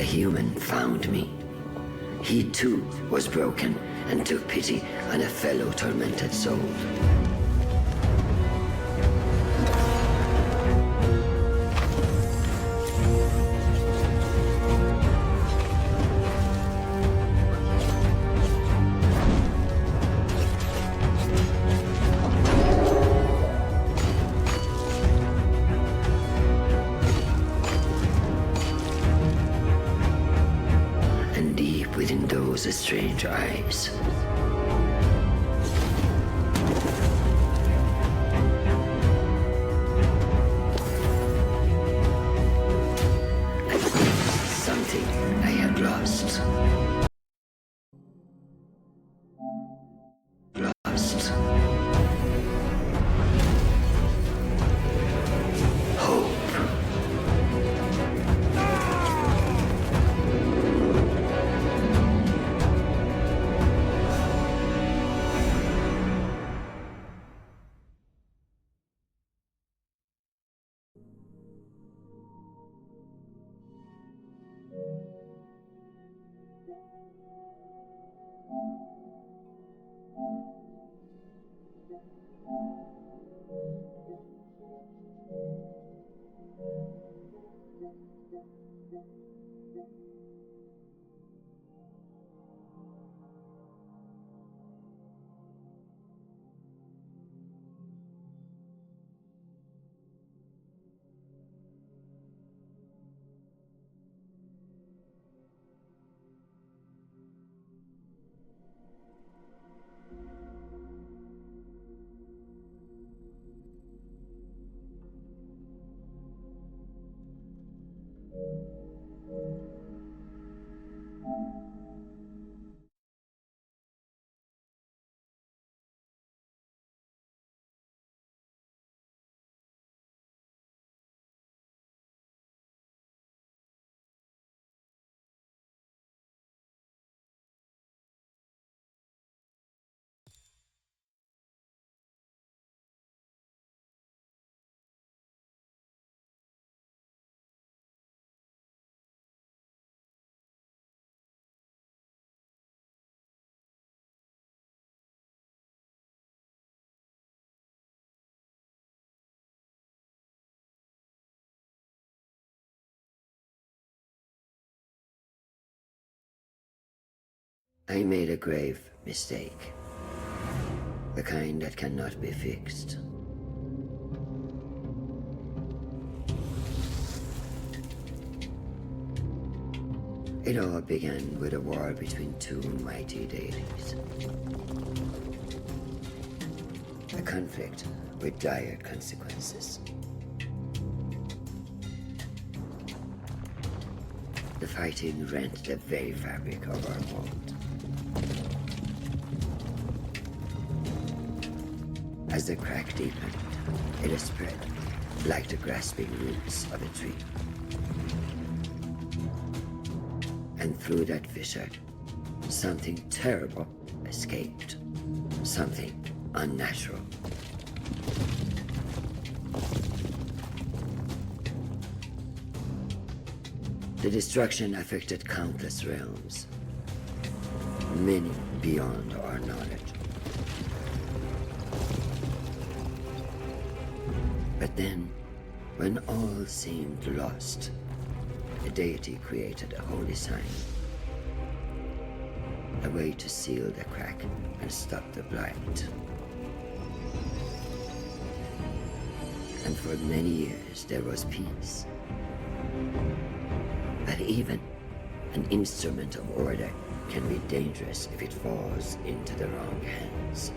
human found me. He too was broken and took pity on a fellow tormented soul. strange eyes. Something I had lost. Lost. Hope. I made a grave mistake. The kind that cannot be fixed. It all began with a war between two mighty deities. A conflict with dire consequences. The fighting rent the very fabric of our world. As the crack deepened, it spread like the grasping roots of a tree. And through that fissure, something terrible escaped. Something unnatural. The destruction affected countless realms, many beyond our knowledge. But then, when all seemed lost, the deity created a holy sign, a way to seal the crack and stop the blight. And for many years there was peace. But even an instrument of order can be dangerous if it falls into the wrong hands.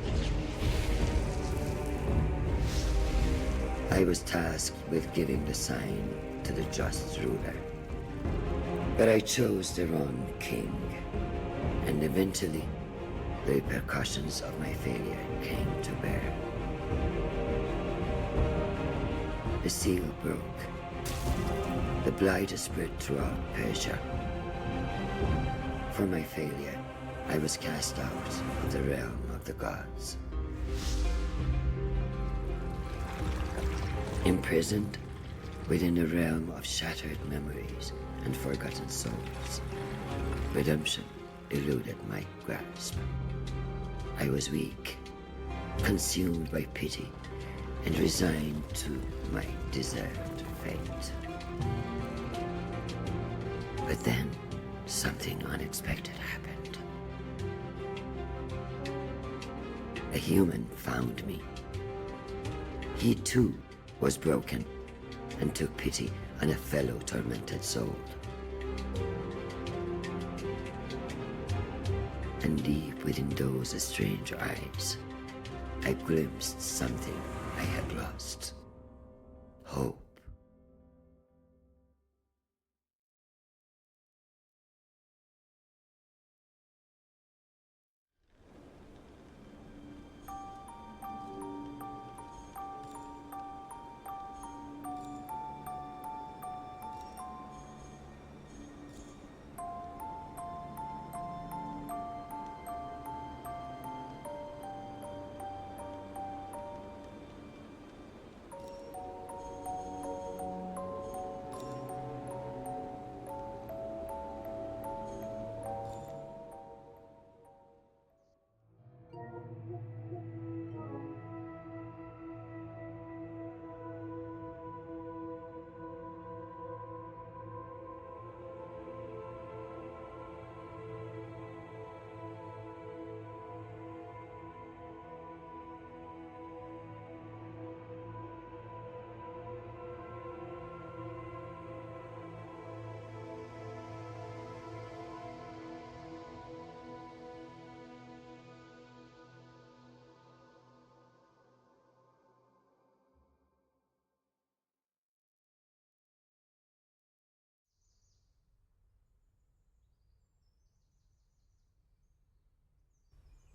I was tasked with giving the sign to the just ruler. But I chose the wrong king, and eventually the repercussions of my failure came to bear. The seal broke. The blight spread throughout Persia. For my failure, I was cast out of the realm of the gods. Imprisoned within a realm of shattered memories and forgotten souls, redemption eluded my grasp. I was weak, consumed by pity, and resigned to my deserved fate. But then, something unexpected happened. A human found me. He too was broken and took pity on a fellow tormented soul. And deep within those strange eyes, I glimpsed something I had lost. Hope.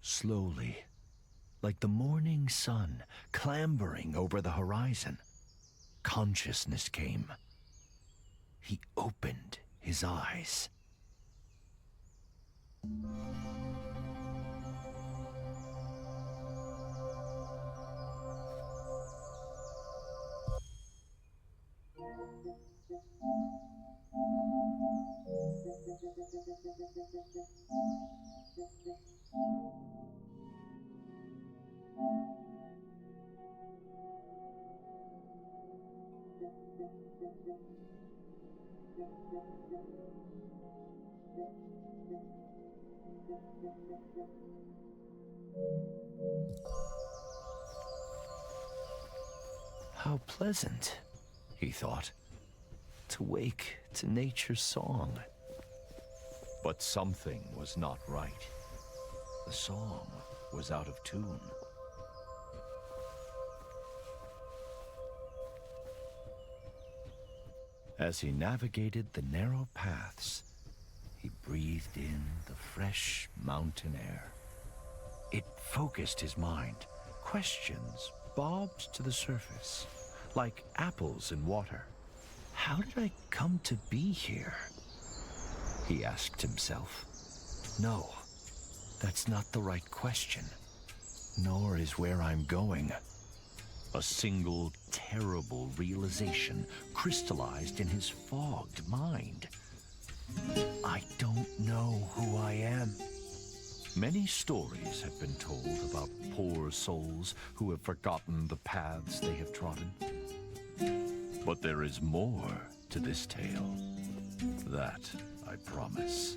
Slowly, like the morning sun clambering over the horizon, consciousness came. He opened his eyes. How pleasant, he thought, to wake to nature's song. But something was not right. The song was out of tune. As he navigated the narrow paths, he breathed in the fresh mountain air. It focused his mind. Questions bobbed to the surface, like apples in water. How did I come to be here? He asked himself. No, that's not the right question, nor is where I'm going. A single terrible realization crystallized in his fogged mind. I don't know who I am. Many stories have been told about poor souls who have forgotten the paths they have trodden. But there is more to this tale. That I promise.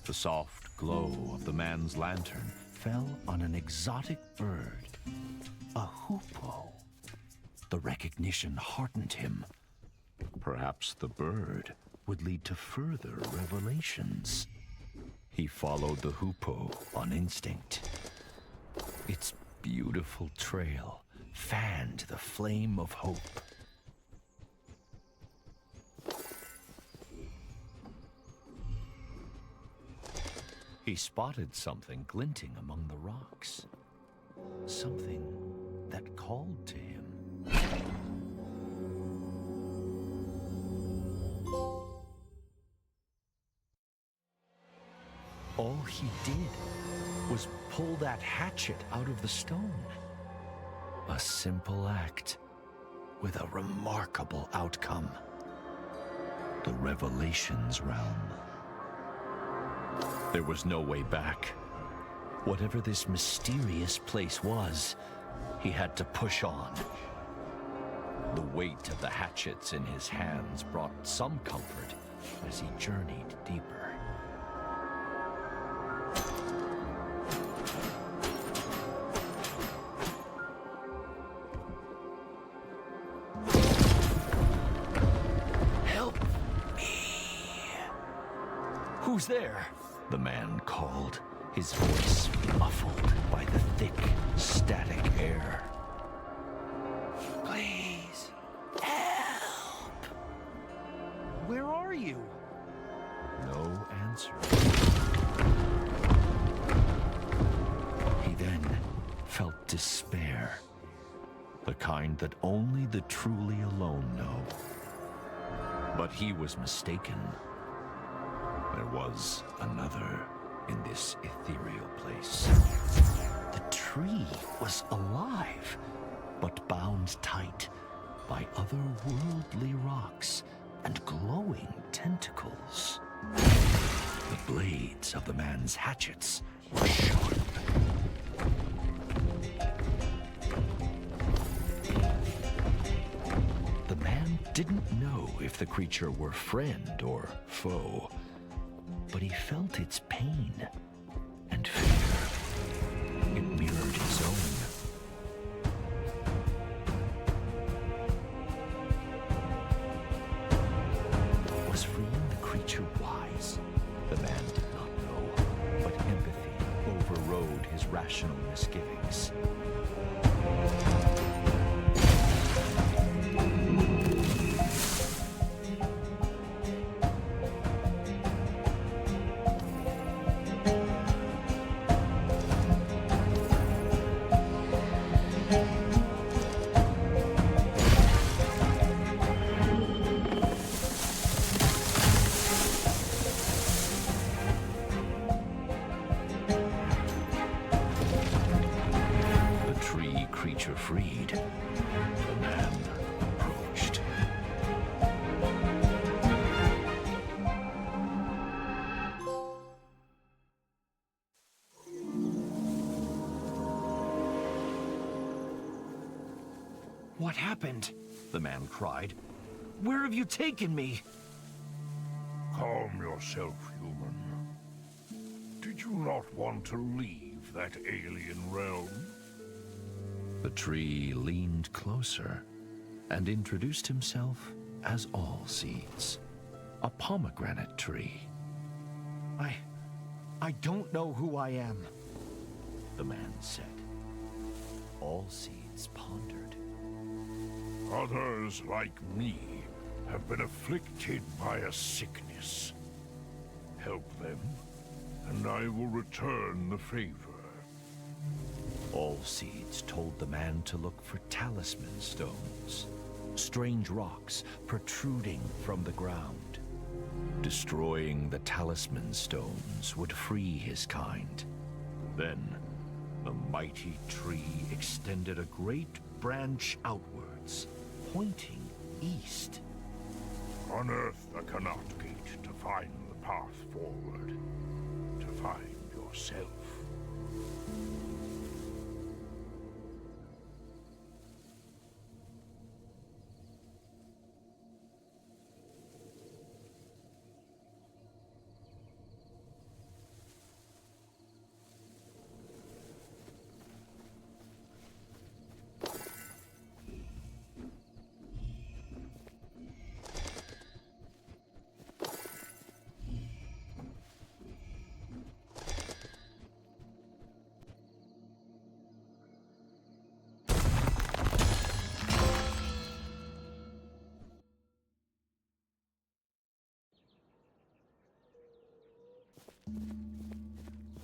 The soft glow of the man's lantern fell on an exotic bird, a hoopoe. The recognition heartened him. Perhaps the bird would lead to further revelations. He followed the hoopoe on instinct. Its beautiful trail fanned the flame of hope. He spotted something glinting among the rocks. Something that called to him. All he did was pull that hatchet out of the stone. A simple act with a remarkable outcome. The Revelations realm. There was no way back. Whatever this mysterious place was, he had to push on. The weight of the hatchets in his hands brought some comfort as he journeyed deeper. Who's there? The man called, his voice muffled by the thick, static air. Please, help! Where are you? No answer. He then felt despair, the kind that only the truly alone know. But he was mistaken. There was another in this ethereal place. The tree was alive, but bound tight by otherworldly rocks and glowing tentacles. The blades of the man's hatchets were sharp. The man didn't know if the creature were friend or foe, but he felt its pain and fear. It mirrored his own. Was freeing the creature wise? The man did not know, but empathy overrode his rational misgivings. Freed, the man approached. What happened? The man cried. Where have you taken me? Calm yourself, human. Did you not want to leave that alien realm? The tree leaned closer and introduced himself as All Seeds, a pomegranate tree. I don't know who I am, the man said. All Seeds pondered. Others like me have been afflicted by a sickness. Help them, and I will return the favor. All Seeds told the man to look for talisman stones, strange rocks protruding from the ground. Destroying the talisman stones would free his kind. Then, the mighty tree extended a great branch outwards, pointing east. Unearth the Canot Gate to find the path forward, to find yourself.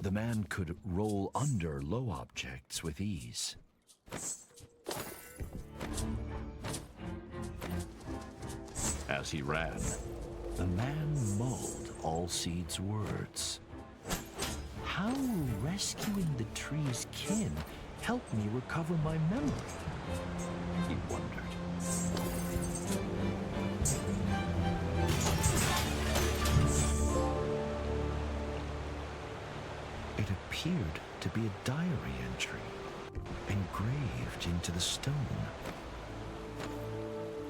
The man could roll under low objects with ease. As he ran, the man mulled All Seeds' words. How will rescuing the tree's kin help me recover my memory? He wondered. It appeared to be a diary entry, engraved into the stone.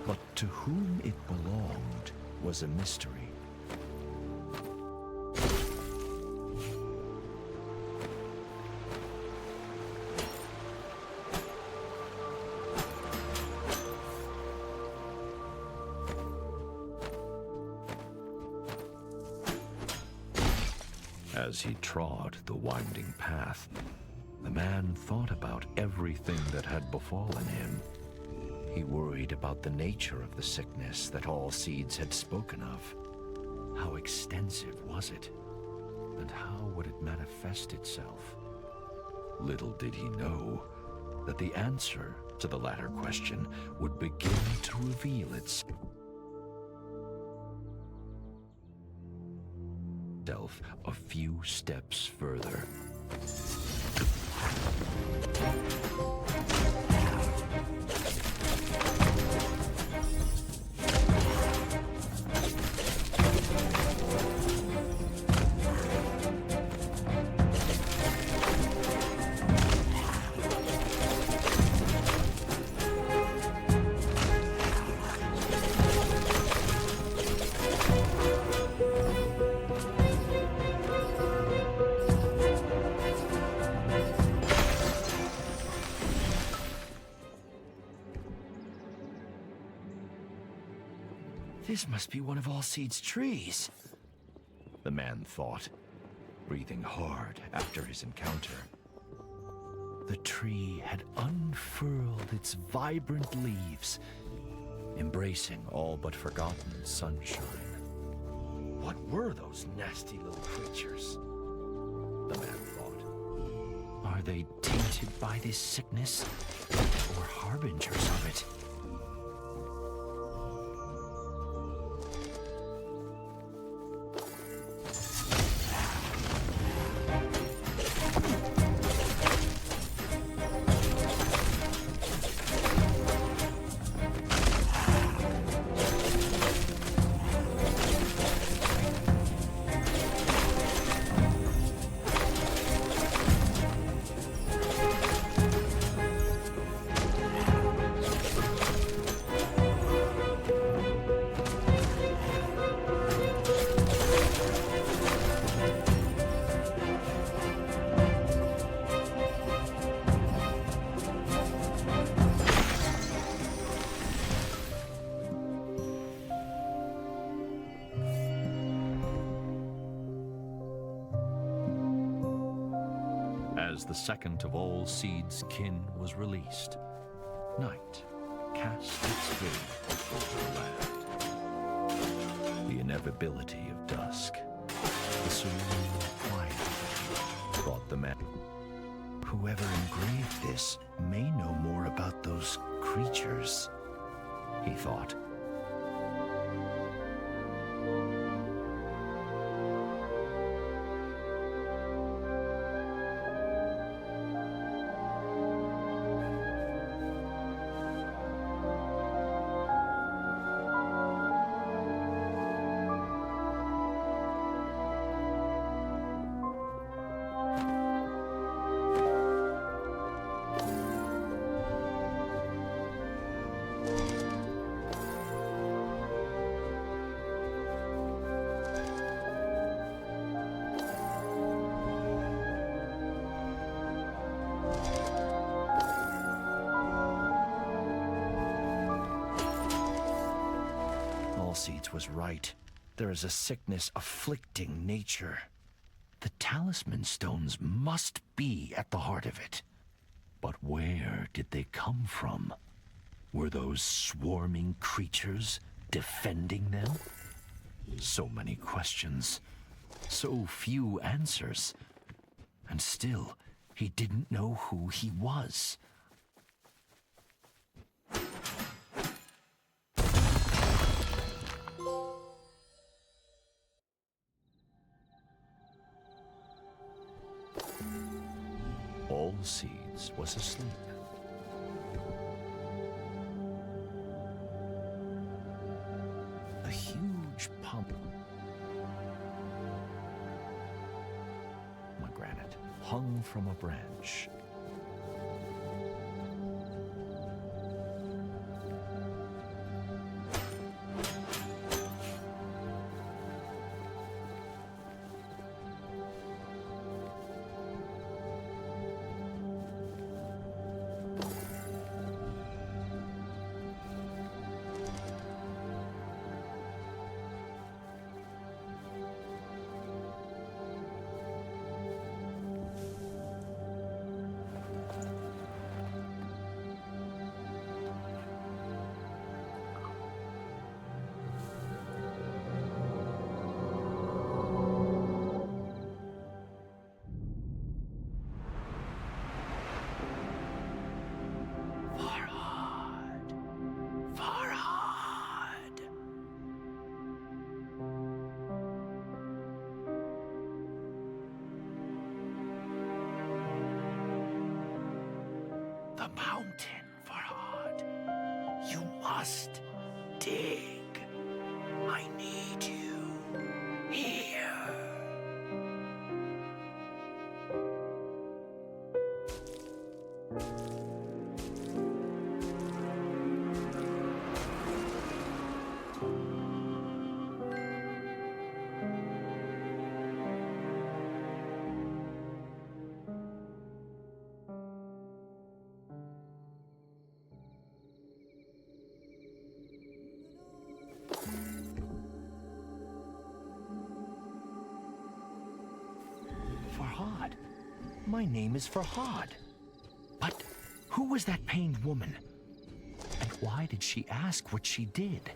But to whom it belonged was a mystery. As he trod the winding path, the man thought about everything that had befallen him. He worried about the nature of the sickness that all seeds had spoken of. How extensive was it? And how would it manifest itself? Little did he know that the answer to the latter question would begin to reveal itself a few steps further. This must be one of Allseed's trees, the man thought, breathing hard after his encounter. The tree had unfurled its vibrant leaves, embracing all but forgotten sunshine. What were those nasty little creatures? The man thought. Are they tainted by this sickness, or harbingers of it? As the second of Allseed's kin was released, night cast its veil over the land. The inevitability of dusk, the serene quiet brought the man. Whoever engraved this may know more about those creatures, he thought. Allseeds was right. There is a sickness afflicting nature. The talisman stones must be at the heart of it. But where did they come from? Were those swarming creatures defending them? So many questions, so few answers. And still, he didn't know who he was. Allseeds was asleep. A huge pomegranate hung from a branch. mountain, Farhad. You must dig. I need you here. Farhad. My name is Farhad. But who was that pained woman? And why did she ask what she did?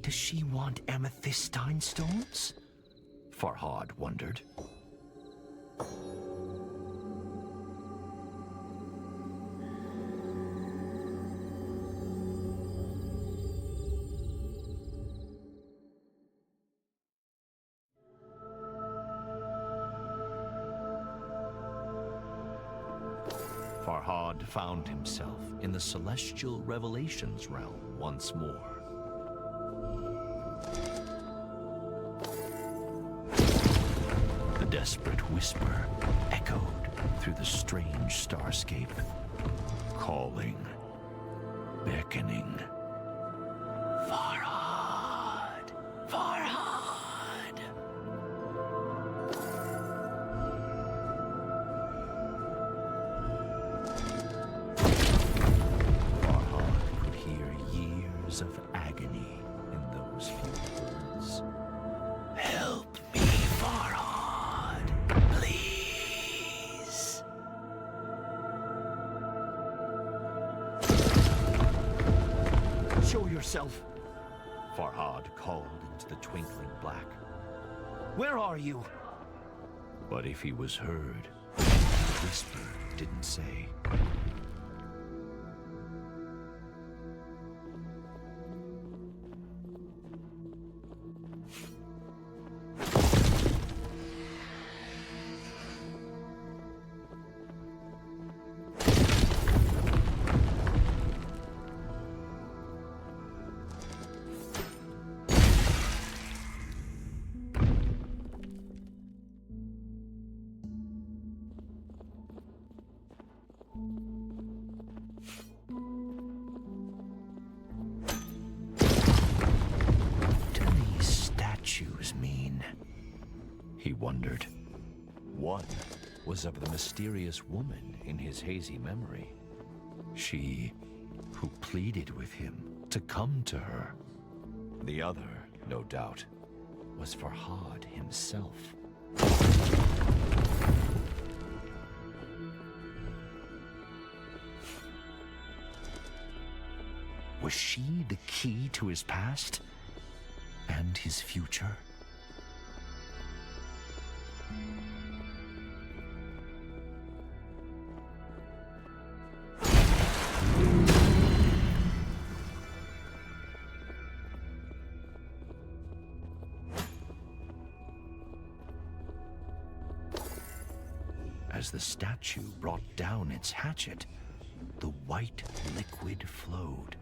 Does she want amethystine stones? Farhad wondered. Farhad found himself in the celestial revelations realm once more. The desperate whisper echoed through the strange starscape, calling, beckoning. Farhad! Farhad! Farhad could hear years of agony in those few words. Help me, Farhad, please. Show yourself, Farhad called into the twinkling black. Where are you? But if he was heard, the whisper didn't say. He wondered. One was of the mysterious woman in his hazy memory. She who pleaded with him to come to her. The other, no doubt, was Farhad himself. Was she the key to his past and his future? As the statue brought down its hatchet, the white liquid flowed.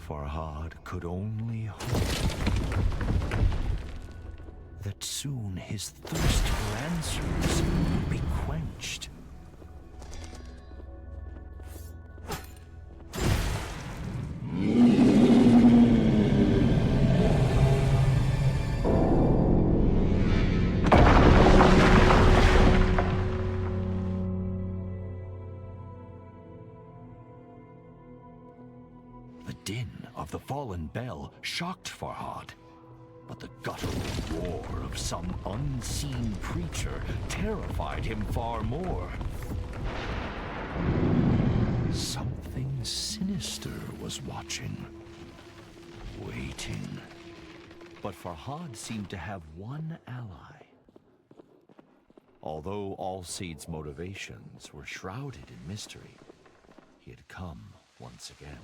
Farhad could only hope that soon his thirst for answers would be quenched. The of the fallen bell shocked Farhad, but the guttural roar of some unseen creature terrified him far more. Something sinister was watching, waiting. But Farhad seemed to have one ally. Although Alcede's motivations were shrouded in mystery, he had come once again.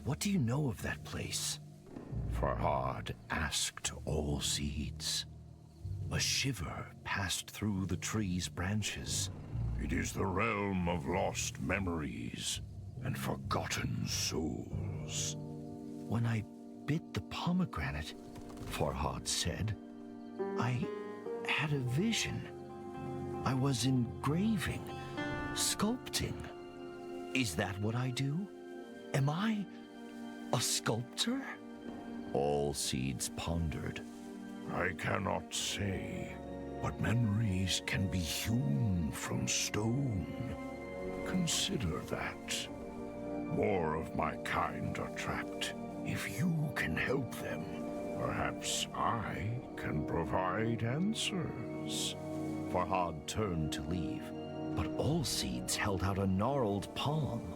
What do you know of that place? Farhad asked Alcedes. A shiver passed through the tree's branches. It is the realm of lost memories and forgotten souls. When I bit the pomegranate, Farhad said, I had a vision. I was engraving, sculpting. Is that what I do? Am I a sculptor? Alcedes pondered. I cannot say, but memories can be hewn from stone. Consider that. More of my kind are trapped. If you can help them, perhaps I can provide answers. Farhad turned to leave, but Alcedes held out a gnarled palm.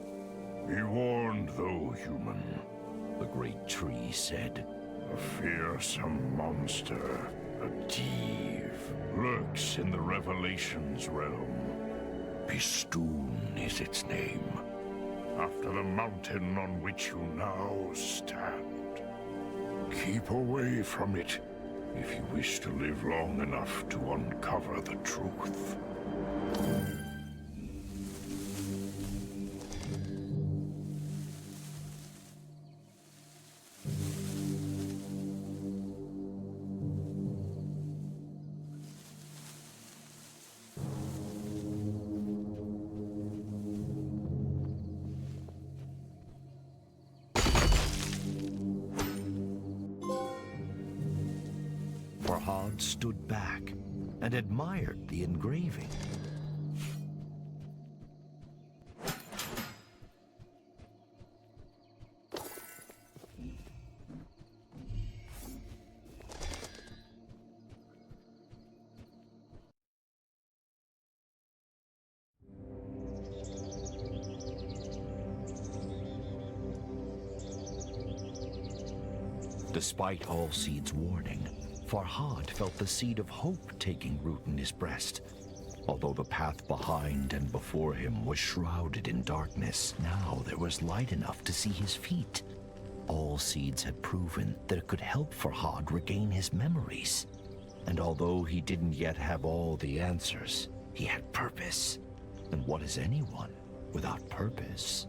Be warned, though, human, The great tree said. A fearsome monster, a div, lurks in the Revelations realm. Bistun is its name, after the mountain on which you now stand. Keep away from it if you wish to live long enough to uncover the truth. Farhad stood back and admired the engraving. Despite Alcede's warning, Farhad felt the seed of hope taking root in his breast. Although the path behind and before him was shrouded in darkness, now there was light enough to see his feet. Alcedes had proven that it could help Farhad regain his memories. And although he didn't yet have all the answers, he had purpose. And what is anyone without purpose?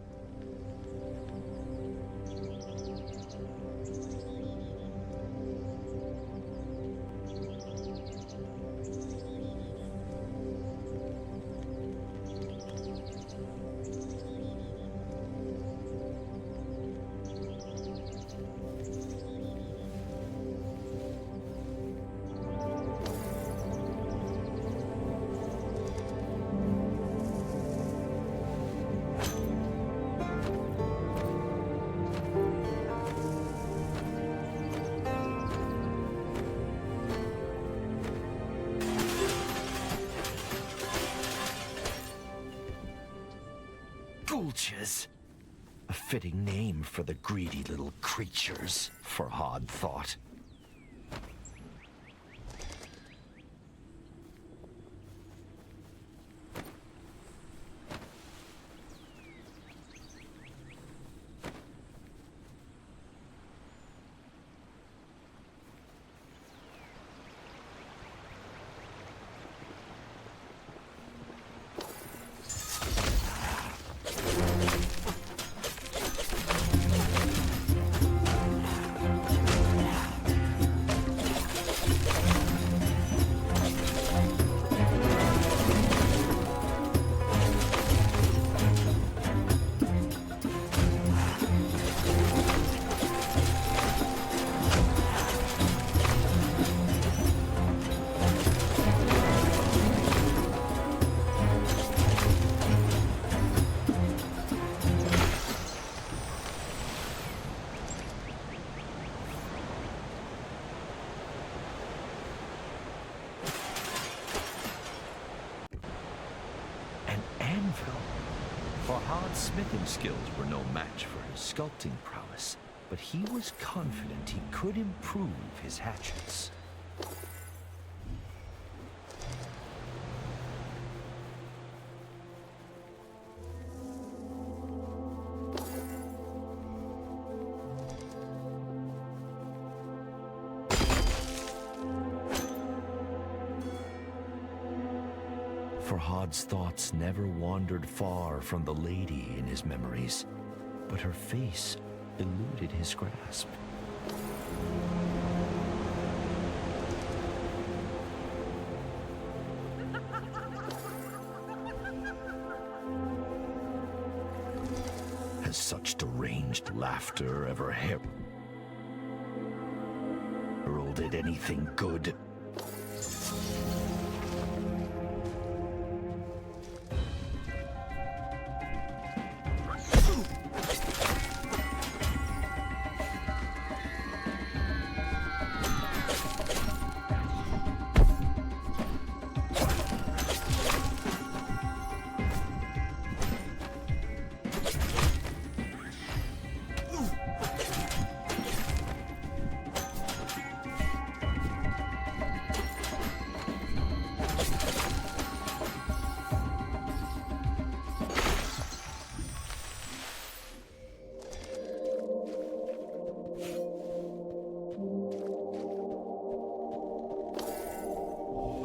Gulches. A fitting name for the greedy little creatures, Farhad thought. anvil. Farhad's smithing skills were no match for his sculpting prowess, but he was confident he could improve his hatchets. Farhad's thoughts never wandered far from the lady in his memories, but her face eluded his grasp. Has such deranged laughter ever heralded anything good?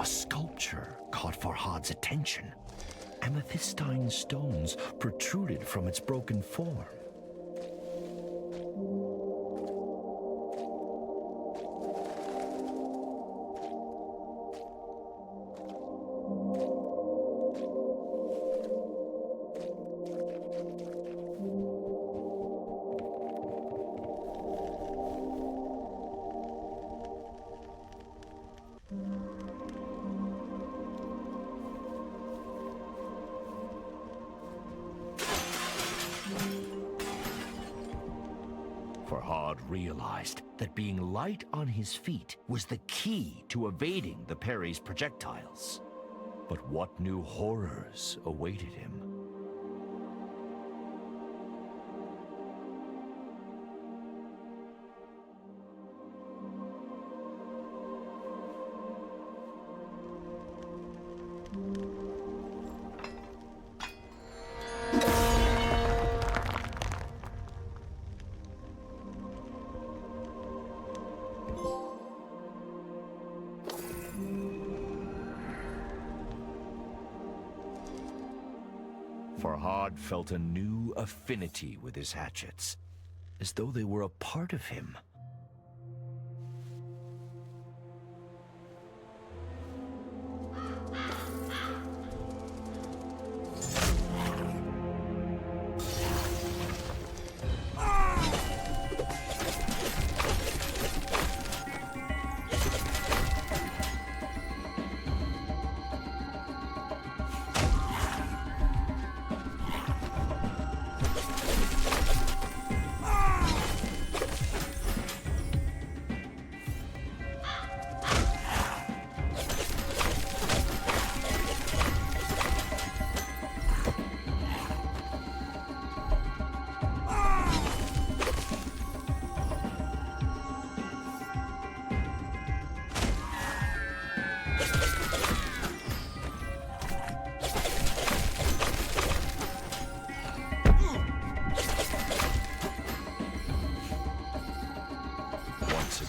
A sculpture caught Farhad's attention. Amethystine stones protruded from its broken form. Farhad realized that being light on his feet was the key to evading the Peri's projectiles. But what new horrors awaited him? Farhad felt a new affinity with his hatchets, as though they were a part of him.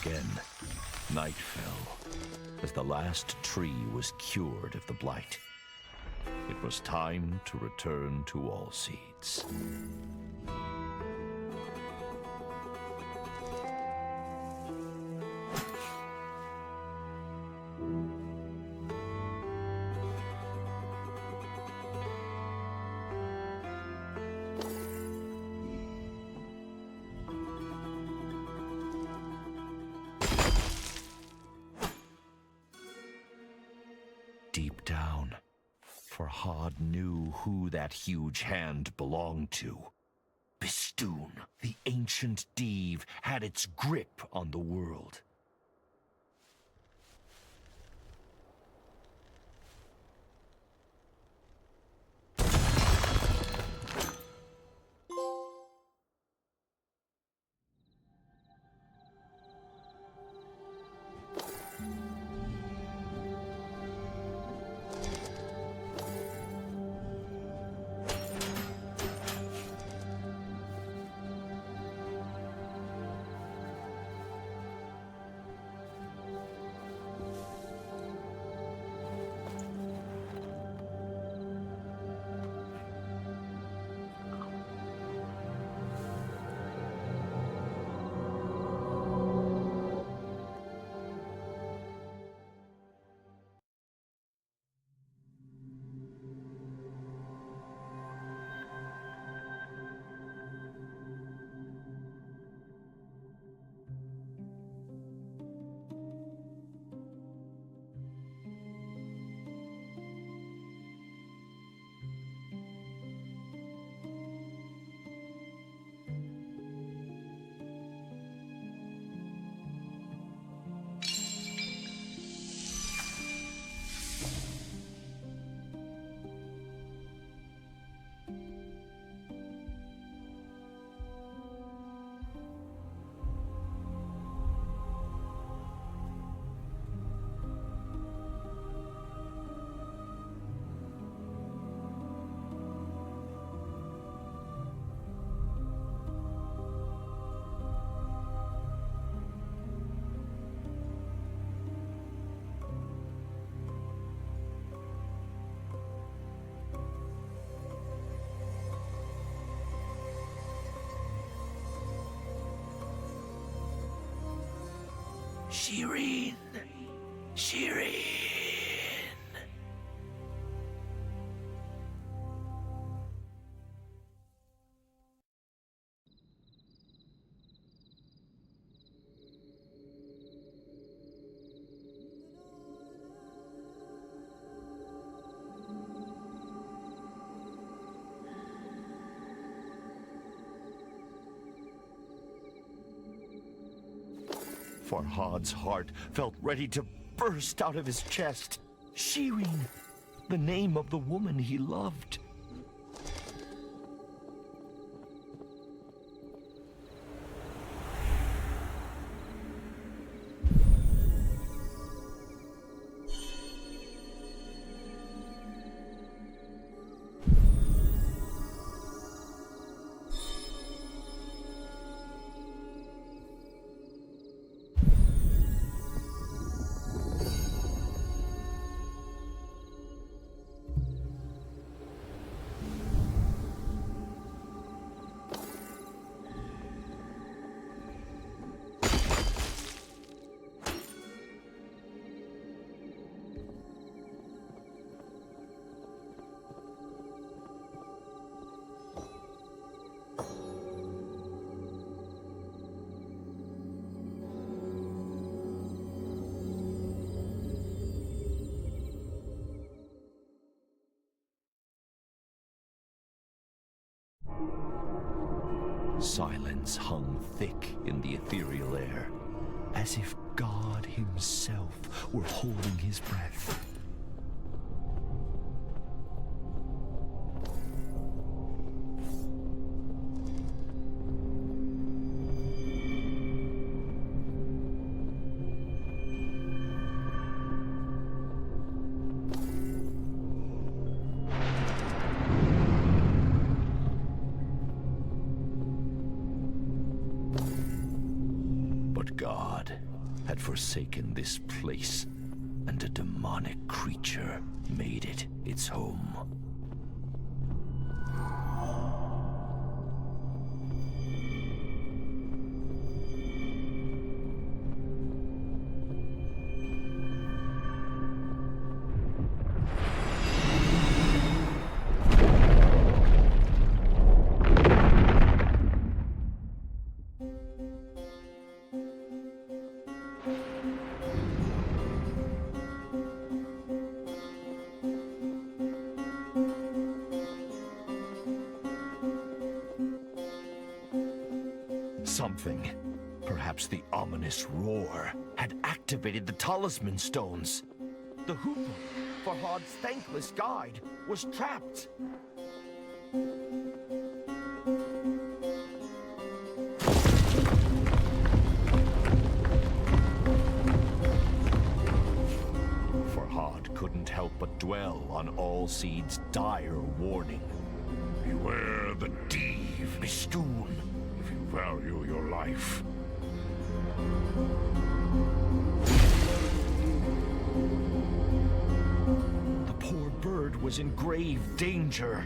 Again, night fell as the last tree was cured of the blight. It was time to return to Allseeds. Deep down, Farhad knew who that huge hand belonged to. Bistun, the ancient Div, had its grip on the world. Shirin! Shirin! Farhad's heart felt ready to burst out of his chest. Shirin, the name of the woman he loved. Silence hung thick in the ethereal air, as if God himself were holding his breath. God had forsaken this place, and a demonic creature made it its home. Something, perhaps the ominous roar, had activated the talisman stones. The Hoopoe, Farhad's thankless guide, was trapped. Farhad couldn't help but dwell on All-Seed's dire warning. Beware the Div Bistun, if you value your life. The poor bird was in grave danger.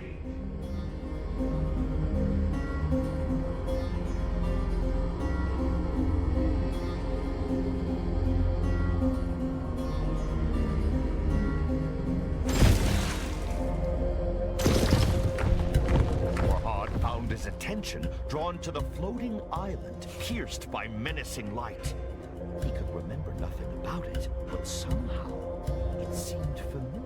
His attention drawn to the floating island pierced by menacing light. He could remember nothing about it, but somehow it seemed familiar.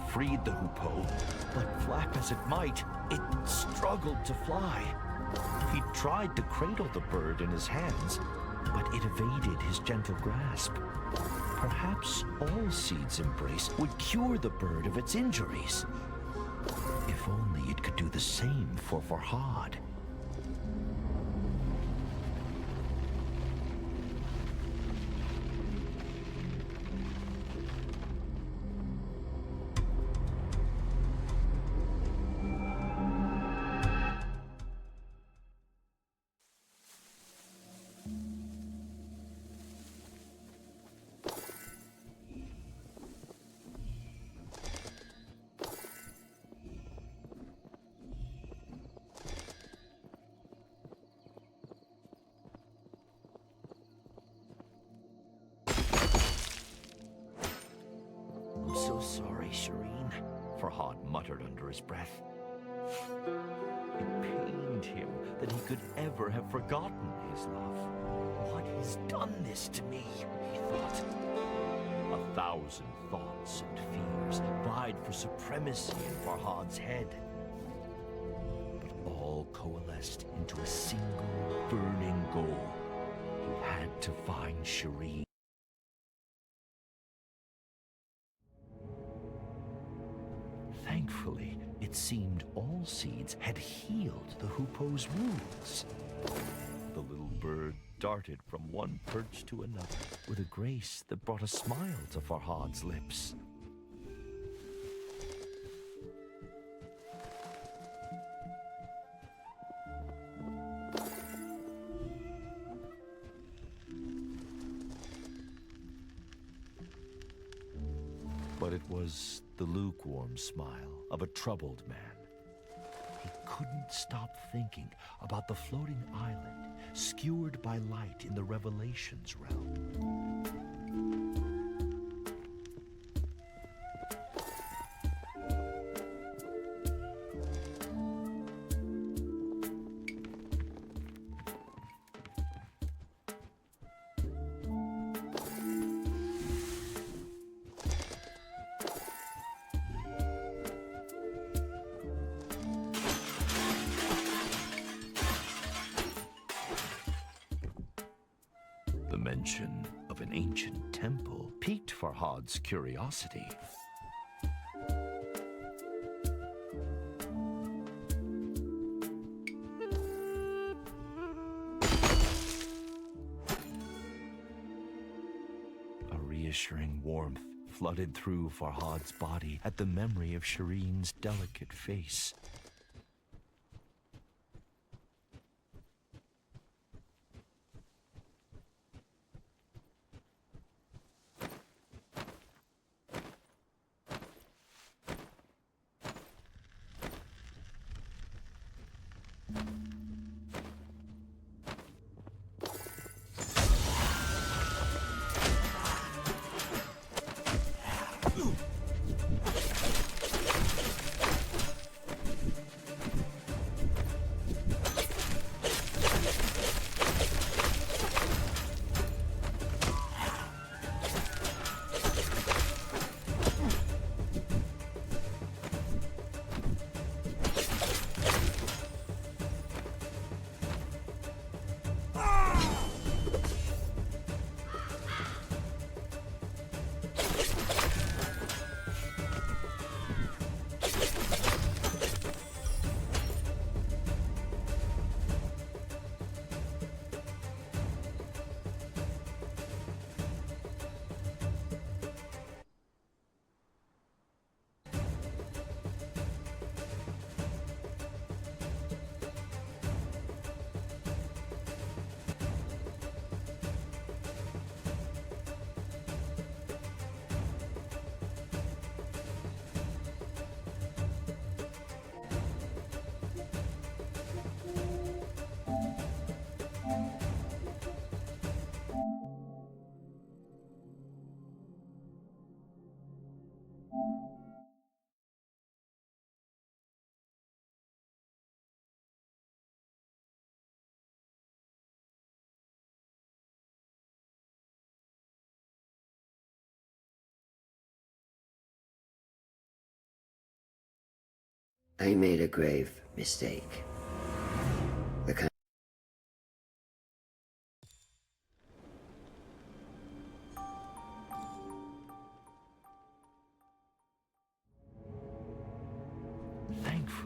Freed the Hoopoe, but flap as it might, it struggled to fly. He tried to cradle the bird in his hands, but it evaded his gentle grasp. Perhaps All-Seed's embrace would cure the bird of its injuries. If only it could do the same for Farhad. So sorry, Shirin, Farhad muttered under his breath. It pained him that he could ever have forgotten his love. What has done this to me, he thought. 1,000 thoughts and fears vied for supremacy in Farhad's head. But all coalesced into a single burning goal. He had to find Shirin. Thankfully, it seemed all seeds had healed the hoopoe's wounds. The little bird darted from one perch to another with a grace that brought a smile to Farhad's lips. But it was the lukewarm smile of a troubled man. He couldn't stop thinking about the floating island skewered by light in the Revelations realm. The mention of an ancient temple piqued Farhad's curiosity. A reassuring warmth flooded through Farhad's body at the memory of Shirin's delicate face. I made a grave mistake. The kind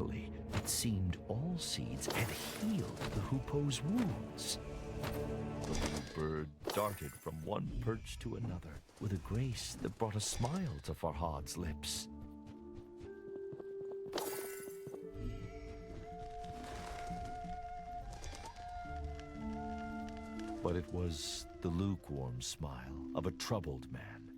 Thankfully, it seemed all seeds had healed the hoopoe's wounds. The little bird darted from one perch to another with a grace that brought a smile to Farhad's lips. But it was the lukewarm smile of a troubled man.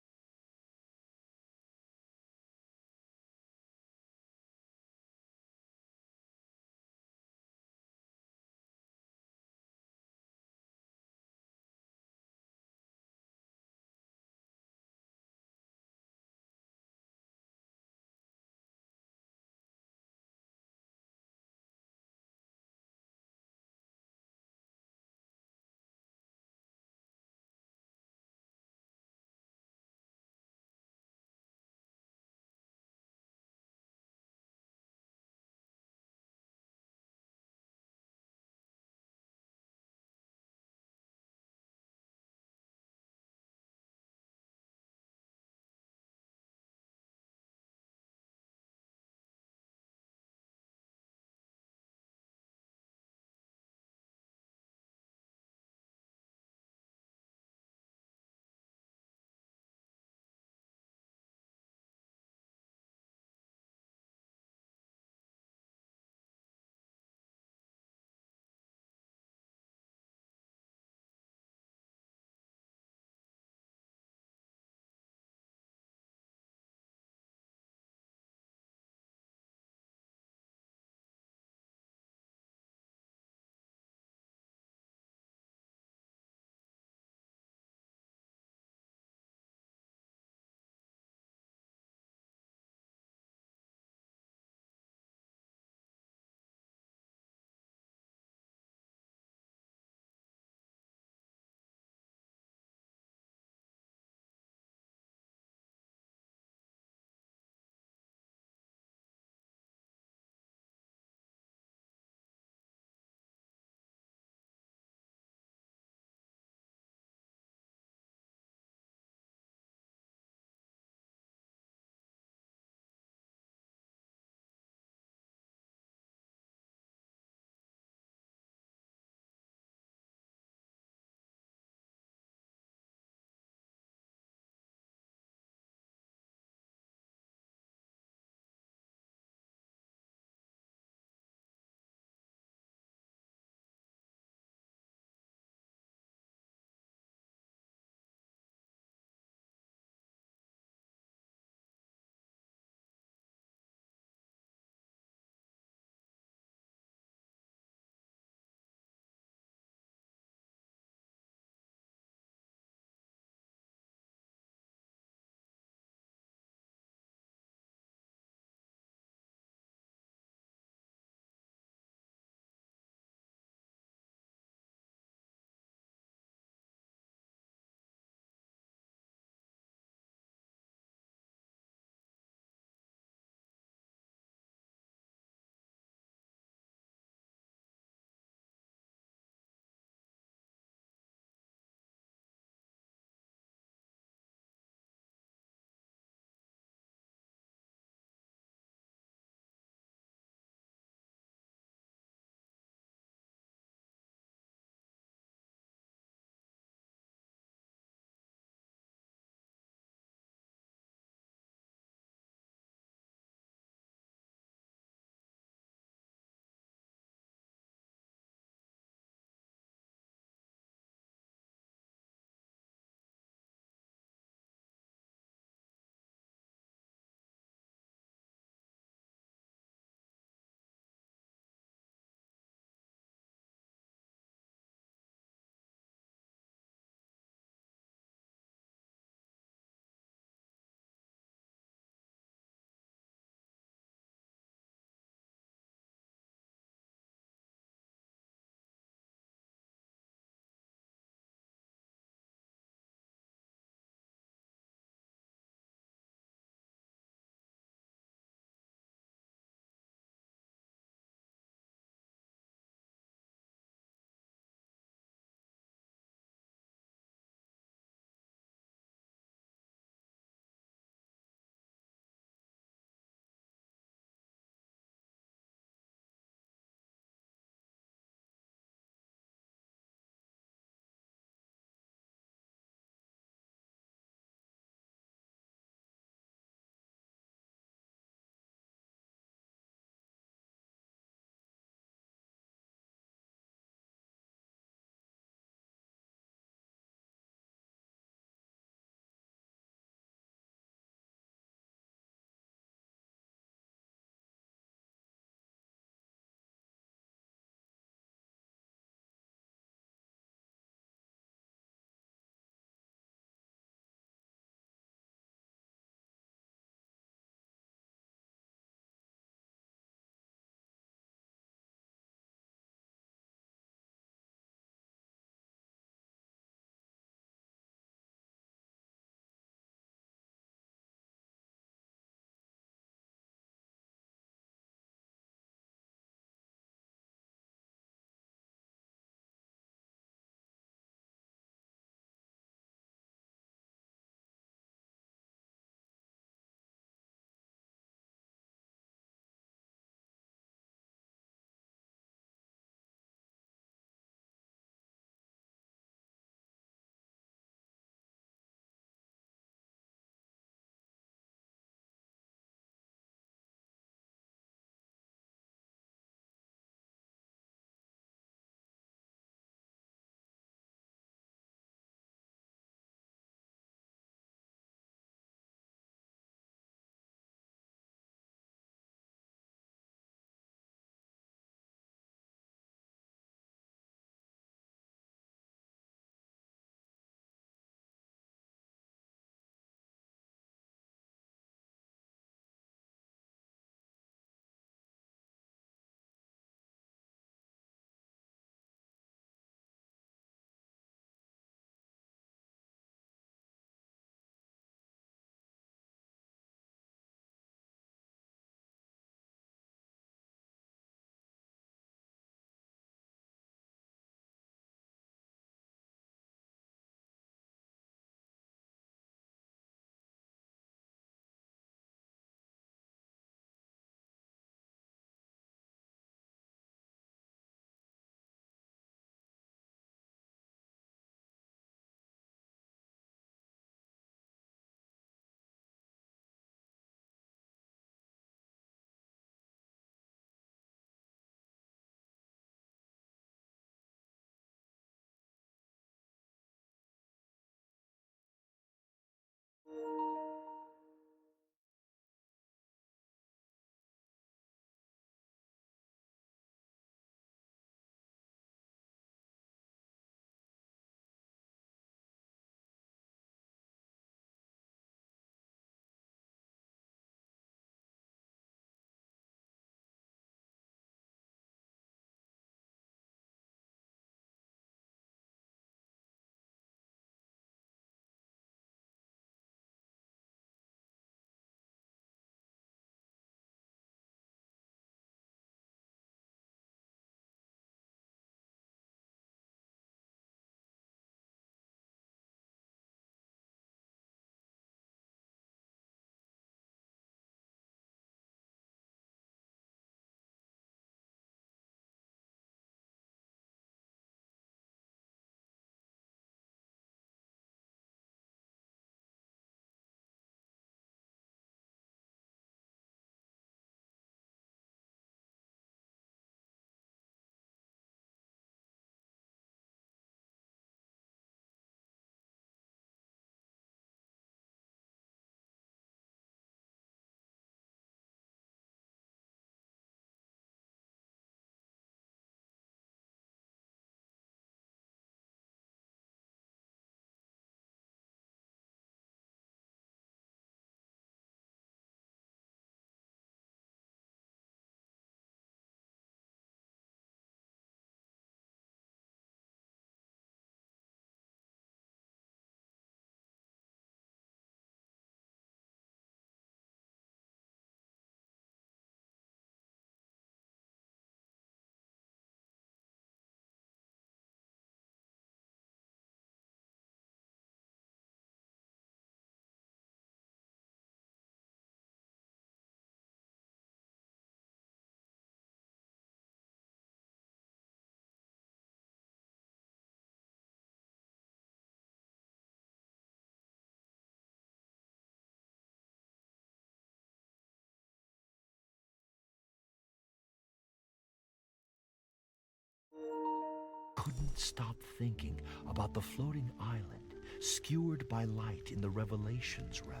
Couldn't stop thinking about the floating island skewered by light in the Revelations realm.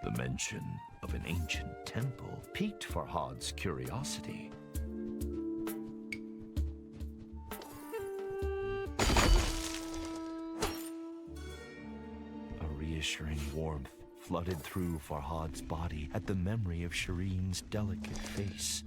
The mention of an ancient temple piqued Farhad's curiosity. A reassuring warmth flooded through Farhad's body at the memory of Shirin's delicate face.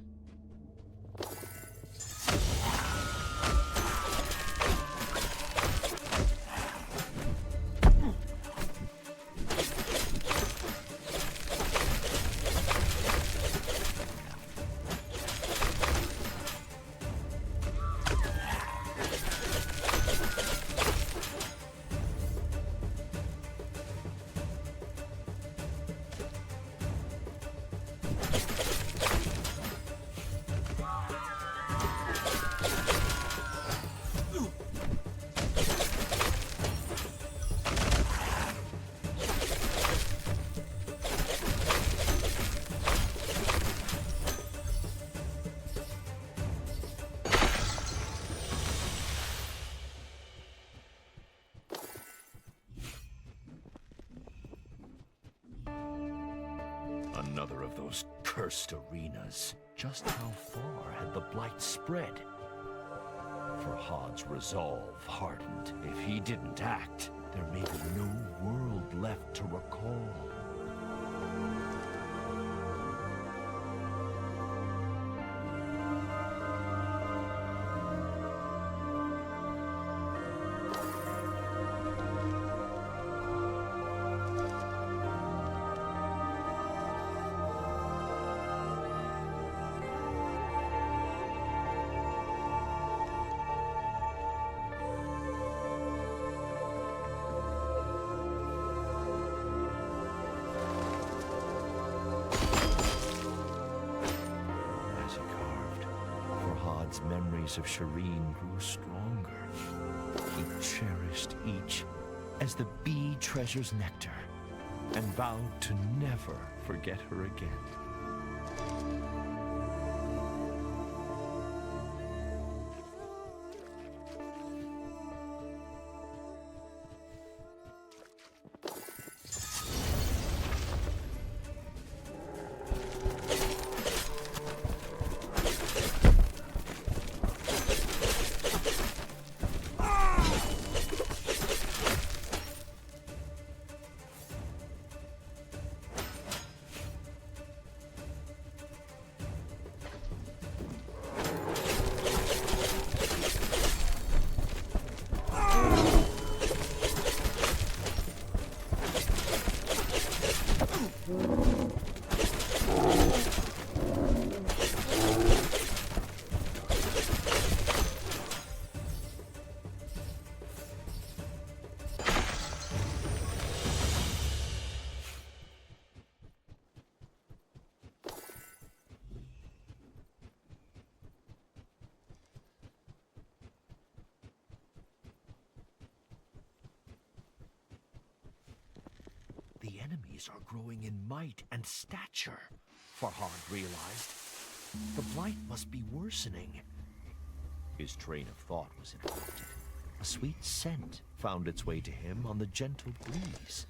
Another of those cursed arenas. Just how far had the blight spread? Farhad's resolve hardened. If he didn't act, there may be no world left to recall. Memories of Shirin grew stronger. He cherished each as the bee treasures nectar and vowed to never forget her again. The enemies are growing in might and stature, Farhad realized. The blight must be worsening. His train of thought was interrupted. A sweet scent found its way to him on the gentle breeze.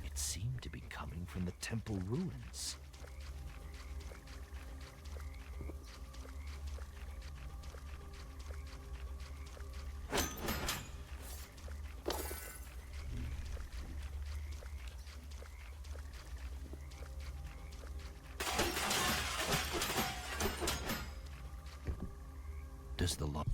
It seemed to be coming from the temple ruins. Does the law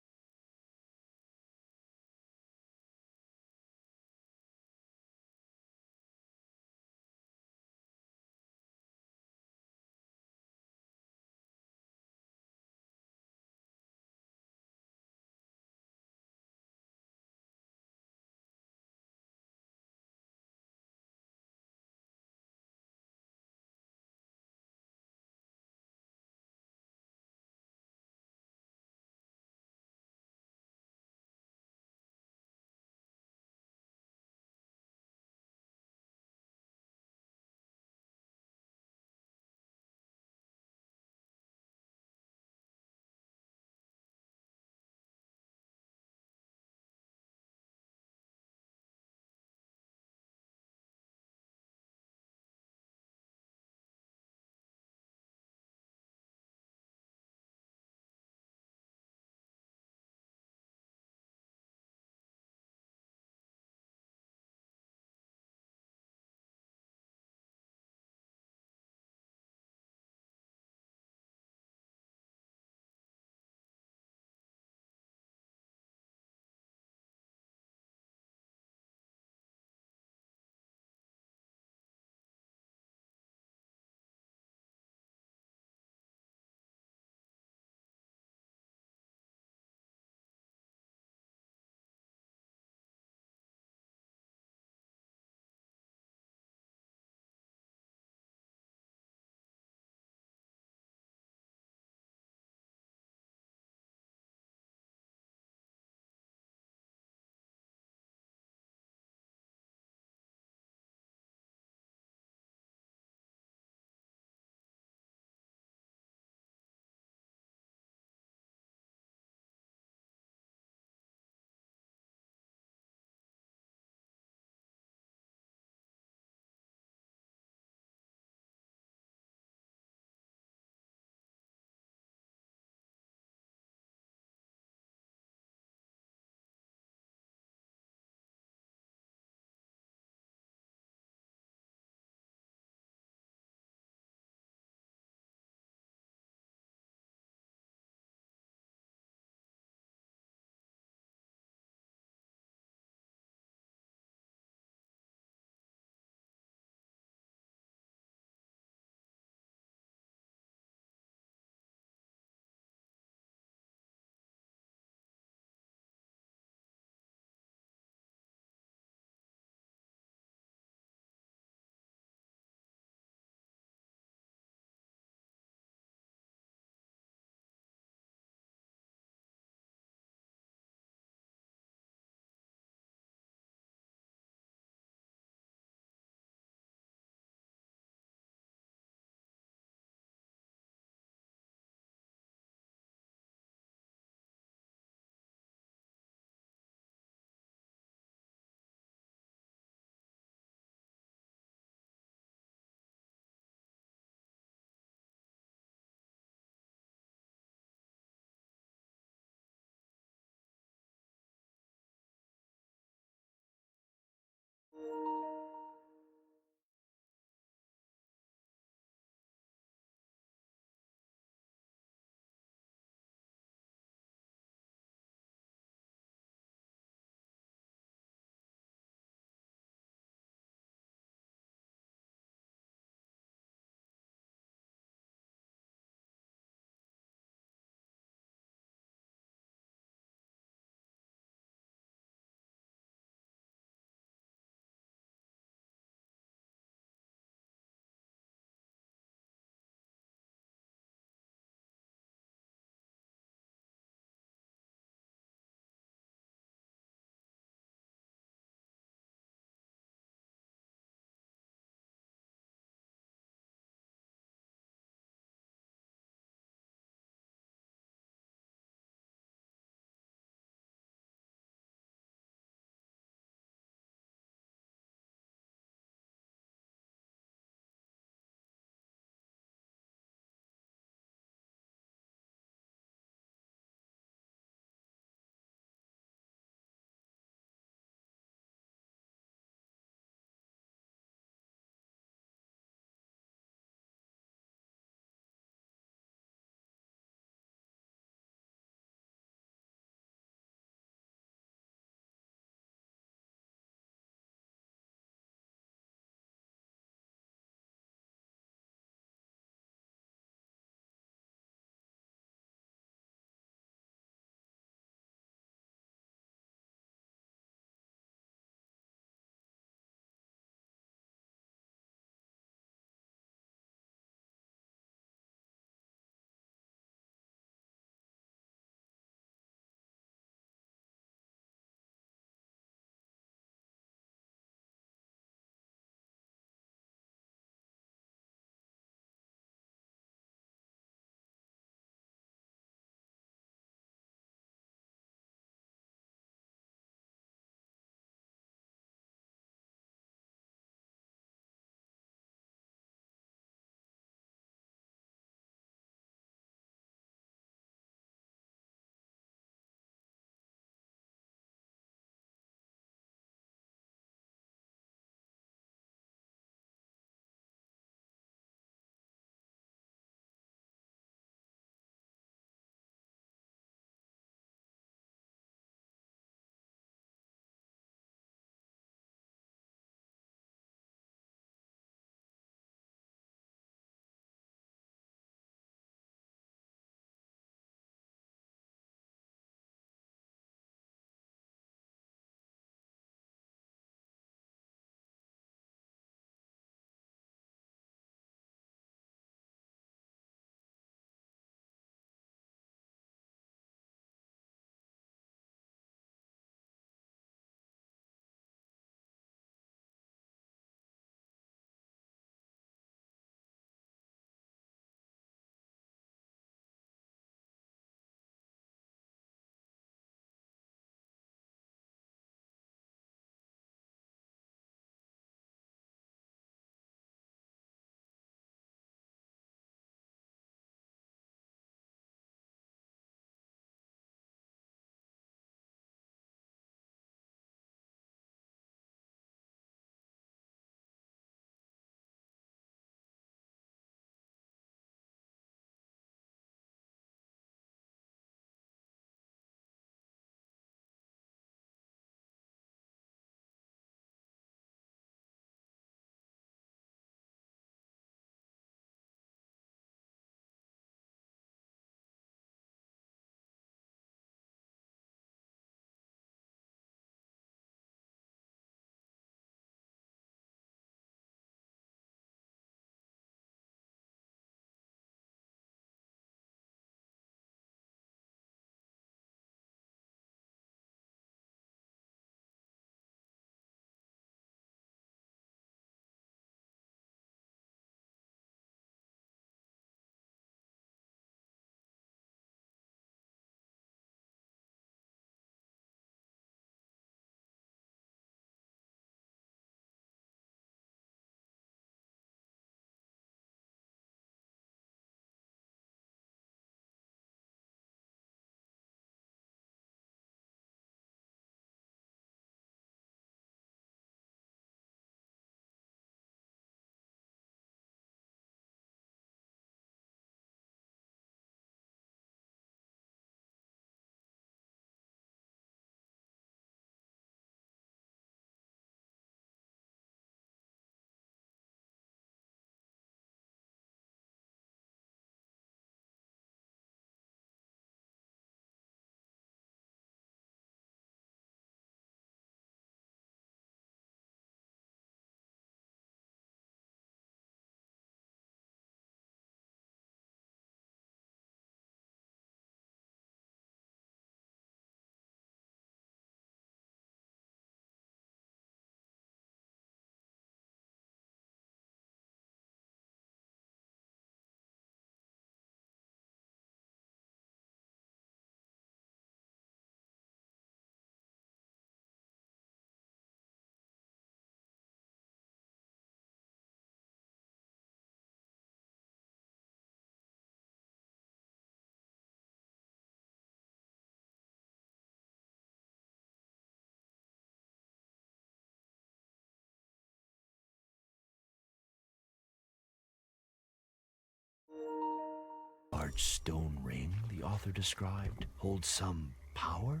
Large stone ring the author described holds some power?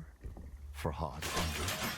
Farhad wondered.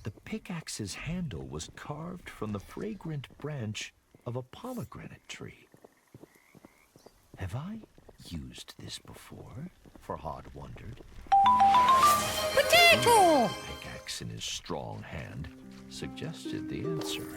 The pickaxe's handle was carved from the fragrant branch of a pomegranate tree. Have I used this before? Farhad wondered. Potato! The pickaxe in his strong hand suggested the answer.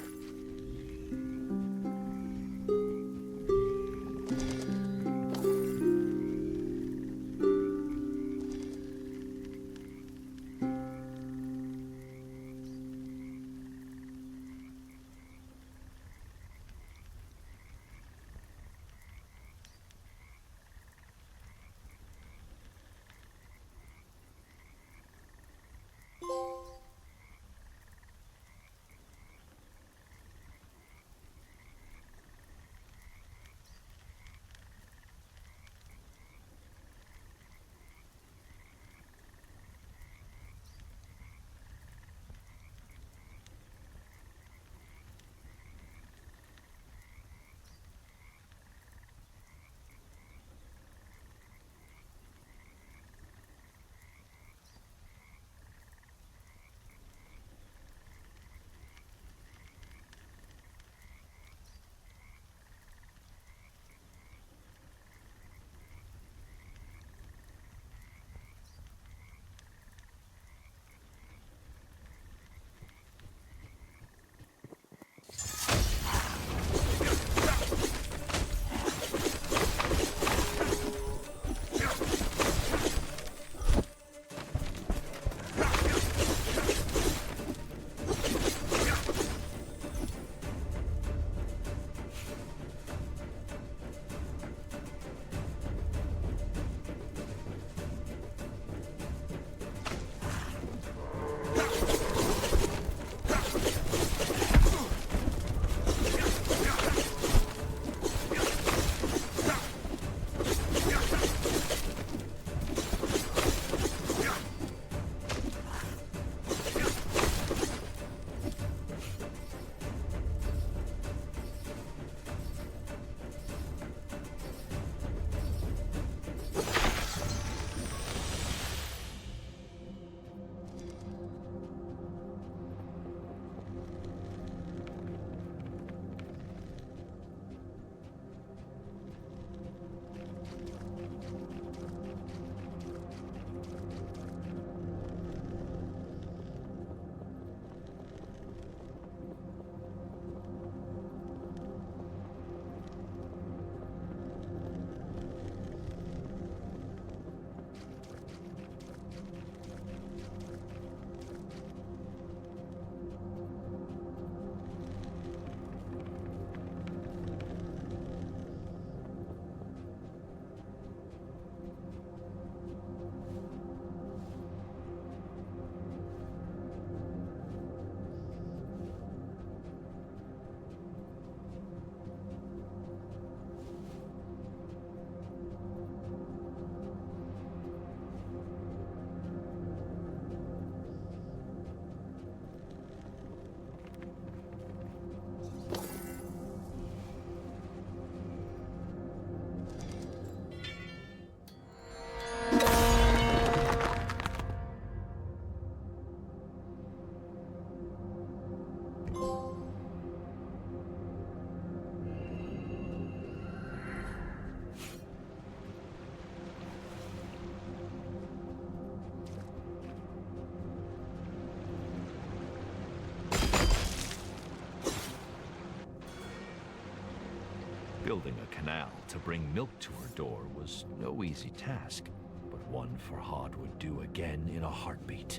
Building a canal to bring milk to her door was no easy task, but one Farhad would do again in a heartbeat.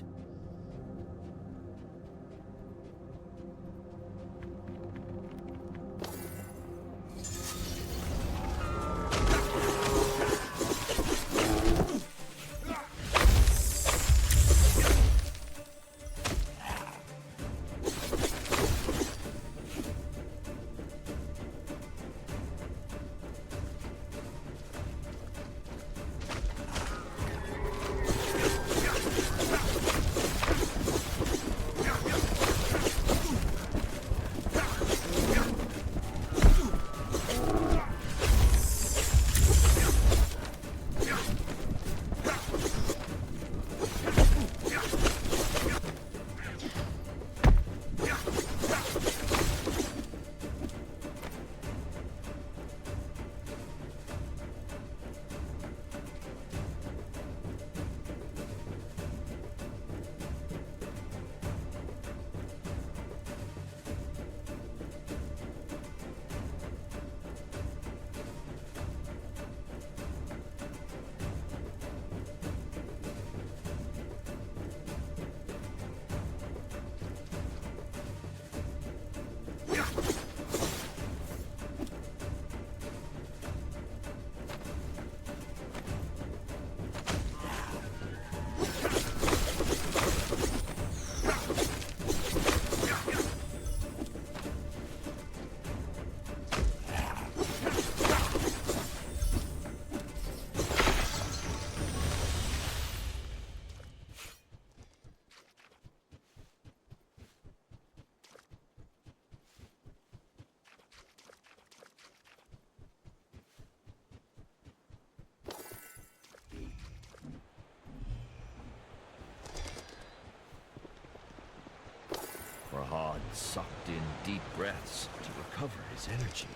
Farhad sucked in deep breaths to recover his energy.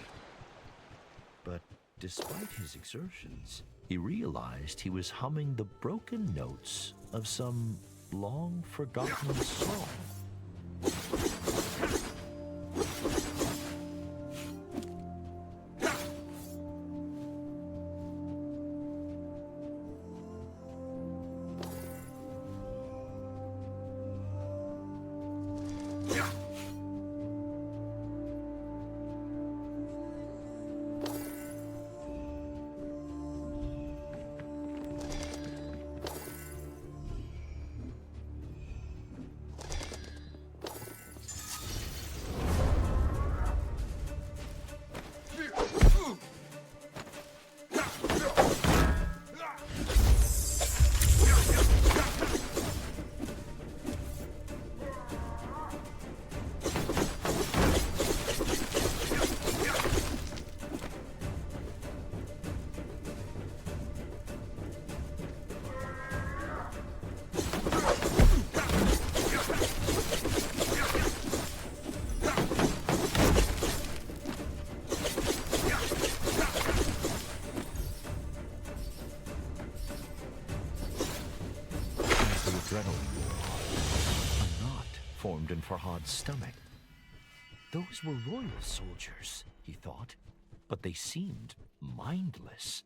But despite his exertions, he realized he was humming the broken notes of some long-forgotten song. A knot formed in Farhad's stomach. Those were royal soldiers, he thought, but they seemed mindless.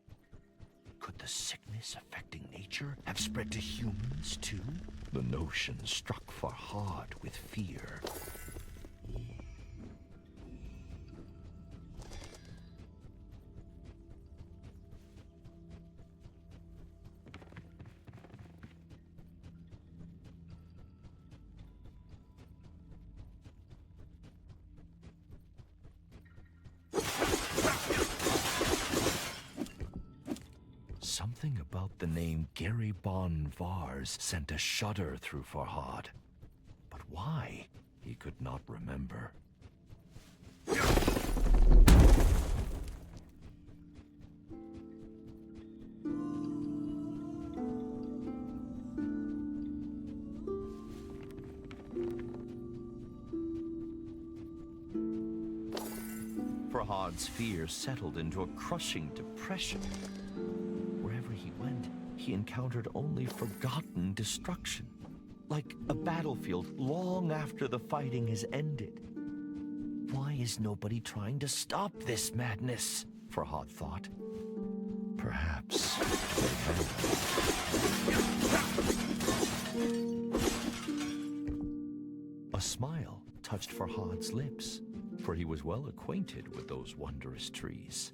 Could the sickness affecting nature have spread to humans too? The notion struck Farhad with fear. Something about the name Gary Bon Vars sent a shudder through Farhad. But why? He could not remember. Farhad's fear settled into a crushing depression. Wherever he went, he encountered only forgotten destruction, like a battlefield long after the fighting has ended. Why is nobody trying to stop this madness? Farhad thought. Perhaps a smile touched Farhad's lips, for he was well acquainted with those wondrous trees.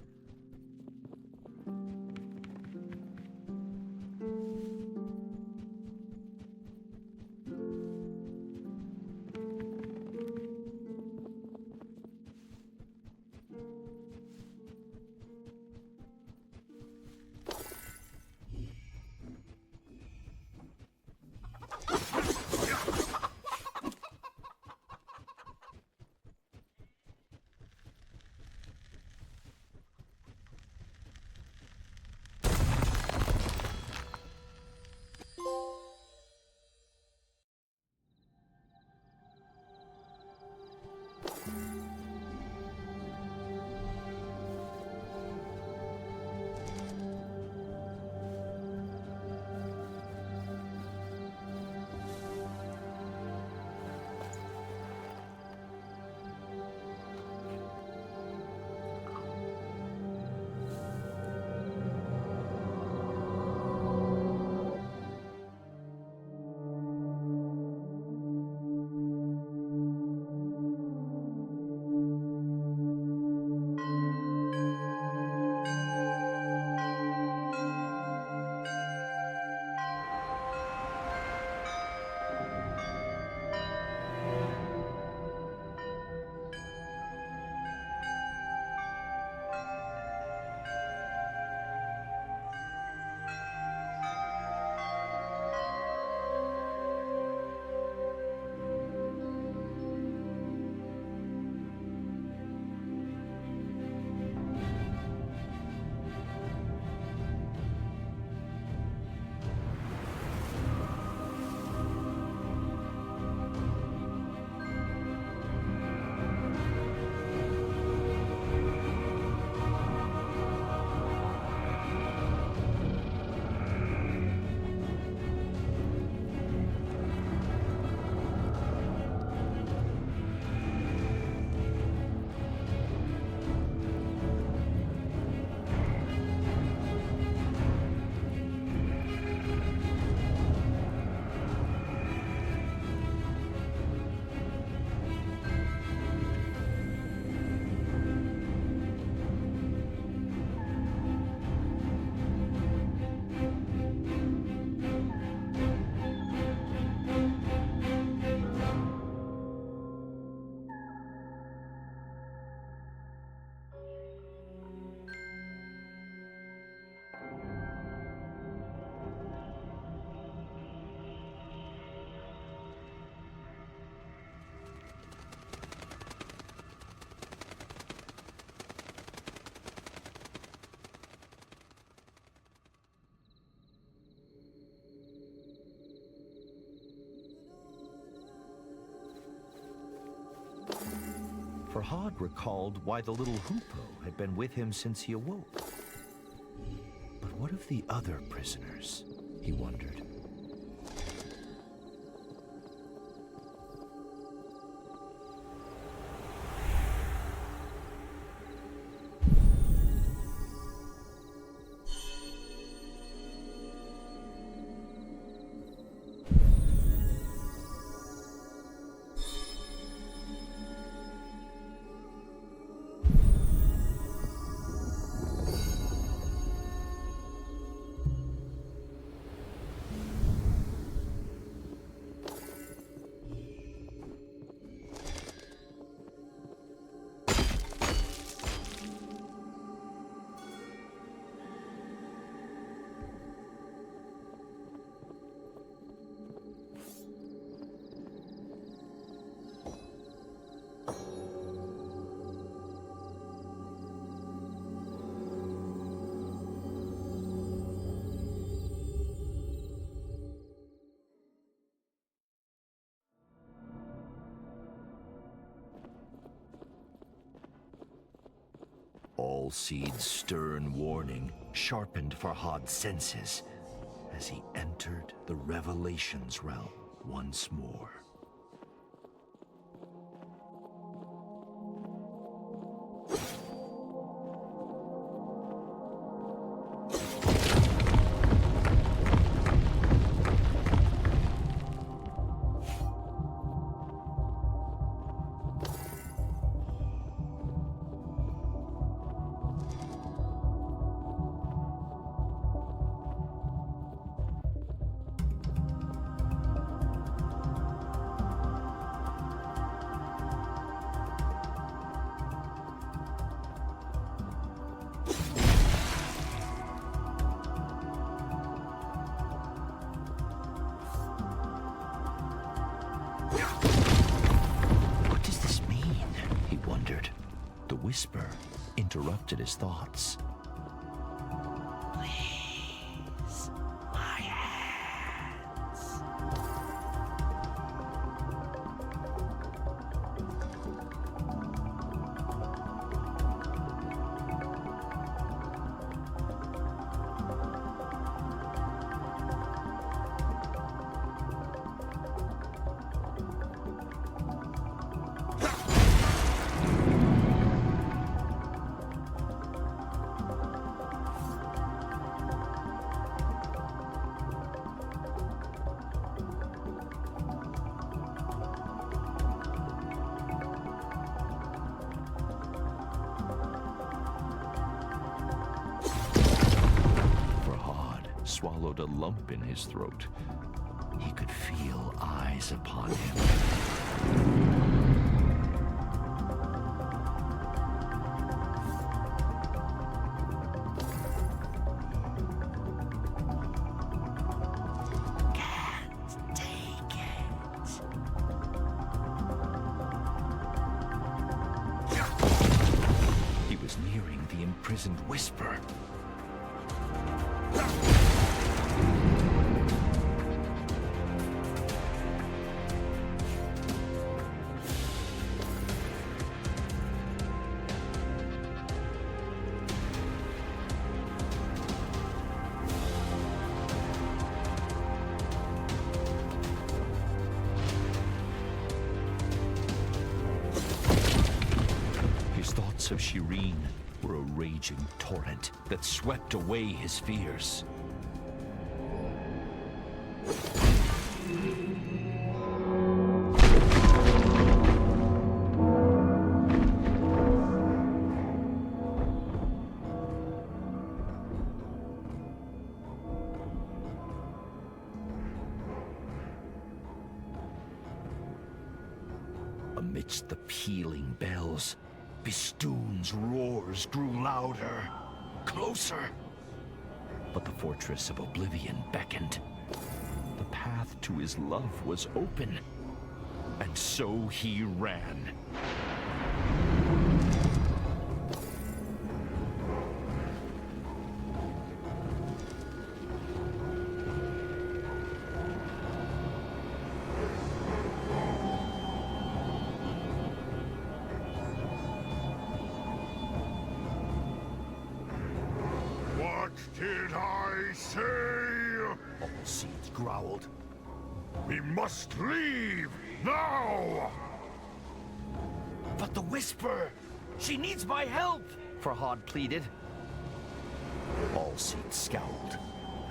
Farhad recalled why the little hoopoe had been with him since he awoke. But what of the other prisoners? He wondered. Alseed's stern warning sharpened Farhad's senses as he entered the Revelations realm once more. whisper interrupted his thoughts. Please, my hands. Swallowed a lump in his throat. He could feel eyes upon him. Can't take it. He was nearing the imprisoned whisper. Of Shirin were a raging torrent that swept away his fears. Amidst the pealing bells, Bistun's roars grew louder, closer. But the fortress of oblivion beckoned. The path to his love was open, and so he ran. Did I say? All seeds growled. We must leave now! But the whisper! She needs my help! Farhad pleaded. All seeds scowled.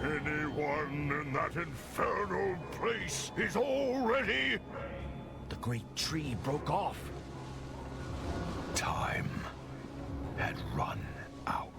Anyone in that infernal place is already... The great tree broke off. Time had run out.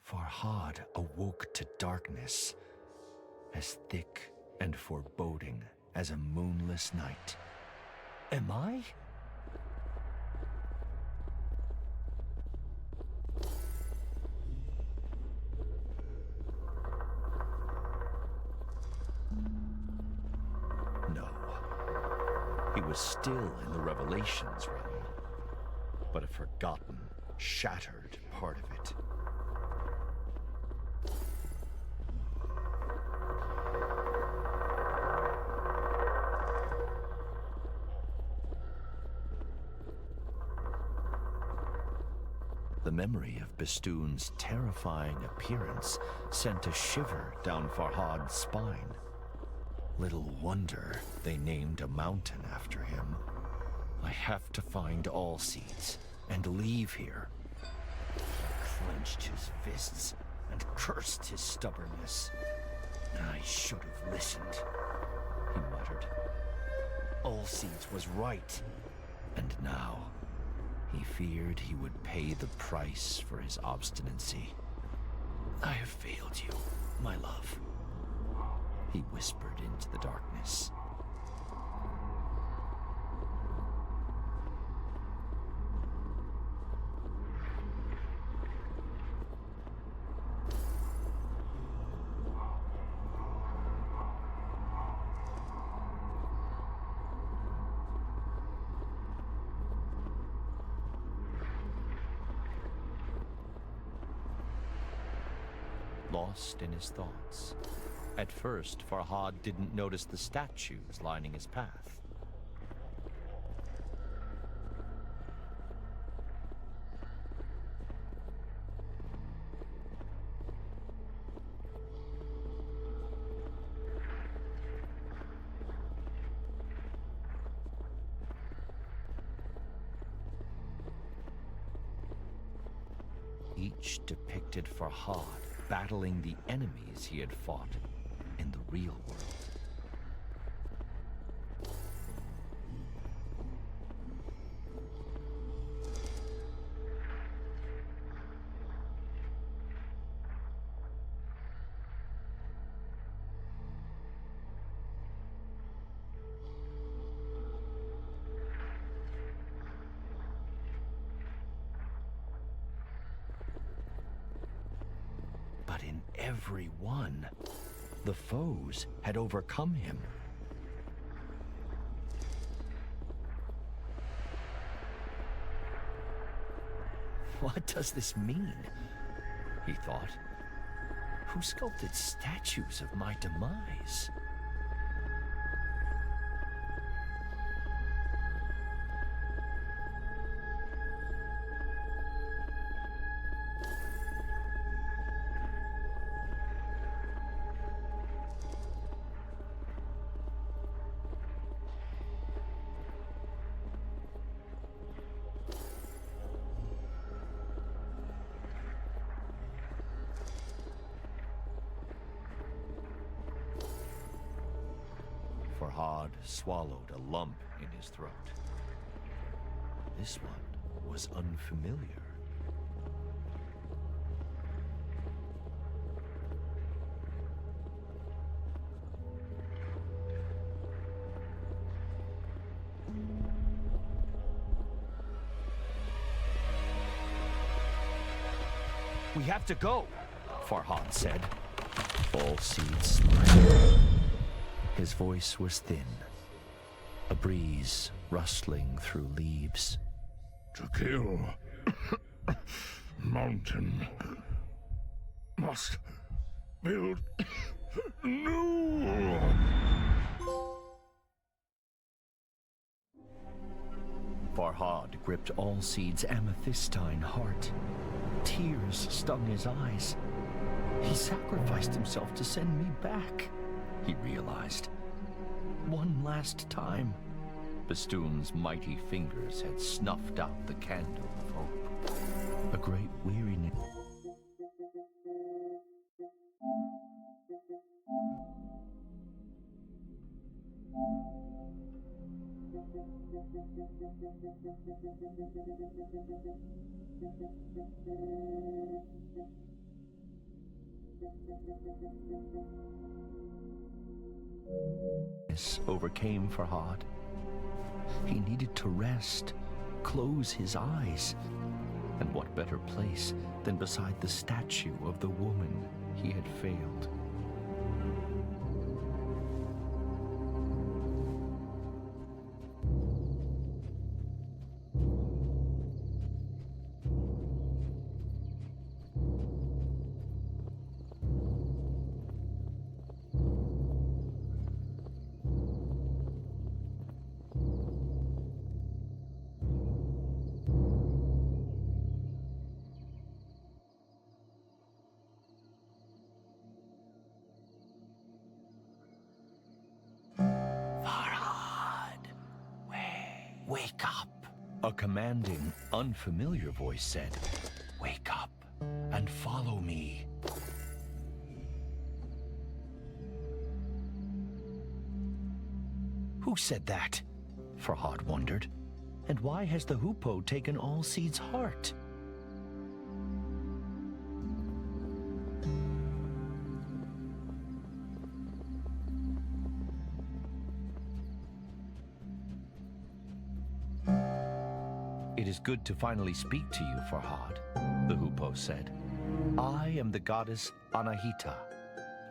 Farhad awoke to darkness, as thick and foreboding as a moonless night. Am I? No. He was still in the Revelations realm, but a forgotten, shattered part of it. The memory of Bistun's terrifying appearance sent a shiver down Farhad's spine. Little wonder they named a mountain after him. I have to find all seeds and leave here. He clenched his fists and cursed his stubbornness. I should have listened, he muttered. All seeds was right. And now, he feared he would pay the price for his obstinacy. I have failed you, my love. he whispered into the darkness. Lost in his thoughts. At first, Farhad didn't notice the statues lining his path. Each depicted Farhad battling the enemies he had fought in the real world. But in every one, the foes had overcome him. What does this mean? He thought. Who sculpted statues of my demise? Farhad swallowed a lump in his throat. This one was unfamiliar. We have to go, Farhad said. All seeds smiled. His voice was thin, a breeze rustling through leaves. To kill mountain must build new. Farhad gripped Allseed's amethystine heart. Tears stung his eyes. He sacrificed himself to send me back, he realized. One last time. Bistun's mighty fingers had snuffed out the candle of hope. A great weariness. Overcame Farhad. He needed to rest, close his eyes. And what better place than beside the statue of the woman he had failed? Wake up! A commanding, unfamiliar voice said, "Wake up and follow me." Who said that? Farhad wondered. And why has the hoopoe taken Allseed's heart? It is good to finally speak to you, Farhad, the Hoopoe said. I am the goddess Anahita.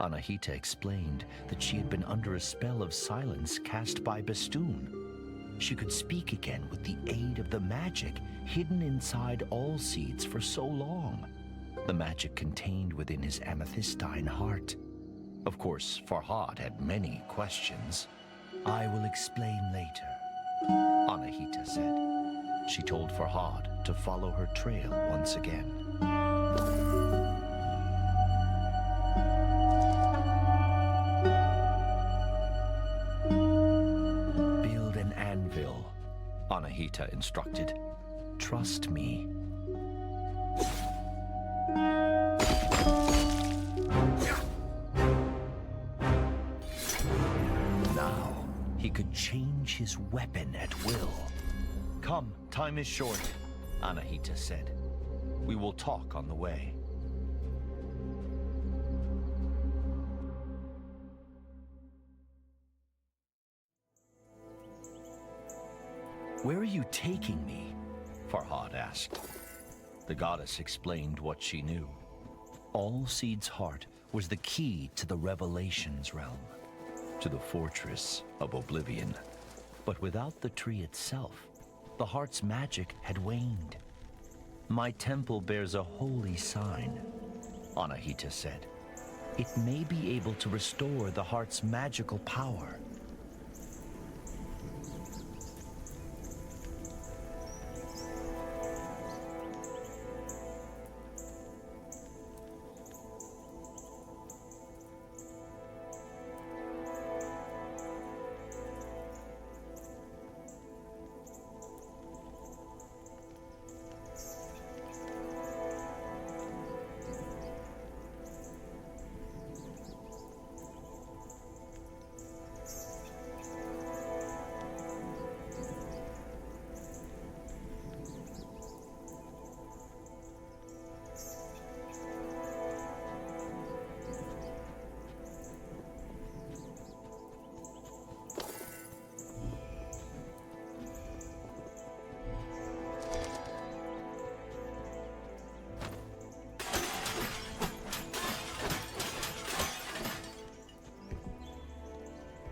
Anahita explained that she had been under a spell of silence cast by Bistun. She could speak again with the aid of the magic hidden inside all seeds for so long. The magic contained within his amethystine heart. Of course, Farhad had many questions. I will explain later, Anahita said. She told Farhad to follow her trail once again. Build an anvil, Anahita instructed. Trust me. Now, he could change his weapon at will. Come, time is short, Anahita said. We will talk on the way. Where are you taking me? Farhad asked. The goddess explained what she knew. All Seed's heart was the key to the Revelations realm, to the fortress of Oblivion. But without the tree itself, the heart's magic had waned. My temple bears a holy sign, Anahita said. It may be able to restore the heart's magical power.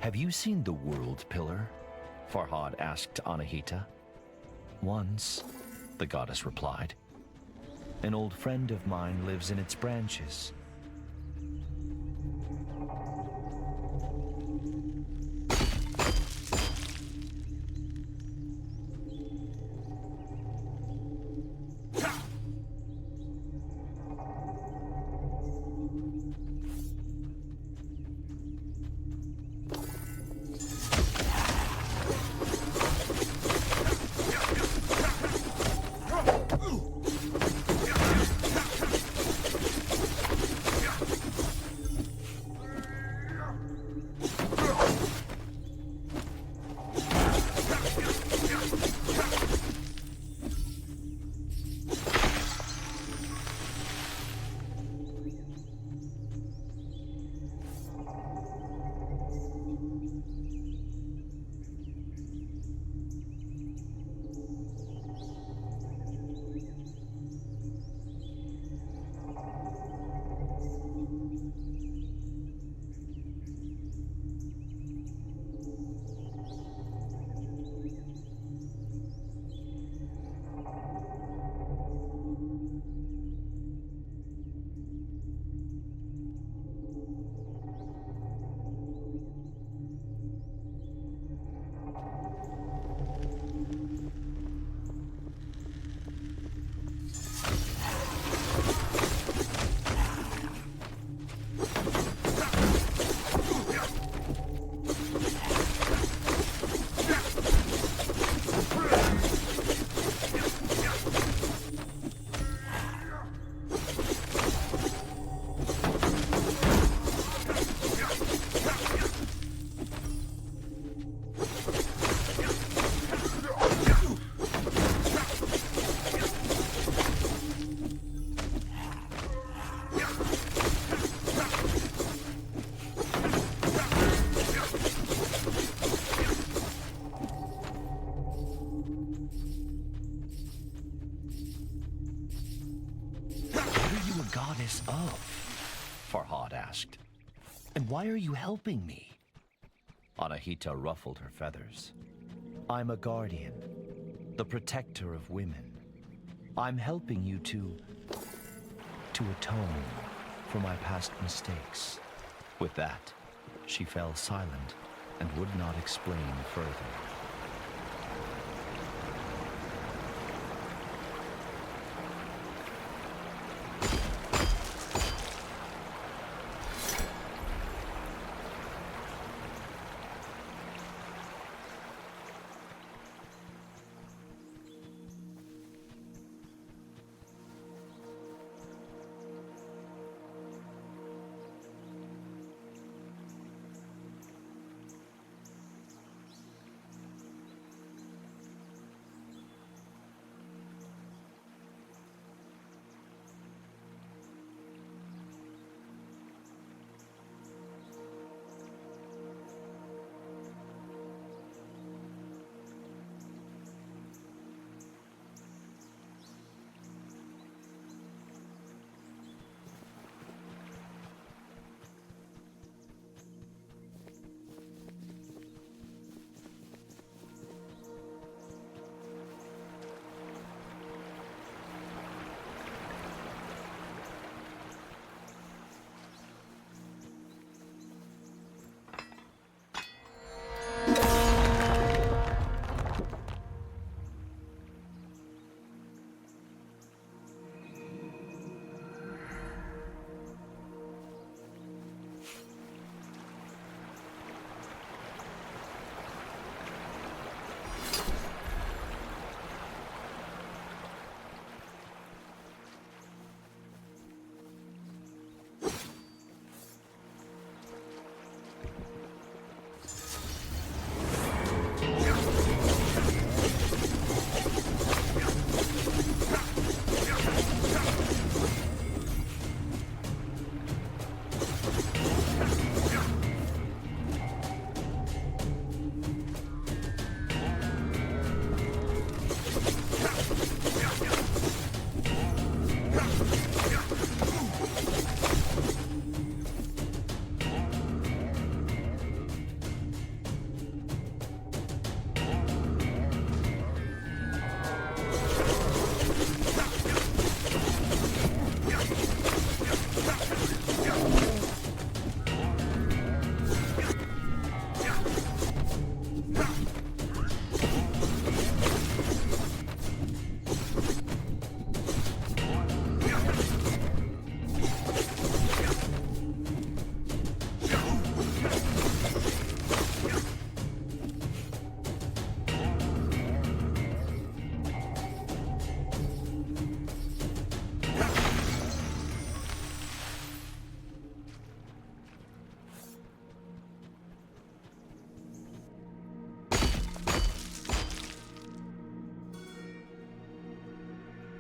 Have you seen the World Pillar? Farhad asked Anahita. Once, the goddess replied. An old friend of mine lives in its branches. goddess of? Farhad asked. And why are you helping me? Anahita ruffled her feathers. I'm a guardian, the protector of women. I'm helping you to atone for my past mistakes. With that, she fell silent and would not explain further.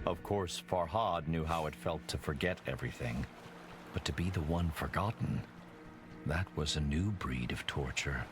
Of course, Farhad knew how it felt to forget everything, but to be the one forgotten, that was a new breed of torture.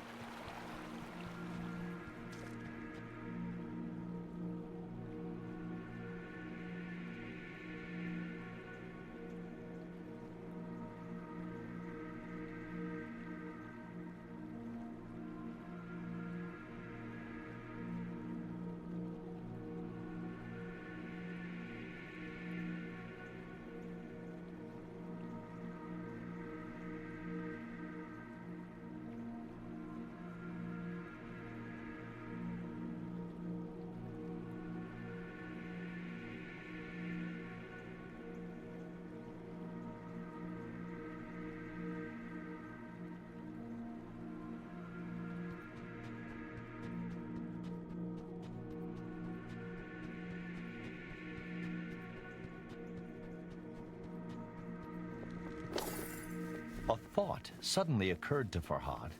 A thought suddenly occurred to Farhad.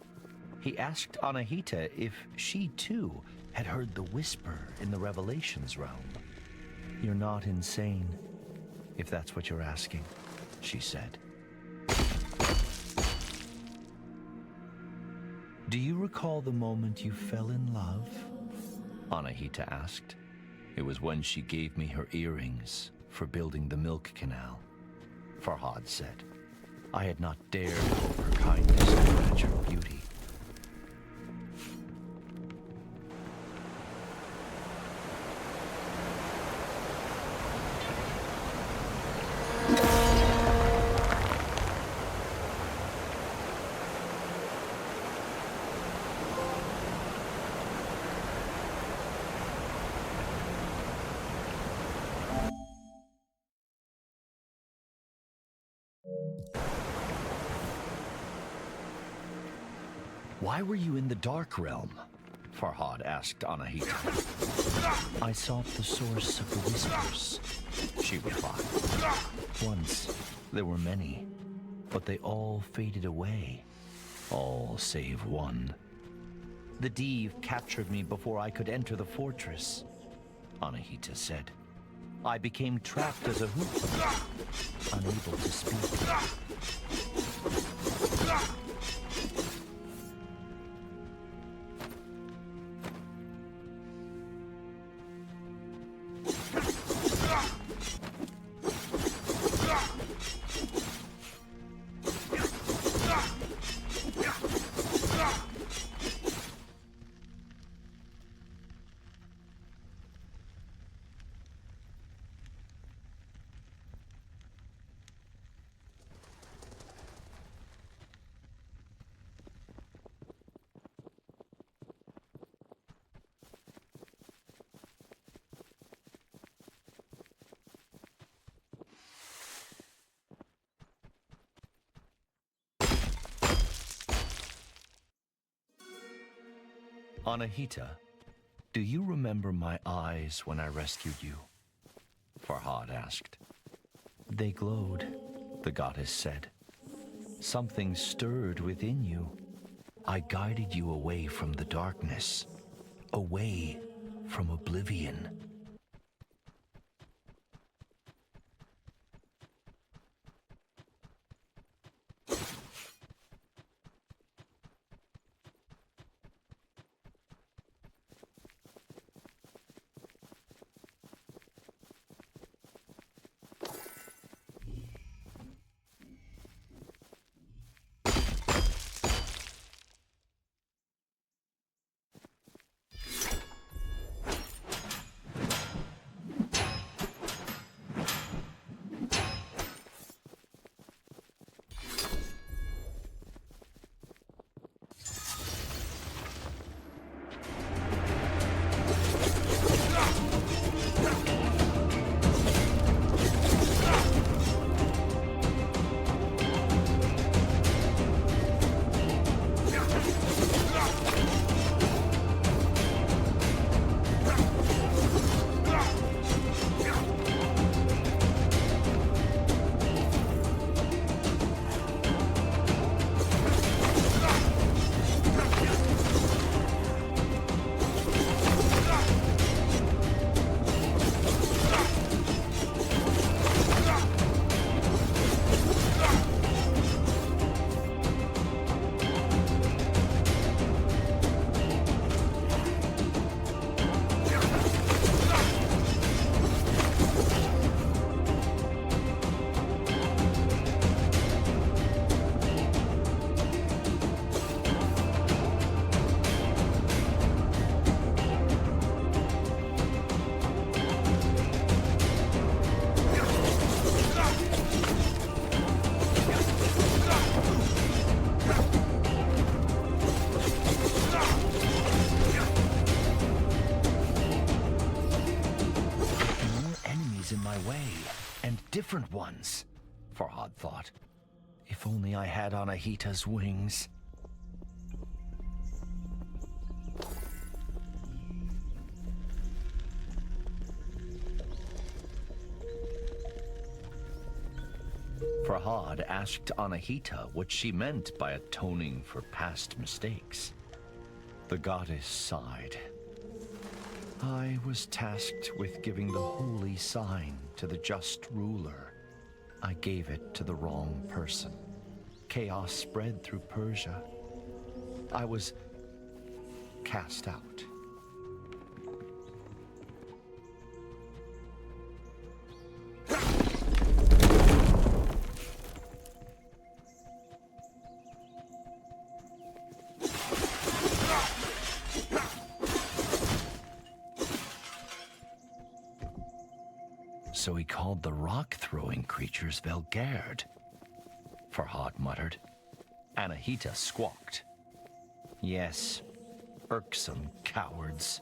He asked Anahita if she too had heard the whisper in the Revelations realm. You're not insane, if that's what you're asking, she said. Do you recall the moment you fell in love? Anahita asked. It was when she gave me her earrings for building the milk canal. Farhad said. I had not dared hope her kindness to match her beauty. Why were you in the Dark Realm? Farhad asked Anahita. I sought the source of the whispers, she replied. Once, there were many, but they all faded away. All save one. The Div captured me before I could enter the fortress, Anahita said. I became trapped as a hoop, unable to speak. Anahita, do you remember my eyes when I rescued you? Farhad asked. They glowed, the goddess said. Something stirred within you. I guided you away from the darkness, away from oblivion. Different ones, Farhad thought. If only I had Anahita's wings. Farhad asked Anahita what she meant by atoning for past mistakes. The goddess sighed. I was tasked with giving the holy sign to the just ruler. I gave it to the wrong person. Chaos spread through Persia. I was cast out. So he called the rock-throwing creatures Velgerd, Farhad muttered. Anahita squawked. Yes, irksome cowards.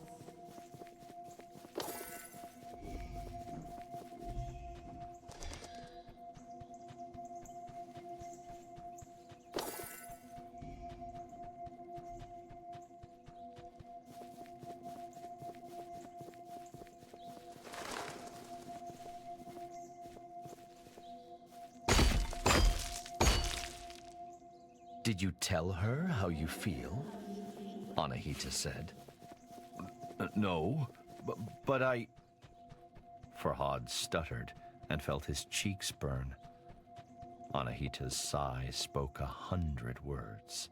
Did you tell her how you feel? Anahita said. No, but I... Farhad stuttered and felt his cheeks burn. Anahita's sigh spoke 100 words.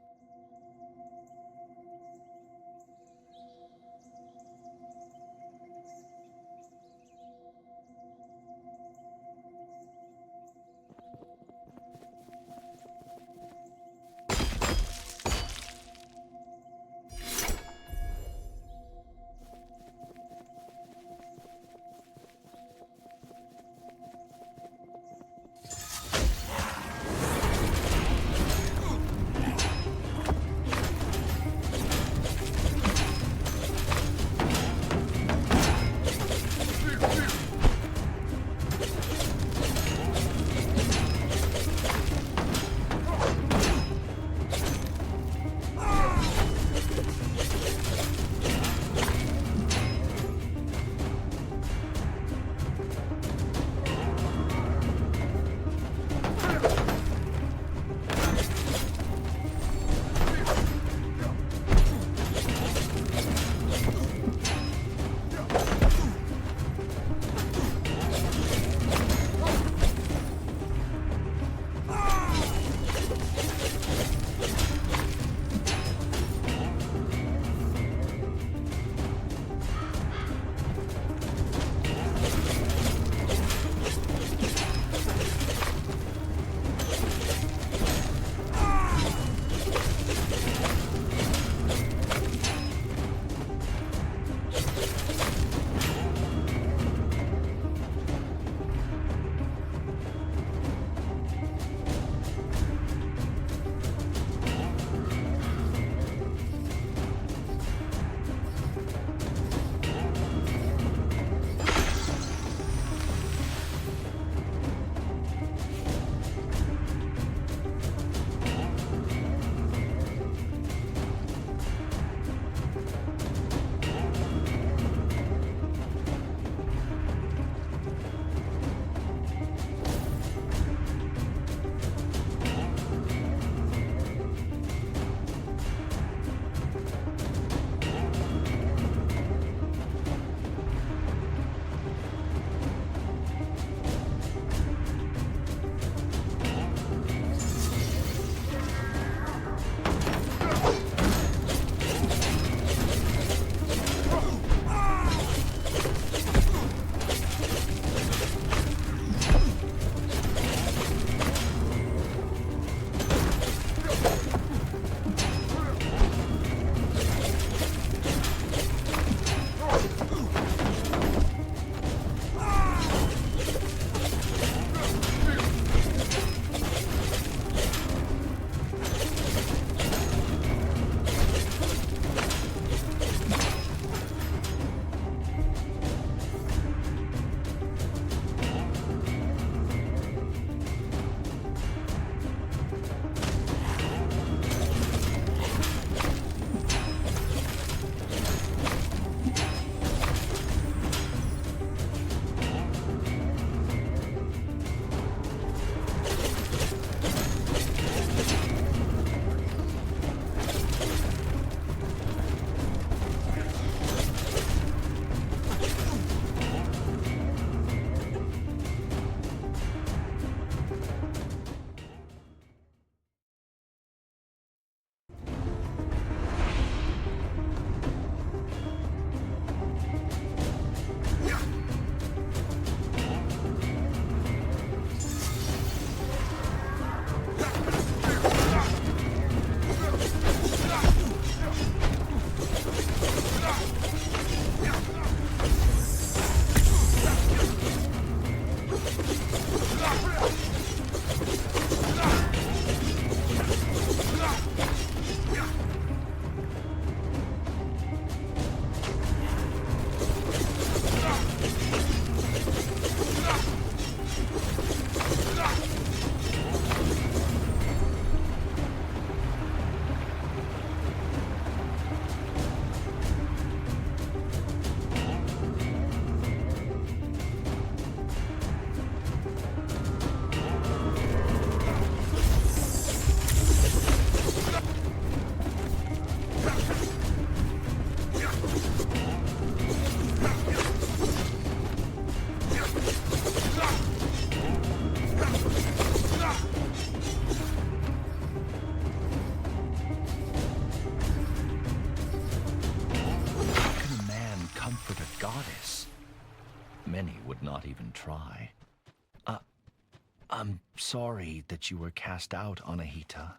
I'm sorry that you were cast out, Anahita,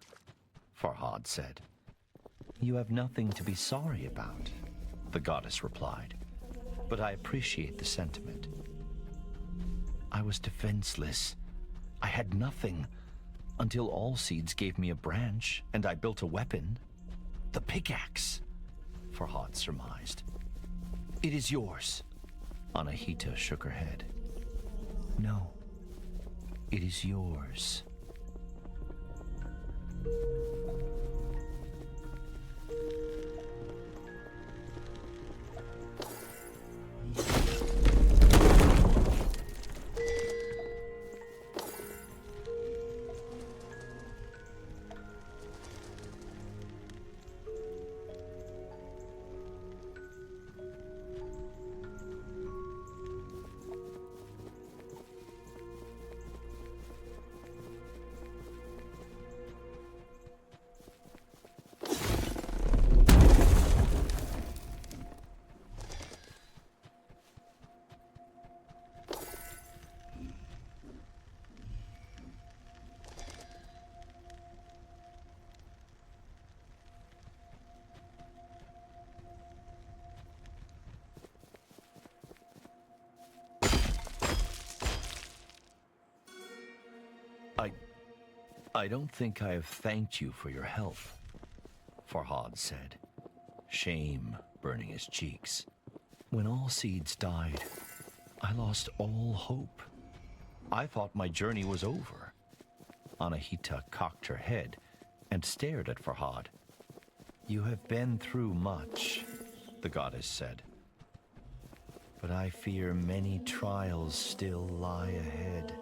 Farhad said. You have nothing to be sorry about, the goddess replied, but I appreciate the sentiment. I was defenseless. I had nothing, until Allseeds gave me a branch, and I built a weapon. The pickaxe, Farhad surmised. It is yours. Anahita shook her head. No, it is yours. I don't think I have thanked you for your help, Farhad said, shame burning his cheeks. When Allseeds died, I lost all hope. I thought my journey was over. Anahita cocked her head and stared at Farhad. You have been through much, the goddess said. But I fear many trials still lie ahead.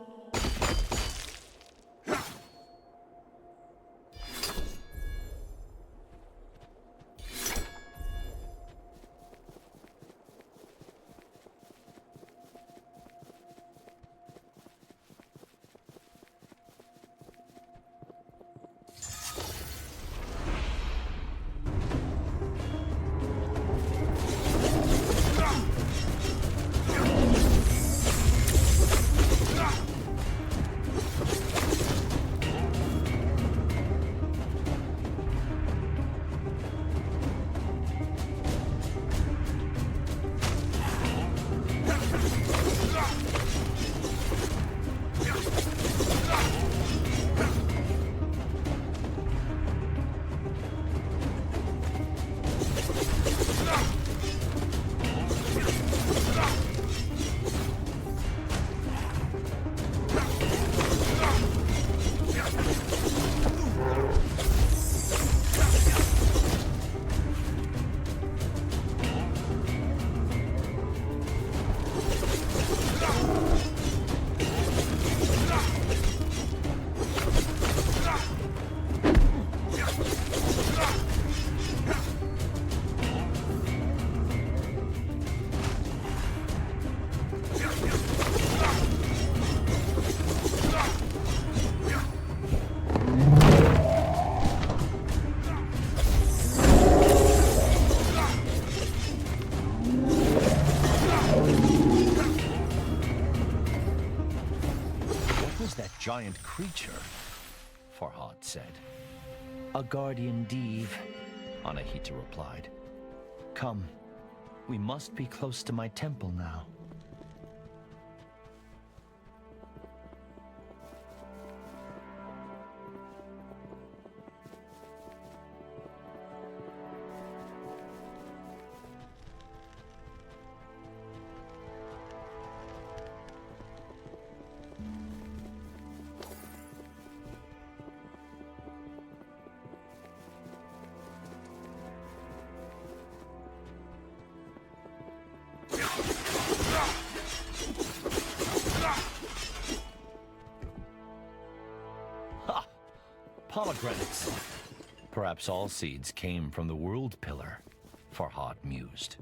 Giant creature, Farhad said. A guardian Div, Anahita replied. Come, we must be close to my temple now. Pomegranates. Perhaps Allseeds came from the World Pillar, Farhad mused.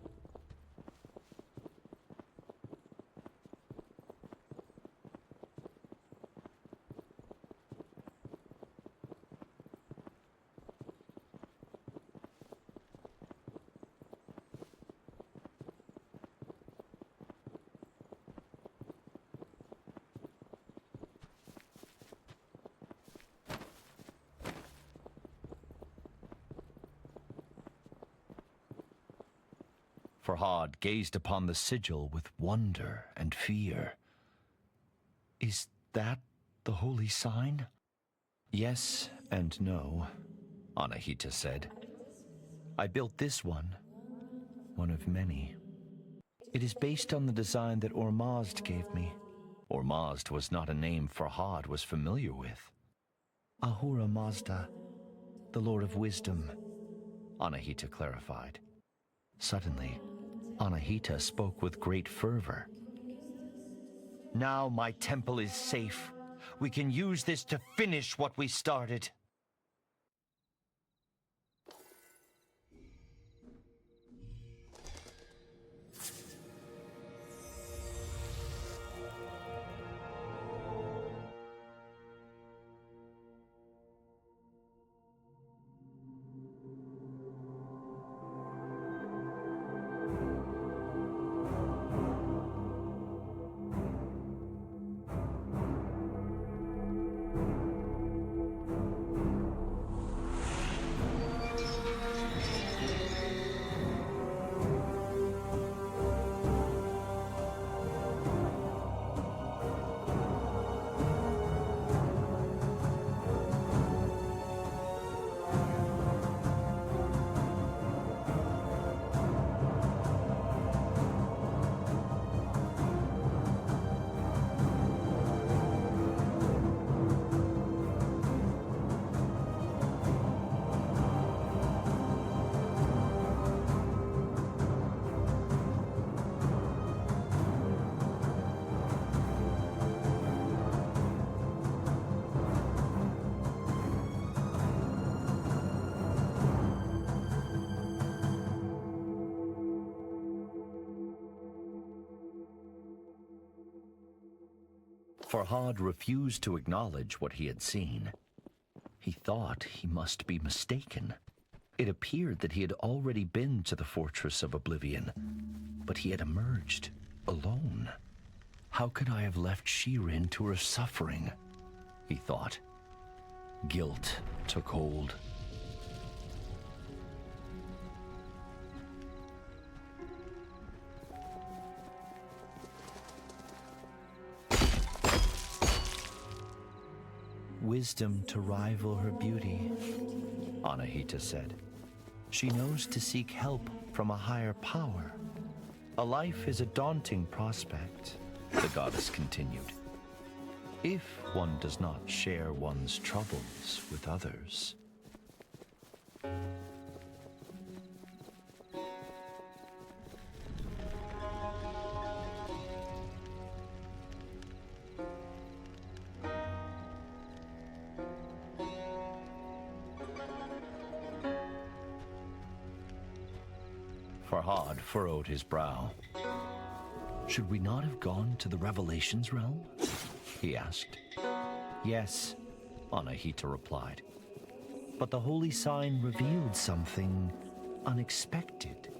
Farhad gazed upon the sigil with wonder and fear. Is that the holy sign? Yes and no, Anahita said. I built this one of many. It is based on the design that Ormazd gave me. Ormazd was not a name Farhad was familiar with. Ahura Mazda, the Lord of Wisdom, Anahita clarified. Suddenly, Anahita spoke with great fervor. Now my temple is safe. We can use this to finish what we started. Farhad refused to acknowledge what he had seen. He thought he must be mistaken. It appeared that he had already been to the Fortress of Oblivion, but he had emerged alone. How could I have left Shirin to her suffering? He thought. Guilt took hold. Wisdom to rival her beauty, Anahita said. She knows to seek help from a higher power. A life is a daunting prospect, the goddess continued, if one does not share one's troubles with others. Farhad furrowed his brow. Should we not have gone to the Revelations realm? He asked. Yes, Anahita replied. But the holy sign revealed something unexpected.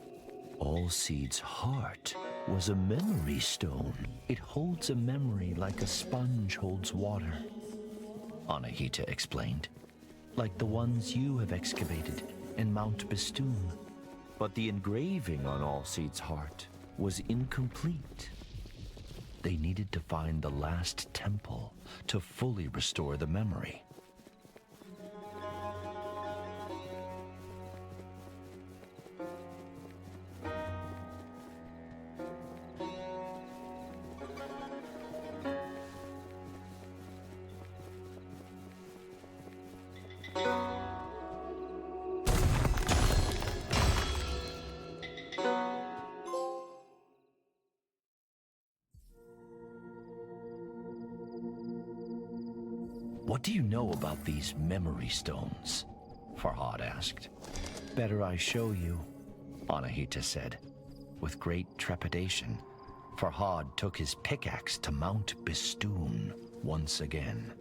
Alseid's heart was a memory stone. It holds a memory like a sponge holds water, Anahita explained. Like the ones you have excavated in Mount Bistun. But the engraving on Alseid's heart was incomplete. They needed to find the last temple to fully restore the memory. What do you know about these memory stones? Farhad asked. Better I show you, Anahita said. With great trepidation, Farhad took his pickaxe to Mount Bistun once again.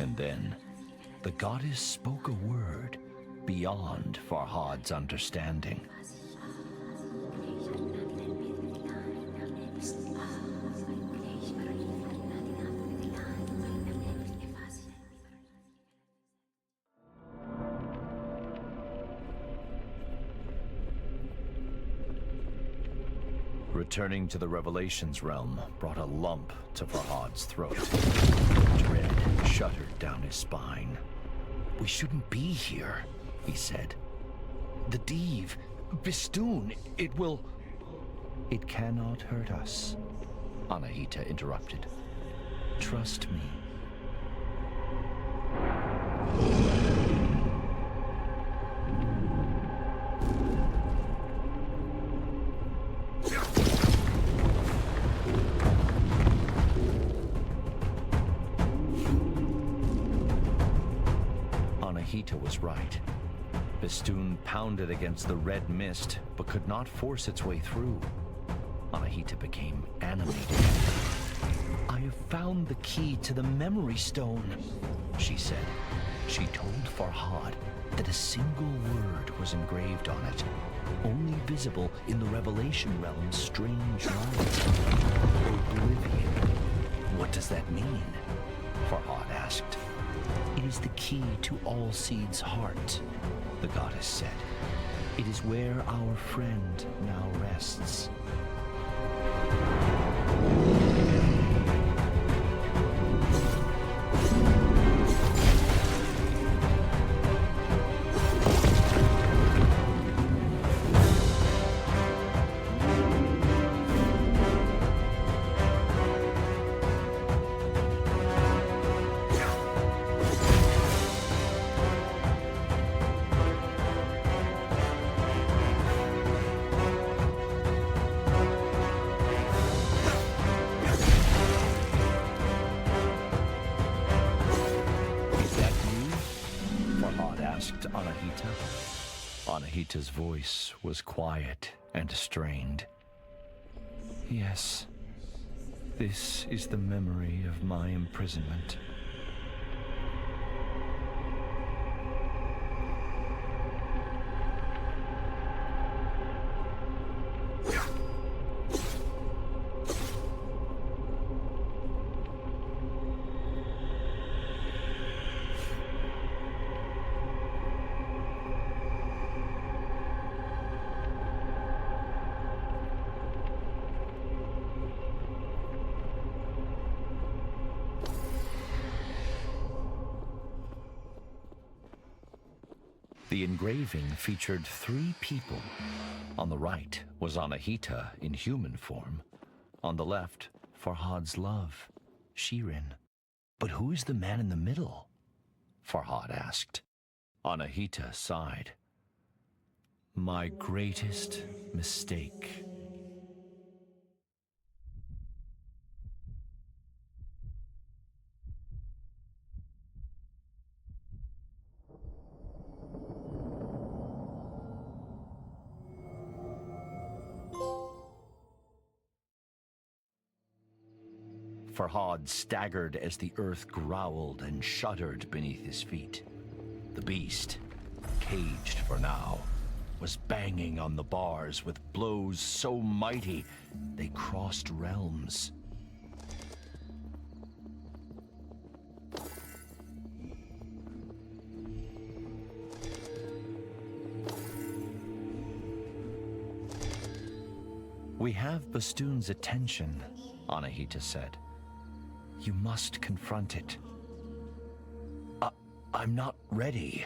And then, the goddess spoke a word beyond Farhad's understanding. Returning to the Revelations realm brought a lump to Farhad's throat. Dread shuddered down his spine. "We shouldn't be here," he said. "The Div, Bistun, it will..." "It cannot hurt us," Anahita interrupted. "Trust me." Anahita was right. Bistun pounded against the red mist, but could not force its way through. Anahita became animated. "I have found the key to the memory stone," she said. She told Farhad that a single word was engraved on it, only visible in the Revelation realm's strange light. Oblivion. "What does that mean?" Farhad asked. "It is the key to all seeds' heart," the goddess said. "It is where our friend now rests." Anahita's voice was quiet and strained. "Yes, this is the memory of my imprisonment." The engraving featured 3 people. On the right was Anahita in human form. On the left, Farhad's love, Shirin. "But who is the man in the middle?" Farhad asked. Anahita sighed. "My greatest mistake." Farhad staggered as the earth growled and shuddered beneath his feet. The beast, caged for now, was banging on the bars with blows so mighty they crossed realms. "We have Bistun's attention," Anahita said. "You must confront it." I'm not ready,"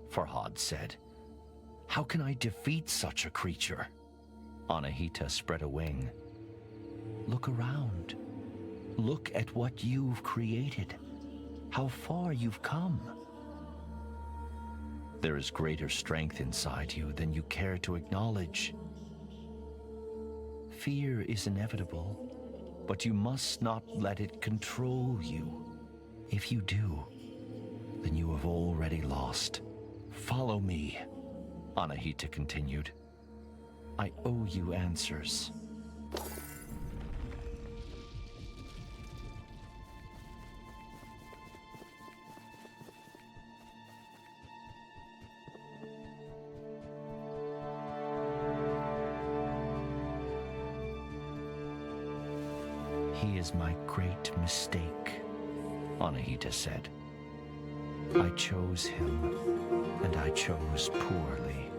Farhad said. "How can I defeat such a creature?" Anahita spread a wing. "Look around. Look at what you've created. How far you've come. There is greater strength inside you than you care to acknowledge. Fear is inevitable, but you must not let it control you. If you do, then you have already lost. Follow me," Anahita continued. "I owe you answers." He is my great mistake, Anahita said. I chose him, and I chose poorly.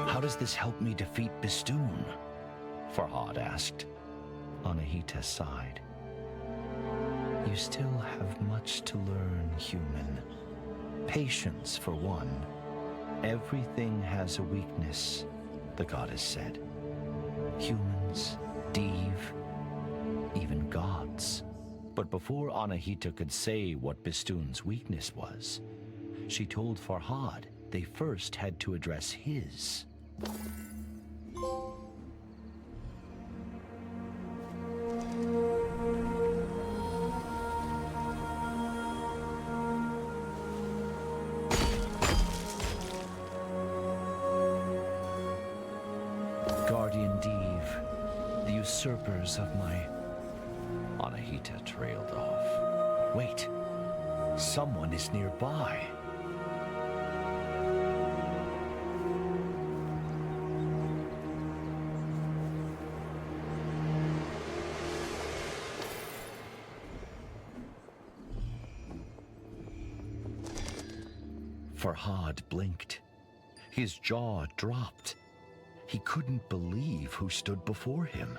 How does this help me defeat Bistun? Farhad asked. Anahita sighed. You still have much to learn, human. Patience, for one. Everything has a weakness, the goddess said. Humans, Div, even gods. But before Anahita could say what Bistun's weakness was, she told Farhad they first had to address his. Guardian Div, the usurpers of my... Anahita trailed off. Wait, someone is nearby. Farhad blinked. His jaw dropped. He couldn't believe who stood before him.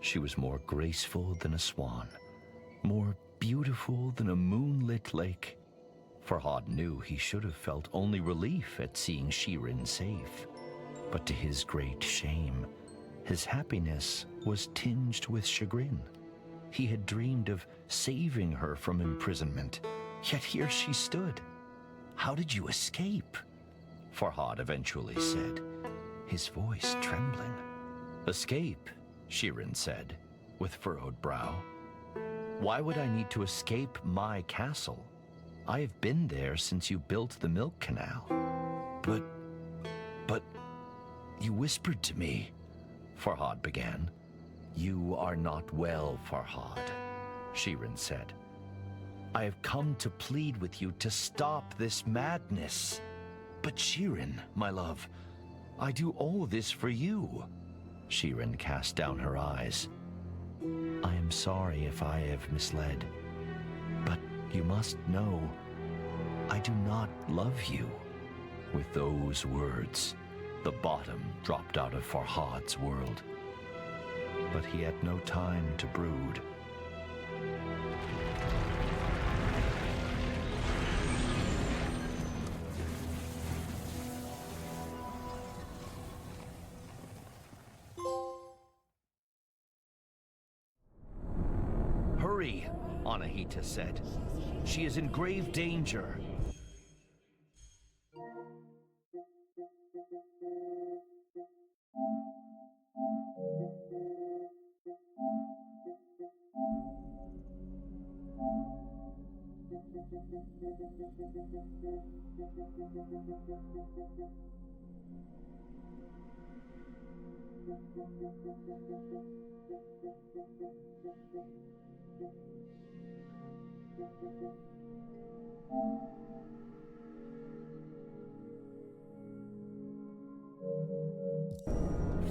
She was more graceful than a swan, more beautiful than a moonlit lake. Farhad knew he should have felt only relief at seeing Shirin safe. But to his great shame, his happiness was tinged with chagrin. He had dreamed of saving her from imprisonment, yet here she stood. How did you escape? Farhad eventually said, his voice trembling. Escape, Shirin said, with furrowed brow. Why would I need to escape my castle? I have been there since you built the milk canal. But, you whispered to me, Farhad began. You are not well, Farhad, Shirin said. I have come to plead with you to stop this madness. But Shirin, my love, I do all this for you. Shirin cast down her eyes. I am sorry if I have misled, but you must know, I do not love you. With those words, the bottom dropped out of Farhad's world. But he had no time to brood. Hurry, Anahita said. She is in grave danger.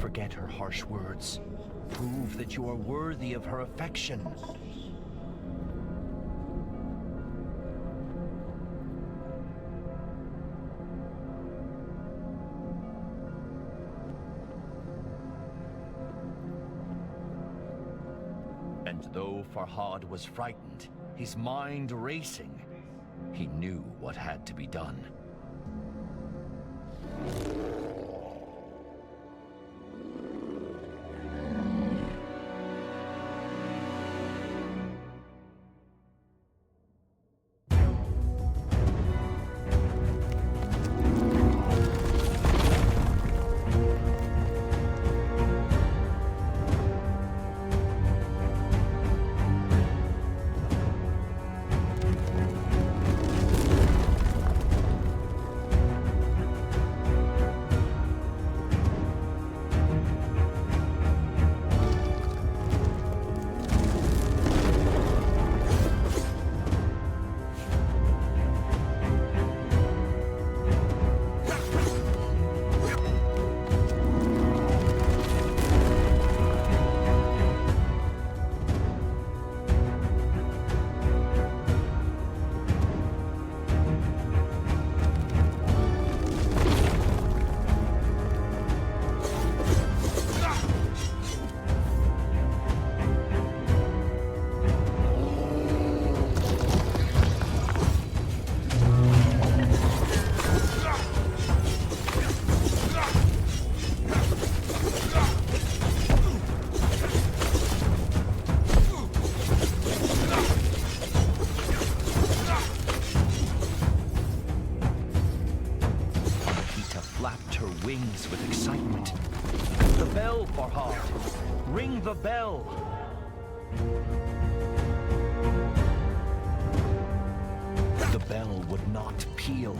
Forget her harsh words. Prove that you are worthy of her affection. And though Farhad was frightened, his mind racing, he knew what had to be done. The bell, Farhad! Ring the bell! The bell would not peal,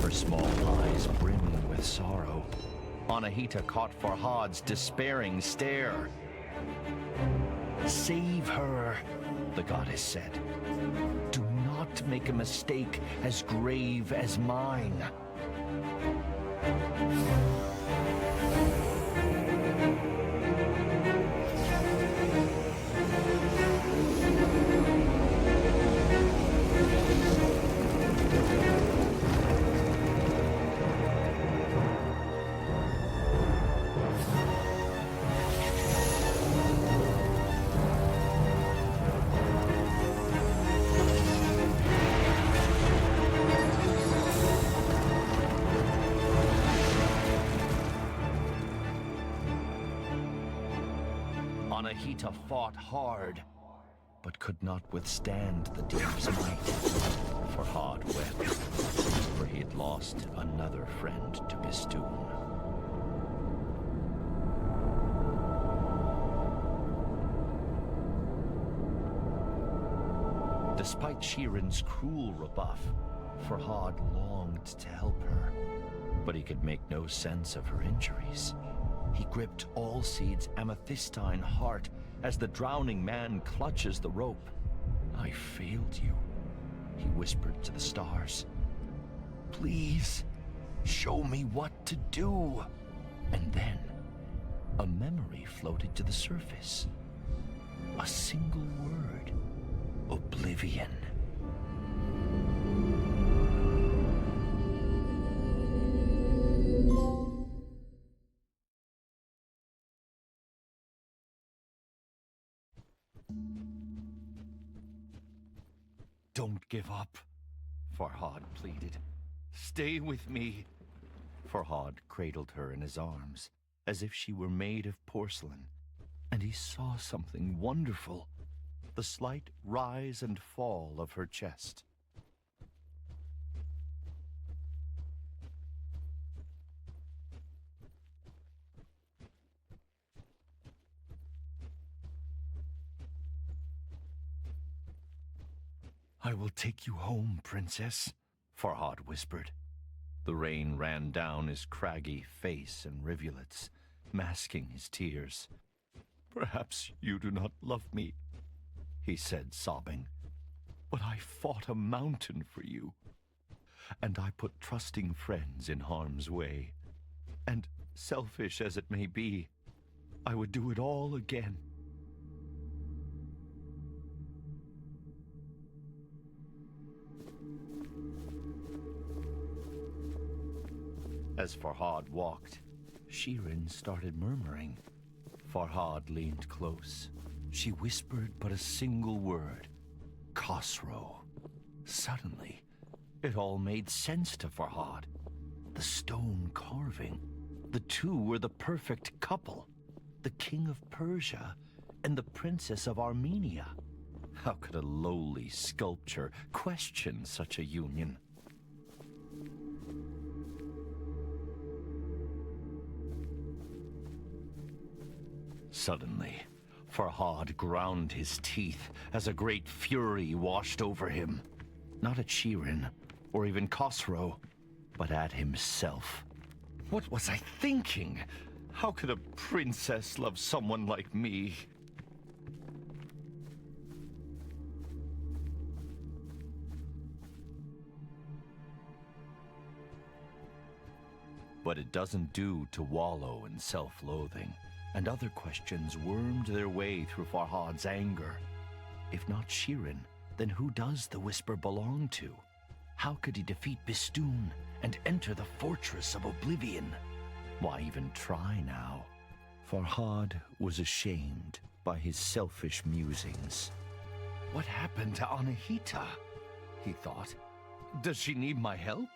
her small eyes brimming with sorrow. Anahita caught Farhad's despairing stare. Save her, the goddess said. Do not make a mistake as grave as mine. Anahita fought hard, but could not withstand the demon's might. Farhad wept, for he had lost another friend to Bistun. Despite Shirin's cruel rebuff, Farhad longed to help her, but he could make no sense of her injuries. He gripped Allseed's amethystine heart as the drowning man clutches the rope. I failed you, he whispered to the stars. Please, show me what to do. And then, a memory floated to the surface. A single word. Oblivion. Don't give up, Farhad pleaded. Stay with me. Farhad cradled her in his arms, as if she were made of porcelain, and he saw something wonderful, the slight rise and fall of her chest. I will take you home, princess, Farhad whispered. The rain ran down his craggy face in rivulets, masking his tears. Perhaps you do not love me, he said, sobbing. But I fought a mountain for you, and I put trusting friends in harm's way. And selfish as it may be, I would do it all again. As Farhad walked, Shirin started murmuring. Farhad leaned close. She whispered but a single word. Khosrow. Suddenly, it all made sense to Farhad. The stone carving. The two were the perfect couple. The king of Persia and the princess of Armenia. How could a lowly sculpture question such a union? Suddenly, Farhad ground his teeth as a great fury washed over him. Not at Shirin, or even Khosrow, but at himself. What was I thinking? How could a princess love someone like me? But it doesn't do to wallow in self-loathing. And other questions wormed their way through Farhad's anger. If not Shirin, then who does the whisper belong to? How could he defeat Bistun and enter the fortress of Oblivion? Why even try now? Farhad was ashamed by his selfish musings. What happened to Anahita? He thought. Does she need my help?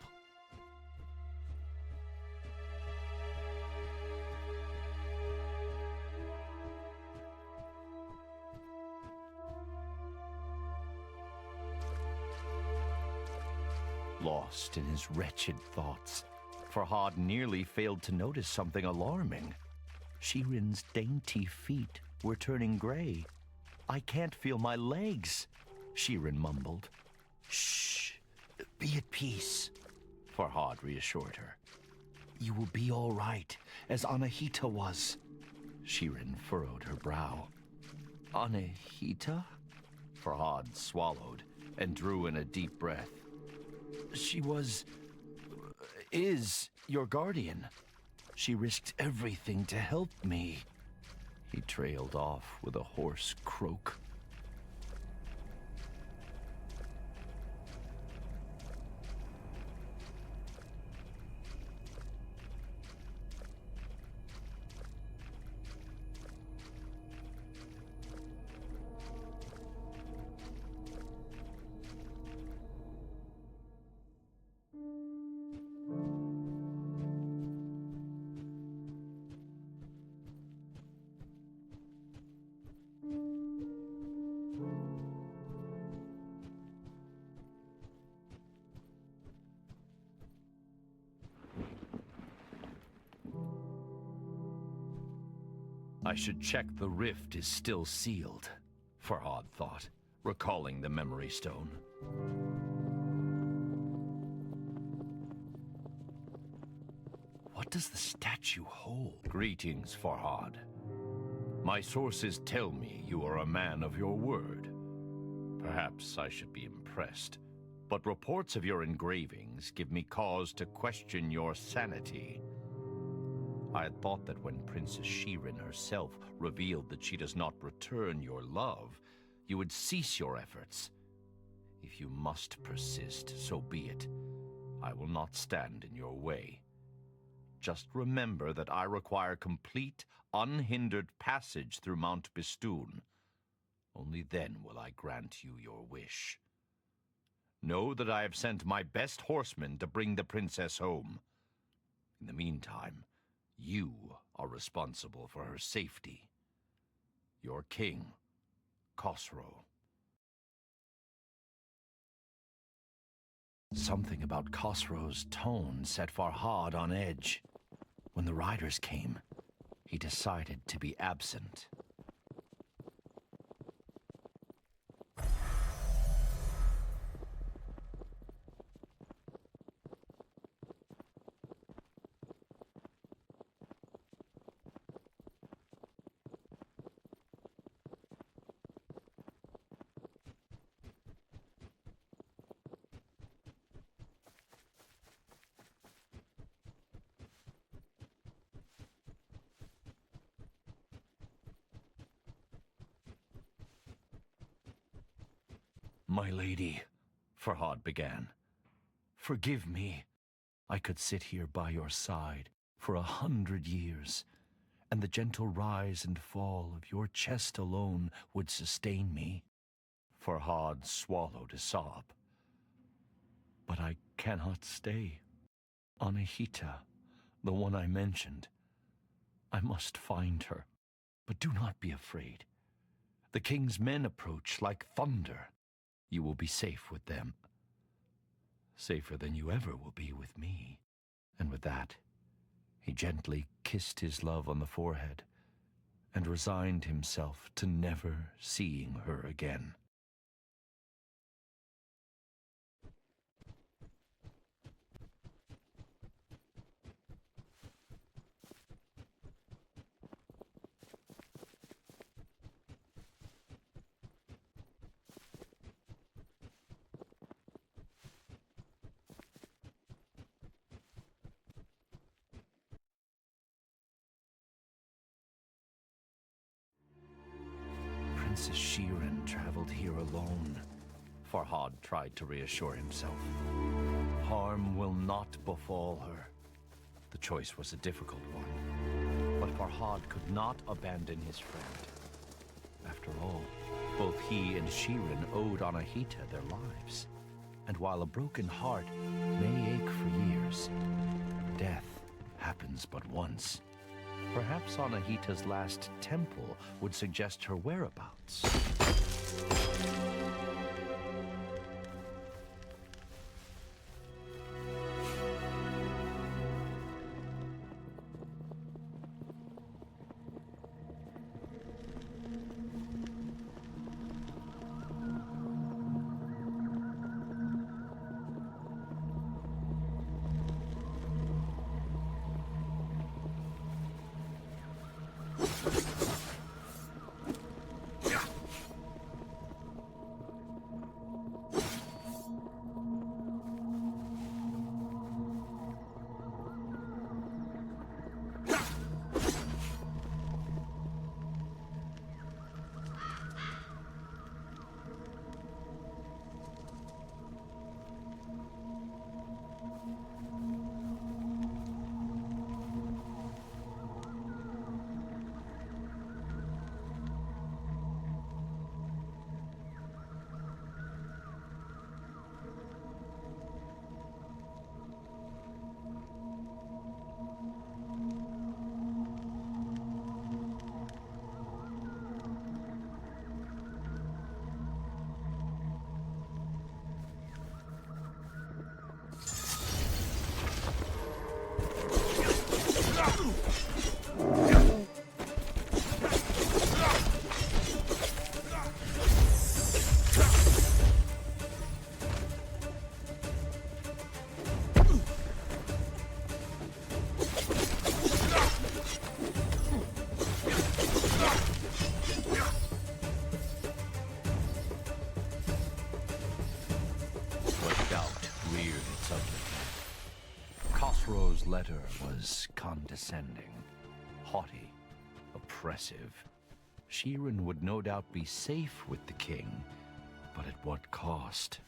Lost in his wretched thoughts, Farhad nearly failed to notice something alarming. Shirin's dainty feet were turning gray. I can't feel my legs, Shirin mumbled. Shh, be at peace, Farhad reassured her. You will be all right, as Anahita was. Shirin furrowed her brow. Anahita? Farhad swallowed and drew in a deep breath. She is your guardian. She risked everything to help me. He trailed off with a hoarse croak. I should check the rift is still sealed, Farhad thought, recalling the memory stone. What does the statue hold? Greetings, Farhad. My sources tell me you are a man of your word. Perhaps I should be impressed, but reports of your engravings give me cause to question your sanity. I had thought that when Princess Shirin herself revealed that she does not return your love, you would cease your efforts. If you must persist, so be it. I will not stand in your way. Just remember that I require complete, unhindered passage through Mount Bistun. Only then will I grant you your wish. Know that I have sent my best horsemen to bring the princess home. In the meantime, you are responsible for her safety. Your king, Khosrow. Something about Khosrow's tone set Farhad on edge. When the riders came, he decided to be absent. My lady, Farhad began, forgive me. I could sit here by your side for 100 years, and the gentle rise and fall of your chest alone would sustain me. Farhad swallowed a sob. But I cannot stay. Anahita, the one I mentioned. I must find her. But do not be afraid. The king's men approach like thunder. You will be safe with them. Safer than you ever will be with me. And with that, he gently kissed his love on the forehead and resigned himself to never seeing her again. Princess Shirin traveled here alone, Farhad tried to reassure himself. Harm will not befall her. The choice was a difficult one, but Farhad could not abandon his friend. After all, both he and Shirin owed Anahita their lives, and while a broken heart may ache for years, death happens but once. Perhaps Anahita's last temple would suggest her whereabouts. Khosrow's letter was condescending, haughty, oppressive. Shirin would no doubt be safe with the king, but at what cost?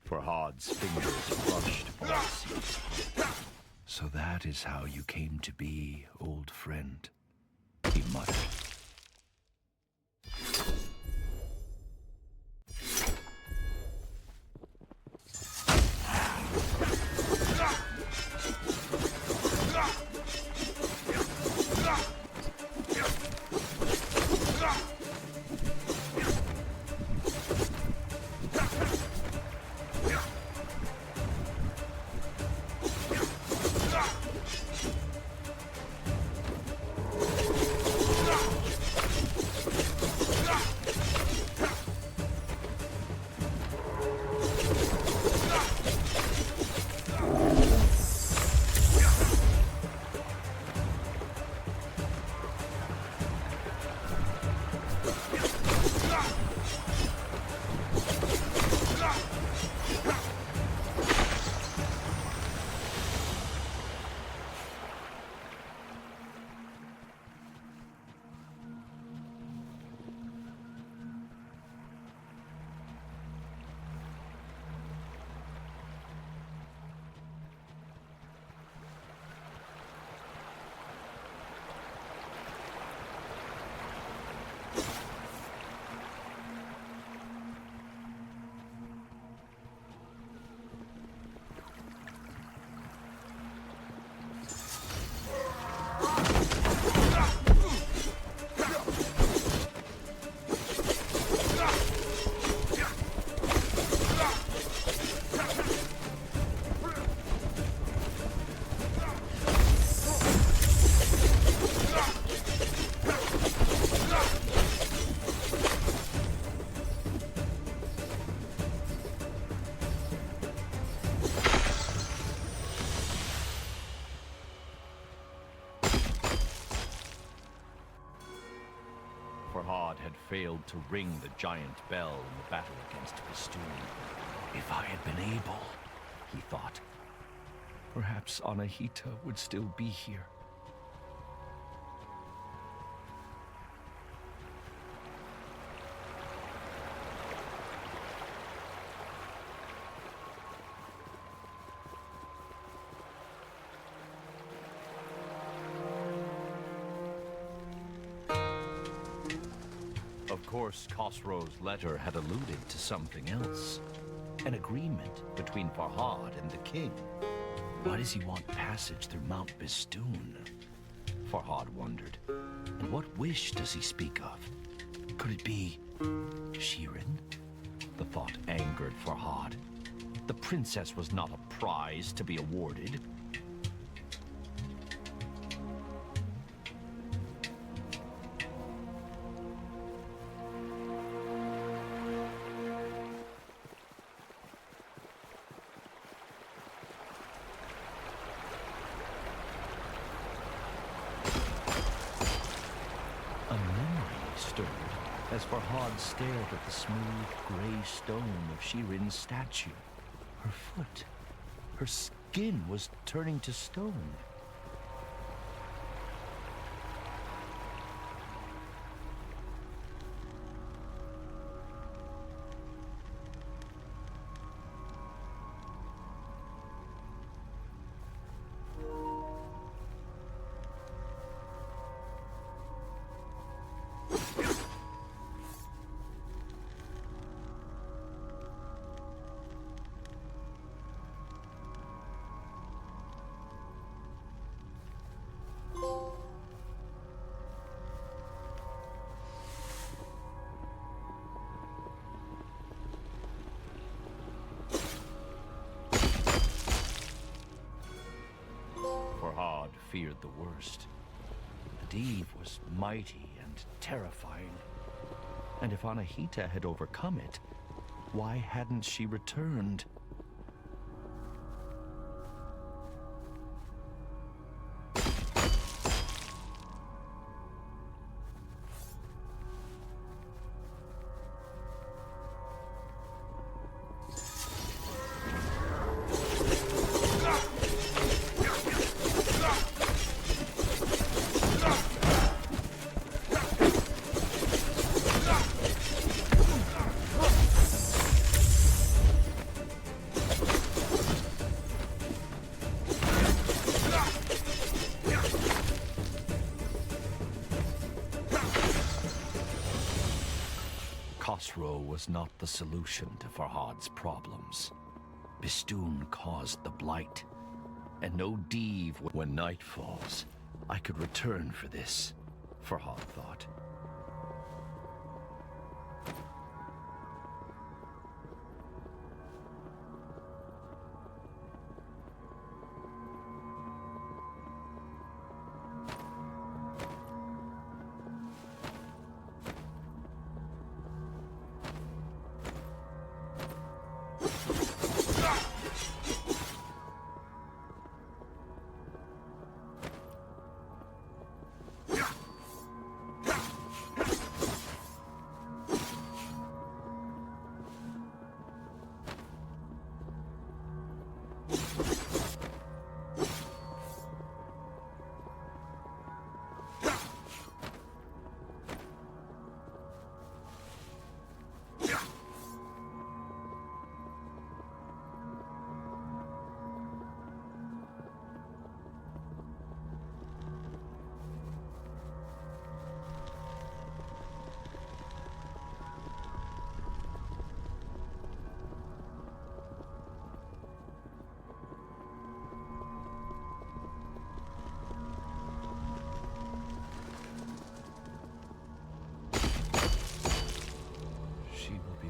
Farhad's fingers brushed all seas. So that is how you came to be, old friend, he muttered. Farhad had failed to ring the giant bell in the battle against Bistun. If I had been able, he thought, perhaps Anahita would still be here. Of course, Khosrow's letter had alluded to something else. An agreement between Farhad and the king. Why does he want passage through Mount Bistun? Farhad wondered. And what wish does he speak of? Could it be Shirin? The thought angered Farhad. The princess was not a prize to be awarded. A memory stirred as Farhad stared at the smooth gray stone of Shirin's statue. Her foot, her skin was turning to stone. Farhad feared the worst. The Div was mighty and terrifying. And if Anahita had overcome it, why hadn't she returned? Khosrow was not the solution to Farhad's problems. Bistun caused the blight, and no Div. When night falls, I could return for this, Farhad thought.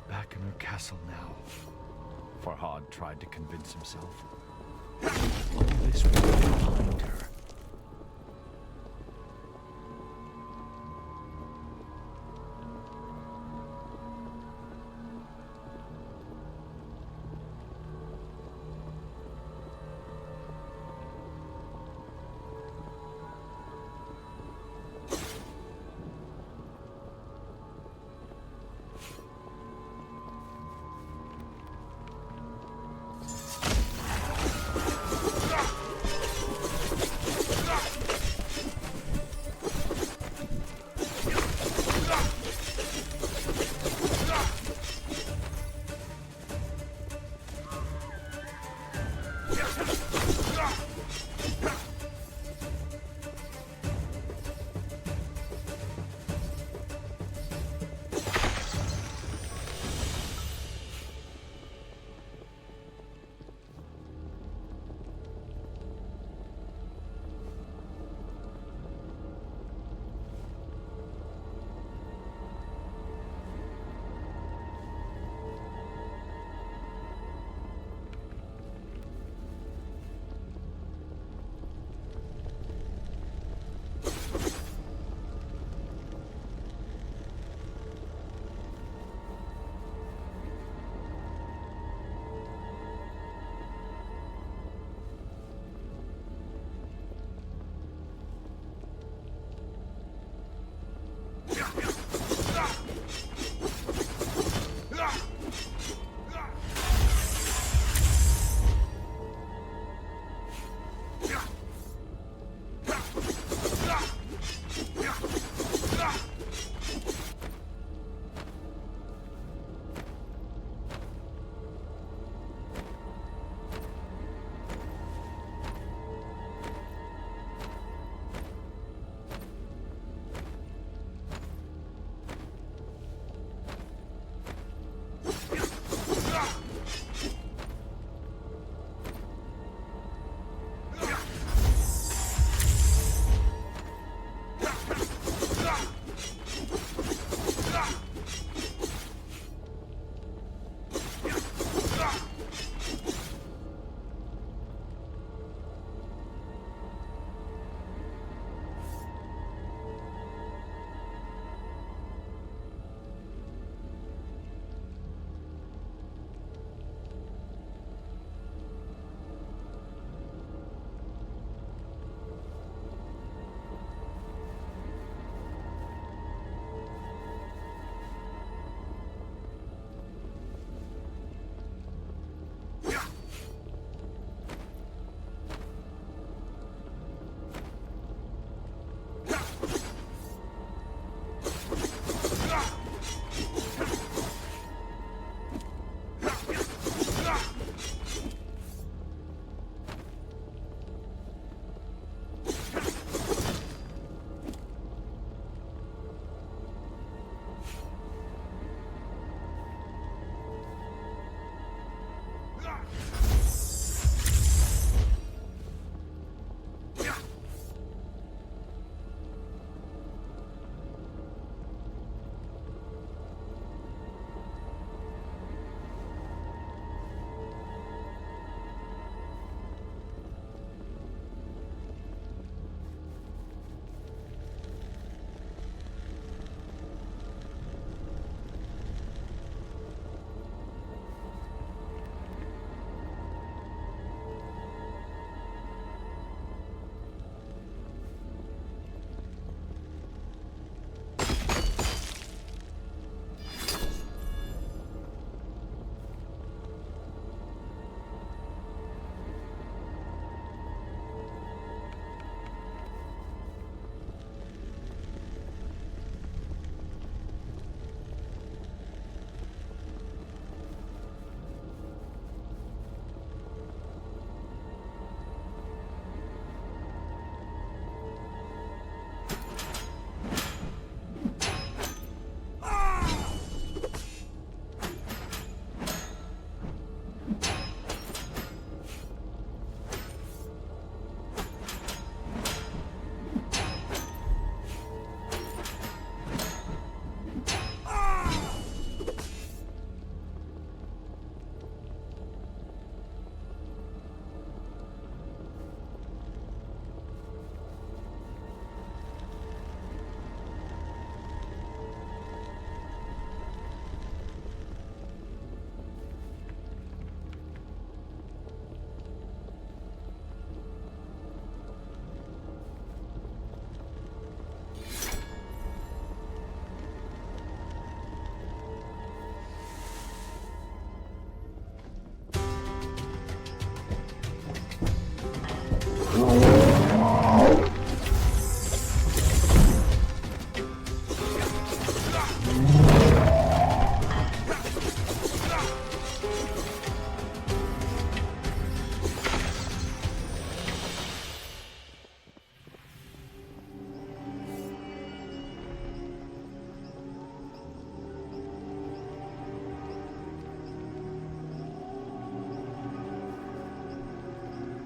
Back in her castle now, Farhad tried to convince himself. All this was behind her.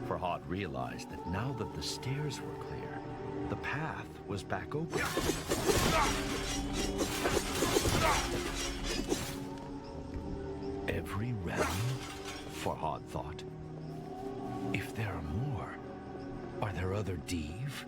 Farhad realized that now that the stairs were clear, the path was back open. Every realm? Farhad thought. If there are more, are there other Div?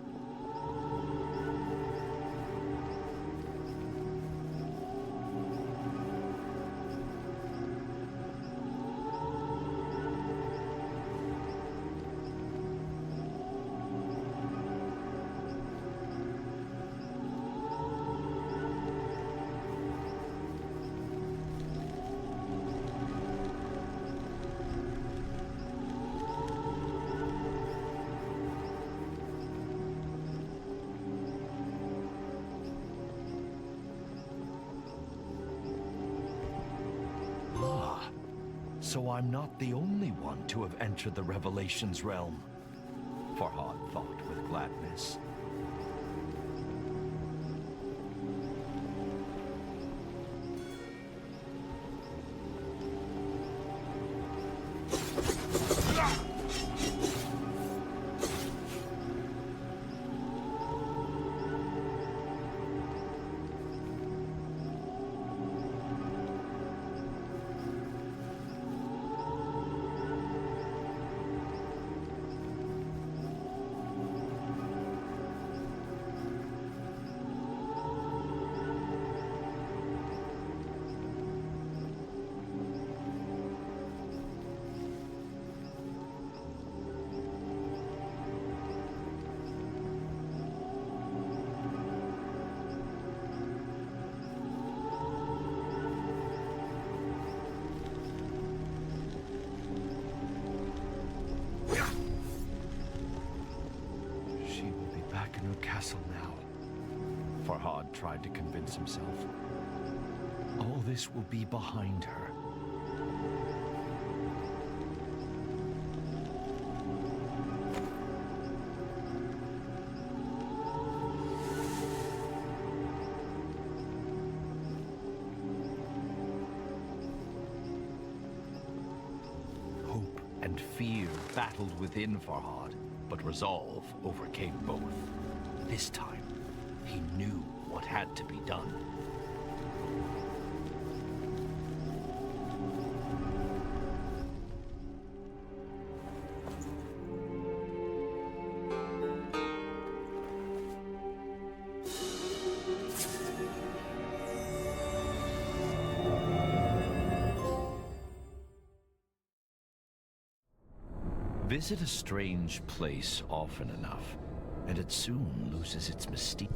So I'm not the only one to have entered the Revelations realm, Farhad thought with gladness. Castle now, Farhad tried to convince himself. All this will be behind her. Hope and fear battled within Farhad, but resolve overcame both. This time, he knew what had to be done. Visit a strange place often enough, and it soon loses its mystique.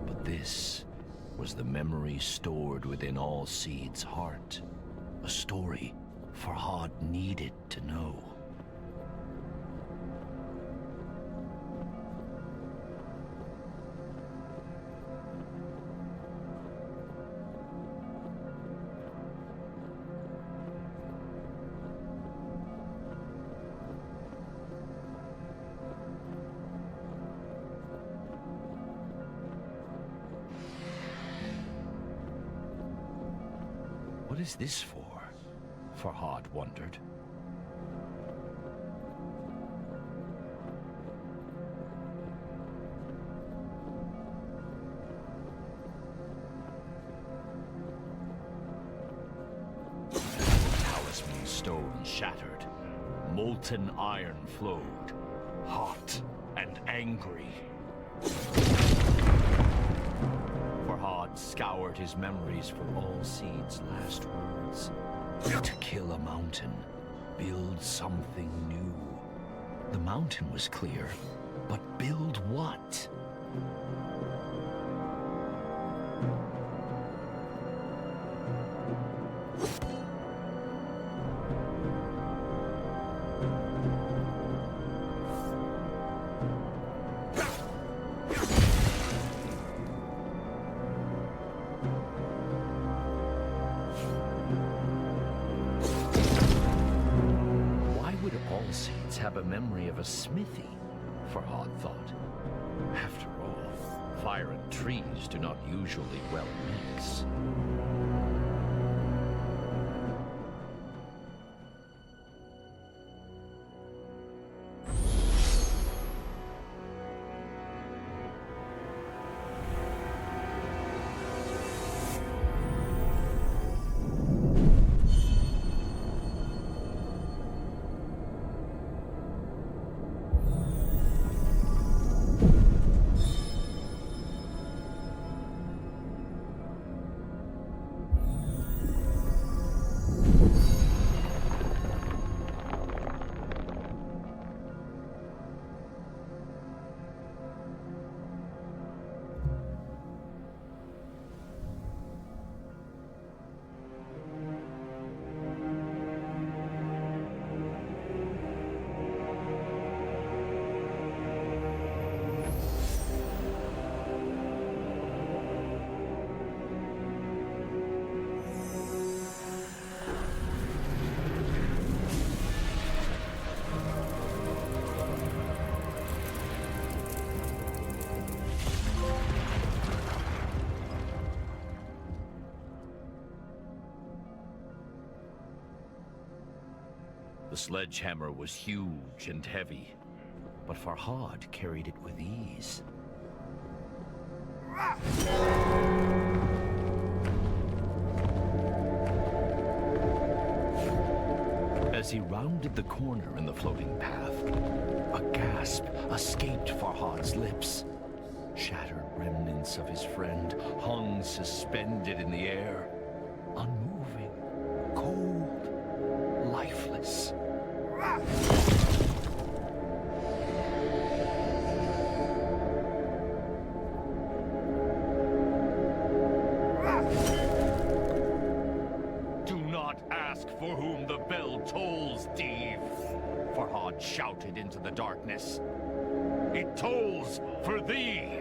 But this was the memory stored within all Seed's heart. A story Farhad needed to know. What is this for? Farhad wondered. Talisman stone shattered. Molten iron flowed, hot and angry. Farhad scoured his memories for all Seed's last words. To kill a mountain, build something new. The mountain was clear, but build what? Have a memory of a smithy, Farhad thought. After all, fire and trees do not usually well mix. The sledgehammer was huge and heavy, but Farhad carried it with ease. As he rounded the corner in the floating path, a gasp escaped Farhad's lips. Shattered remnants of his friend hung suspended in the air, unmoving, cold, lifeless. Do not ask for whom the bell tolls, Dave, Farhad shouted into the darkness. It tolls for thee!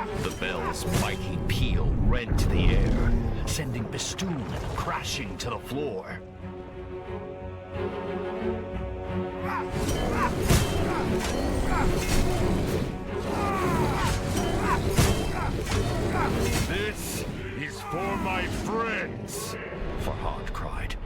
The bell's mighty peal rent the air, sending Bistun crashing to the floor. This is for my friends, Farhad cried.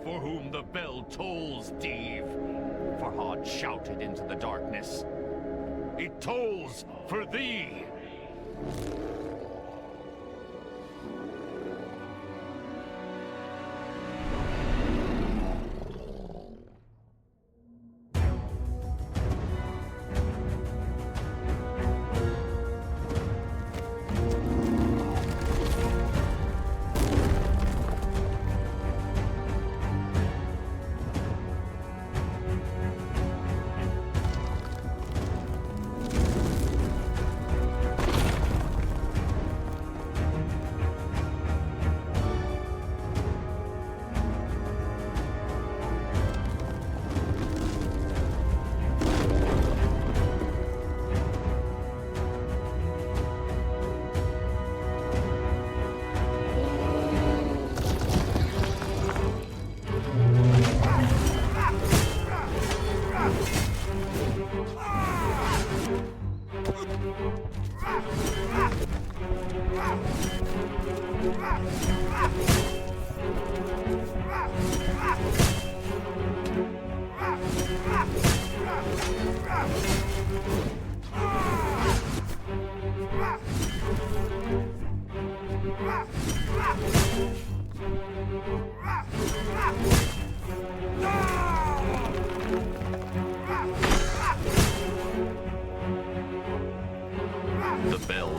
For whom the bell tolls, Dave, Farhad shouted into the darkness. It tolls for thee!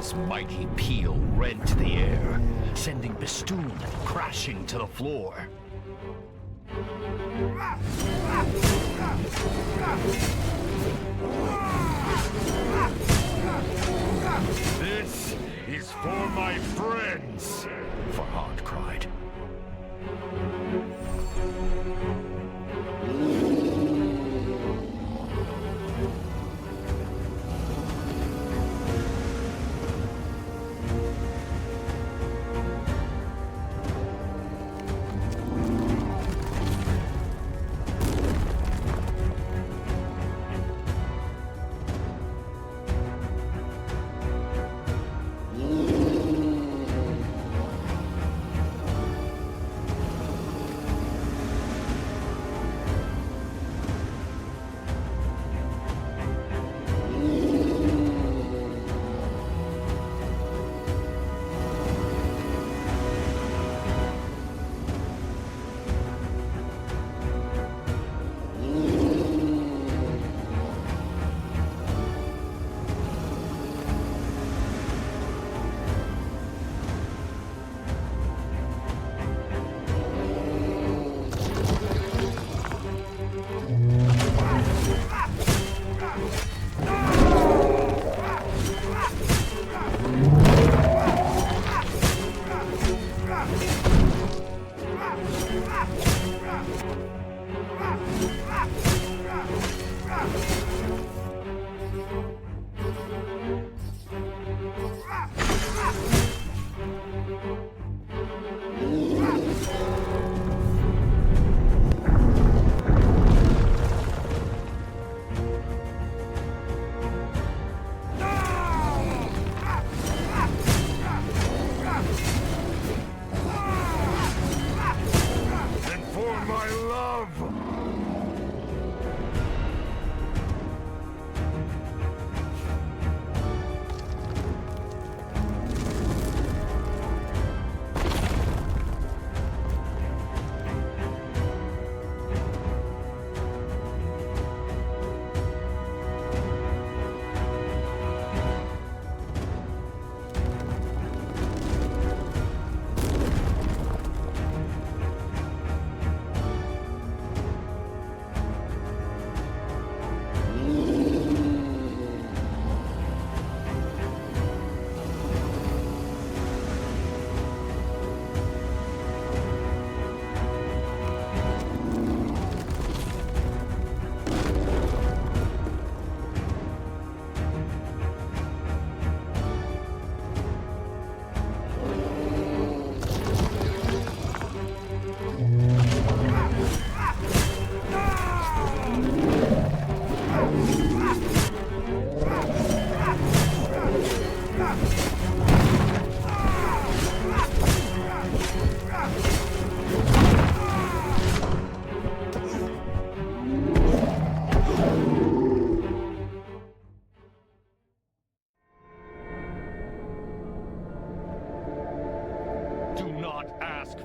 bell's mighty peal rent the air, sending Bistun crashing to the floor. This is for my friends, Farhad cried.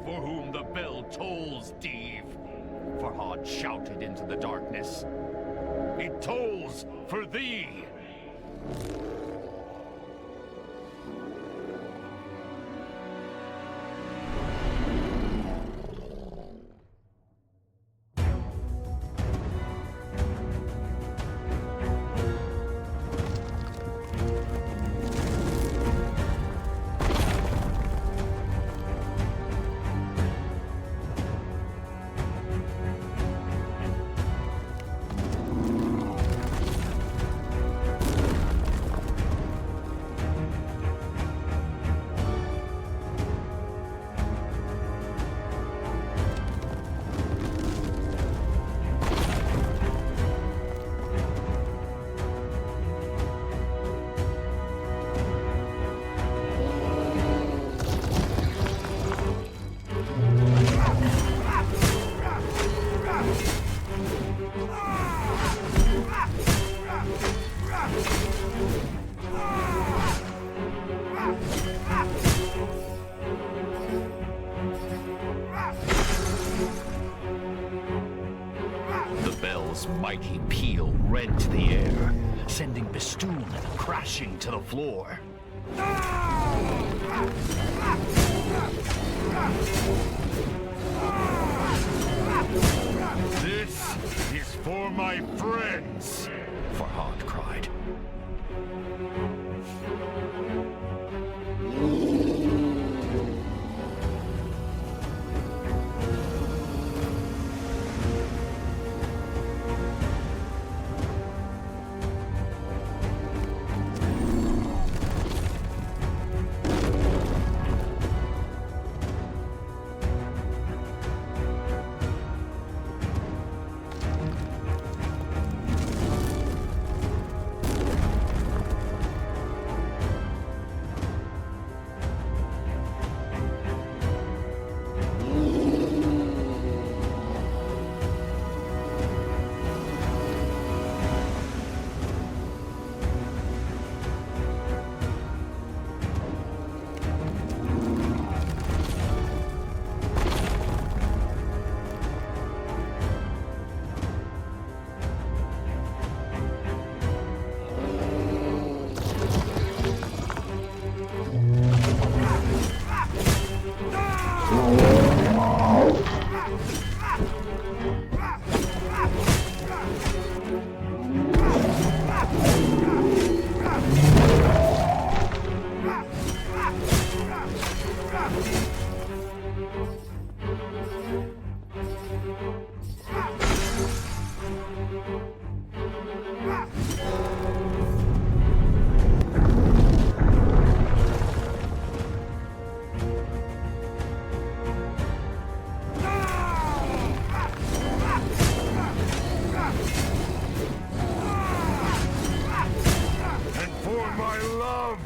For whom the bell tolls, Steve, Farhad shouted into the darkness. It tolls for thee! Mighty peal rent the air, sending Bistun crashing to the floor. This is for my friends, Farhad cried. and for my love.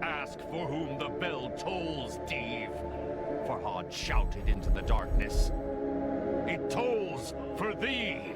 Ask for whom the bell tolls, Dave, Farhad shouted into the darkness. It tolls for thee!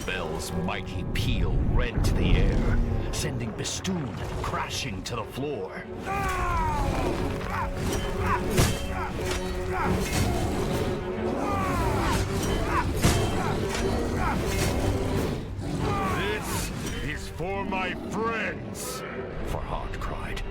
bell's mighty peal rent the air, sending Bistun crashing to the floor. This is for my friends, Farhad cried.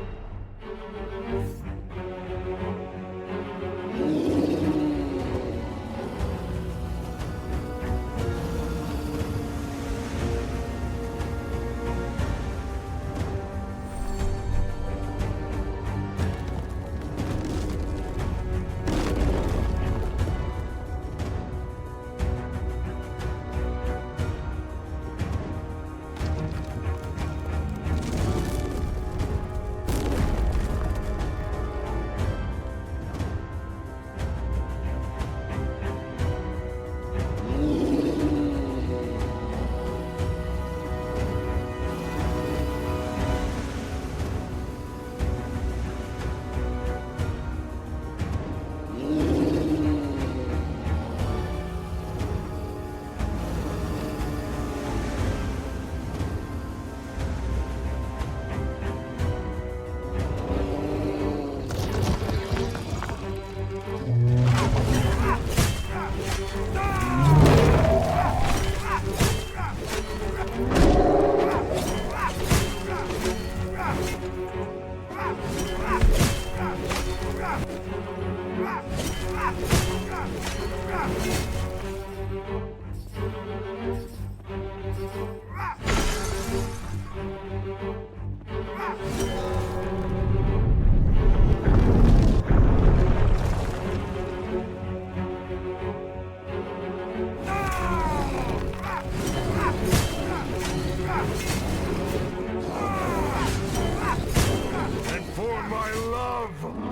and for my love.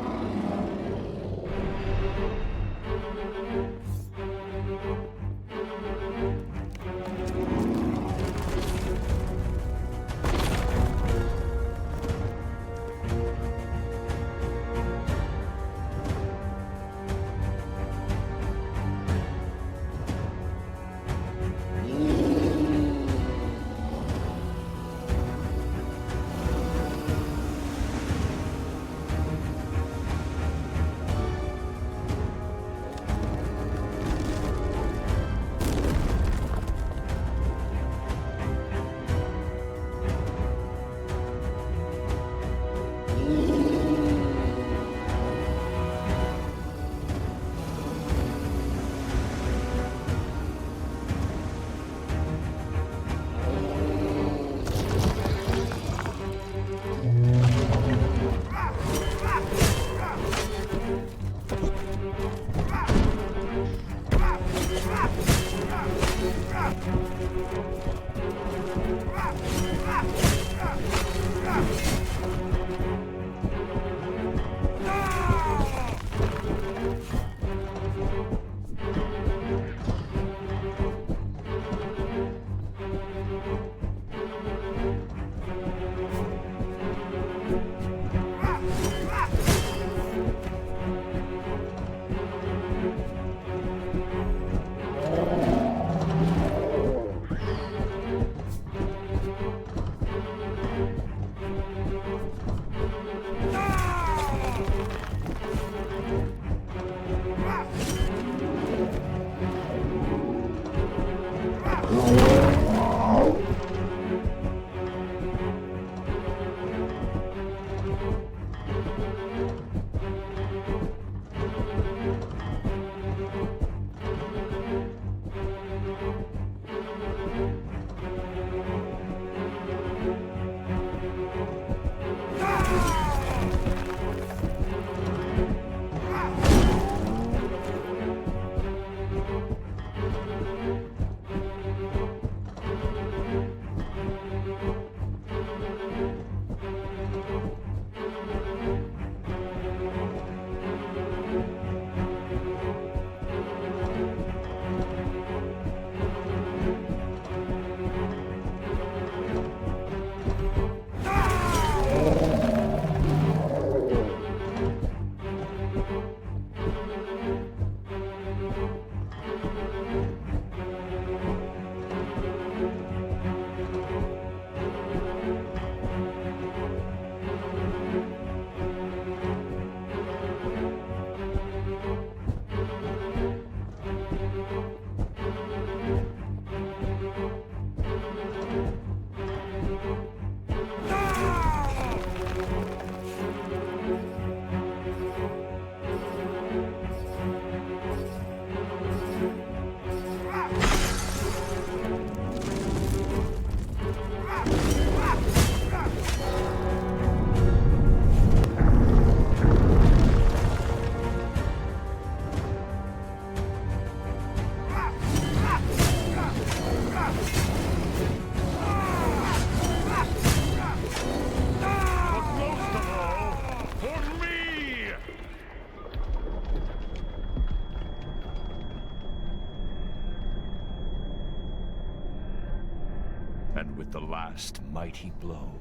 And with the last mighty blow,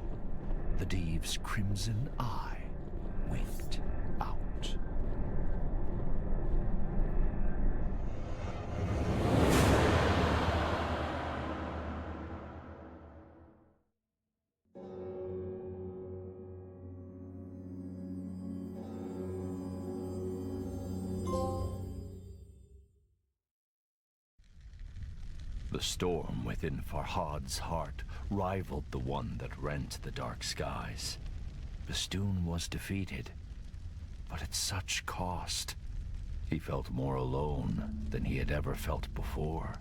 the Deev's crimson eye winked out. The storm within Farhad's heart rivaled the one that rent the dark skies. Bistun was defeated, but at such cost. He felt more alone than he had ever felt before.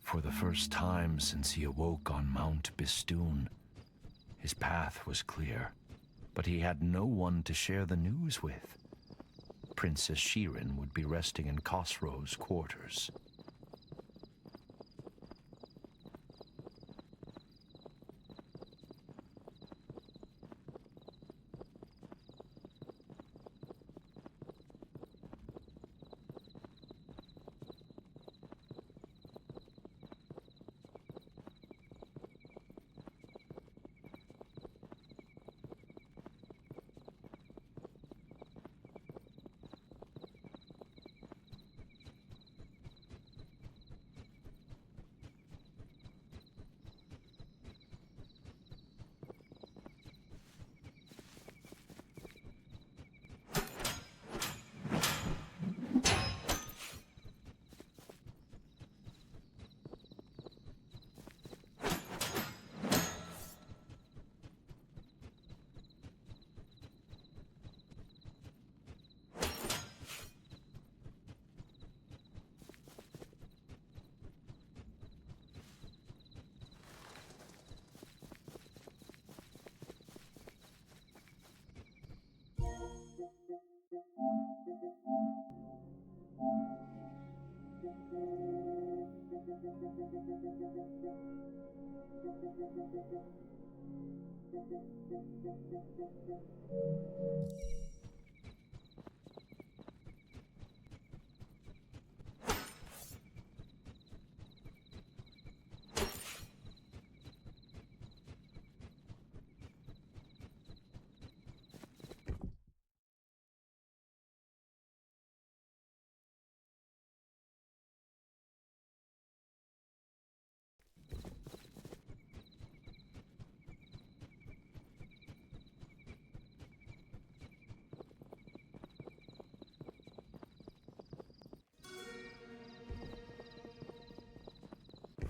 For the first time since he awoke on Mount Bistun, his path was clear, but he had no one to share the news with. Princess Shirin would be resting in Khosrow's quarters.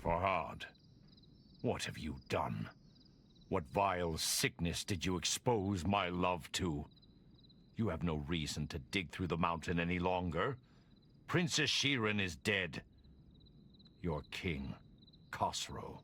Farhad, what have you done? What vile sickness did you expose my love to? You have no reason to dig through the mountain any longer. Princess Shirin is dead. Your king, Khosrow.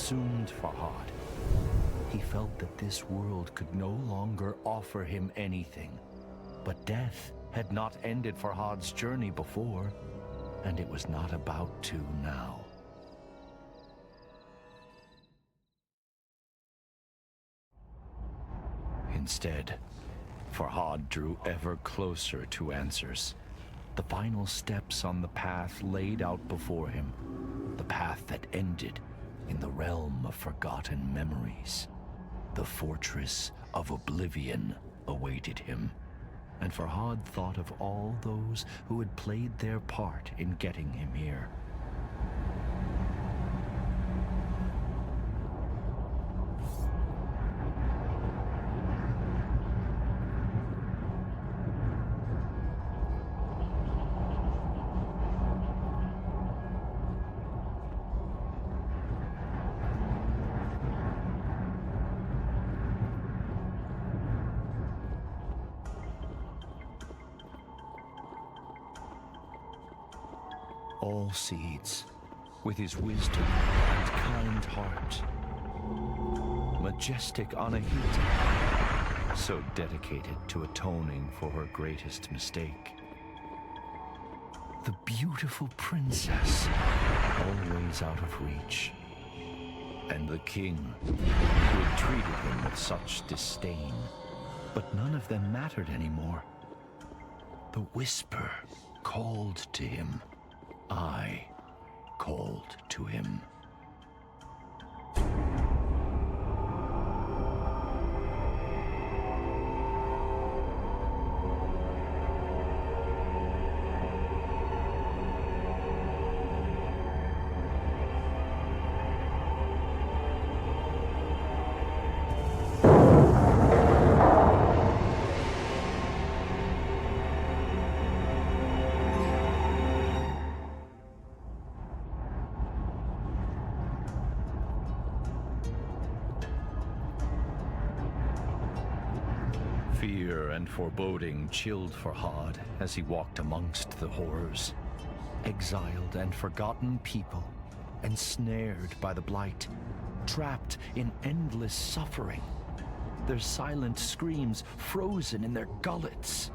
consumed Farhad. He felt that this world could no longer offer him anything. But death had not ended Farhad's journey before, and it was not about to now. Instead, Farhad drew ever closer to answers. The final steps on the path laid out before him. The path that ended in the realm of forgotten memories. The fortress of oblivion awaited him. And Farhad thought of all those who had played their part in getting him here. All seeds, with his wisdom and kind heart. Majestic Anahita, so dedicated to atoning for her greatest mistake. The beautiful princess, always out of reach. And the king, who had treated him with such disdain. But none of them mattered anymore. The whisper called to him. I called to him. Fear and foreboding chilled Farhad as he walked amongst the horrors. Exiled and forgotten people, ensnared by the blight, trapped in endless suffering, their silent screams frozen in their gullets.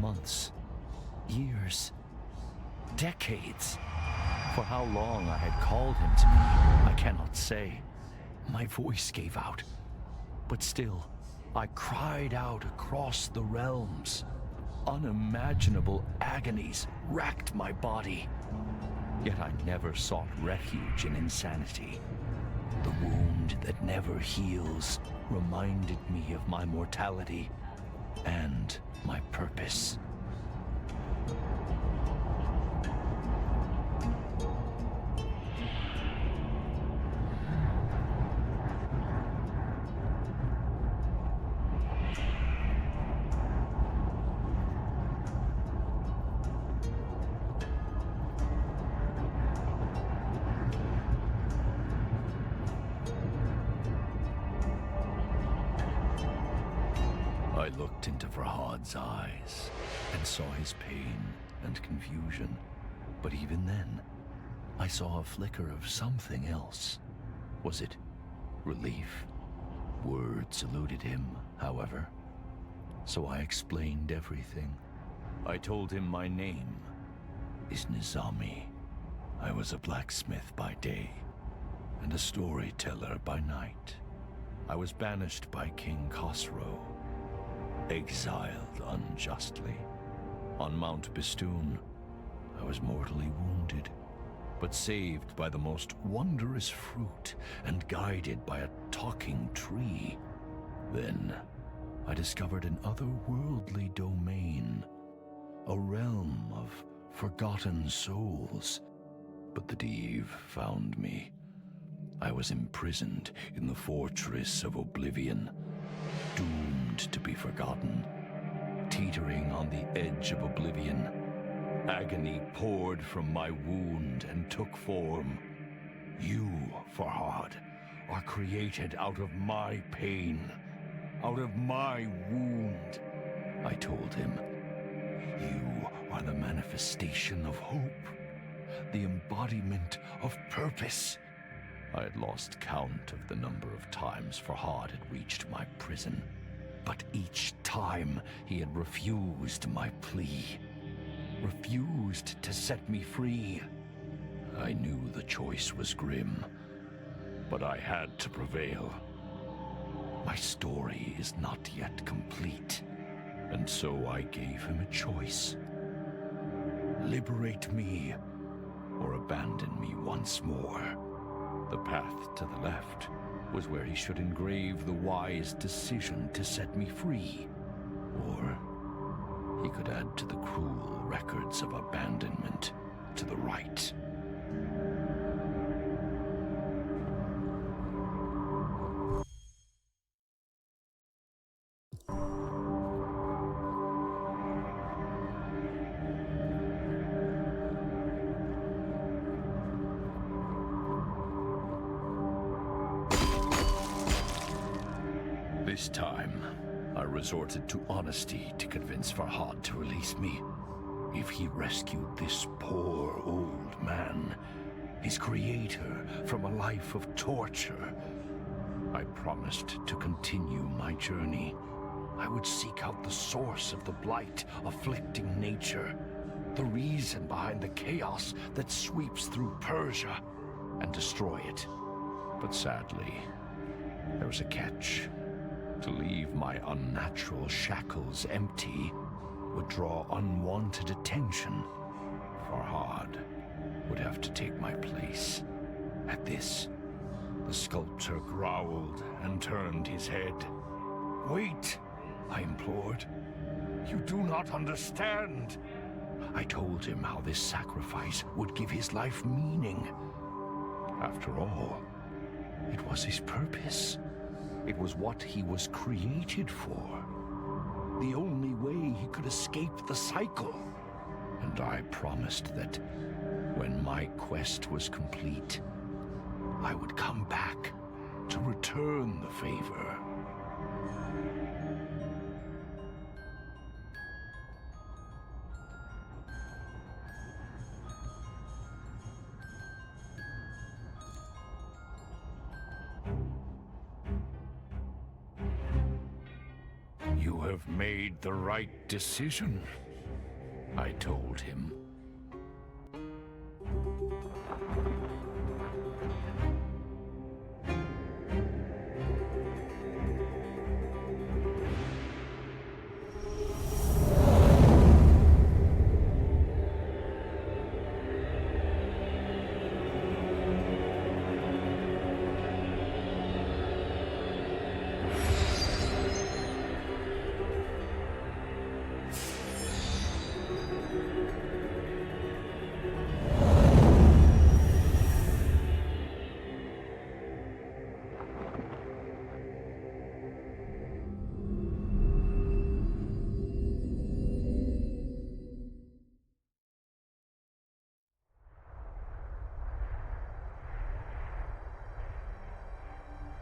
Months, years, decades. For how long I had called him to me, I cannot say. My voice gave out, but still, I cried out across the realms. Unimaginable agonies racked my body. Yet I never sought refuge in insanity. The wound that never heals reminded me of my mortality and my purpose. I looked into Farhad's eyes and saw his pain and confusion. But even then, I saw a flicker of something else. Was it relief? Words eluded him, however. So I explained everything. I told him my name is Nizami. I was a blacksmith by day and a storyteller by night. I was banished by King Khosrow, exiled unjustly. On Mount Bistun, I was mortally wounded, but saved by the most wondrous fruit and guided by a talking tree. Then, I discovered an otherworldly domain, a realm of forgotten souls. But the Div found me. I was imprisoned in the fortress of oblivion, doomed to be forgotten. Teetering on the edge of oblivion, agony poured from my wound and took form. You, Farhad, are created out of my pain, out of my wound. I told him, you are the manifestation of hope, the embodiment of purpose. I had lost count of the number of times Farhad had reached my prison, but each time he had refused my plea, refused to set me free. I knew the choice was grim, but I had to prevail. My story is not yet complete, and so I gave him a choice. Liberate me, or abandon me once more. The path to the left was where he should engrave the wise decision to set me free. Or he could add to the cruel records of abandonment to the right. This time, I resorted to honesty to convince Farhad to release me. If he rescued this poor old man, his creator, from a life of torture, I promised to continue my journey. I would seek out the source of the blight afflicting nature, the reason behind the chaos that sweeps through Persia, and destroy it. But sadly, there was a catch. To leave my unnatural shackles empty would draw unwanted attention. Farhad would have to take my place. At this, the sculptor growled and turned his head. "Wait," I implored. "You do not understand." I told him how this sacrifice would give his life meaning. After all, it was his purpose. It was what he was created for. The only way he could escape the cycle. And I promised that when my quest was complete, I would come back to return the favor. "You have made the right decision," I told him.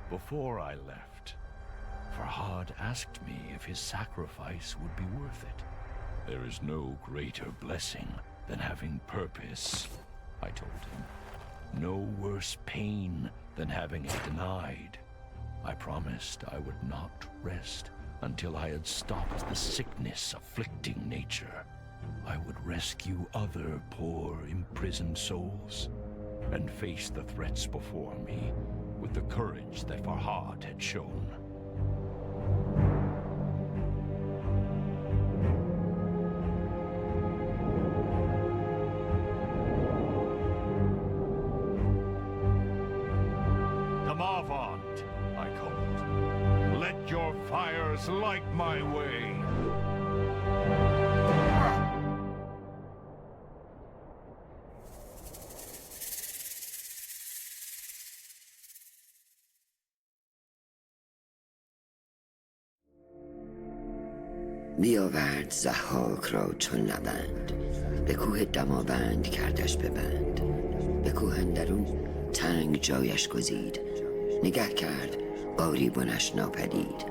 Before I left, Farhad asked me if his sacrifice would be worth it. "There is no greater blessing than having purpose," I told him. "No worse pain than having it denied." I promised I would not rest until I had stopped the sickness afflicting nature. I would rescue other poor, imprisoned souls and face the threats before me with the courage that Farhad had shown. Tamavant, I called. Let your fires light my way. بیاورد ضحاک را چون نبند، به کوه دماوند کردش ببند. به کوه اندرون تنگ جایش گزید، نگه کرد باری بنش ناپدید.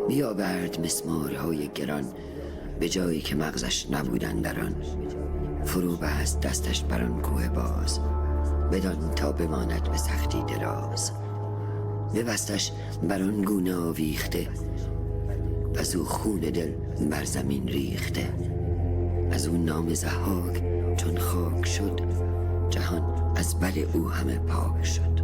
بیاورد مسمارهای گران، به جایی که مغزش نبودن در آن. فرو بست دستش بر آن کوه باز، بدان تا بماند به سختی دراز. ببستش بر آن گونه آویخته، از او خون دل بر زمین ریخته. از او نام ضحاک چون خاک شد، جهان از بد او همه پاک شد.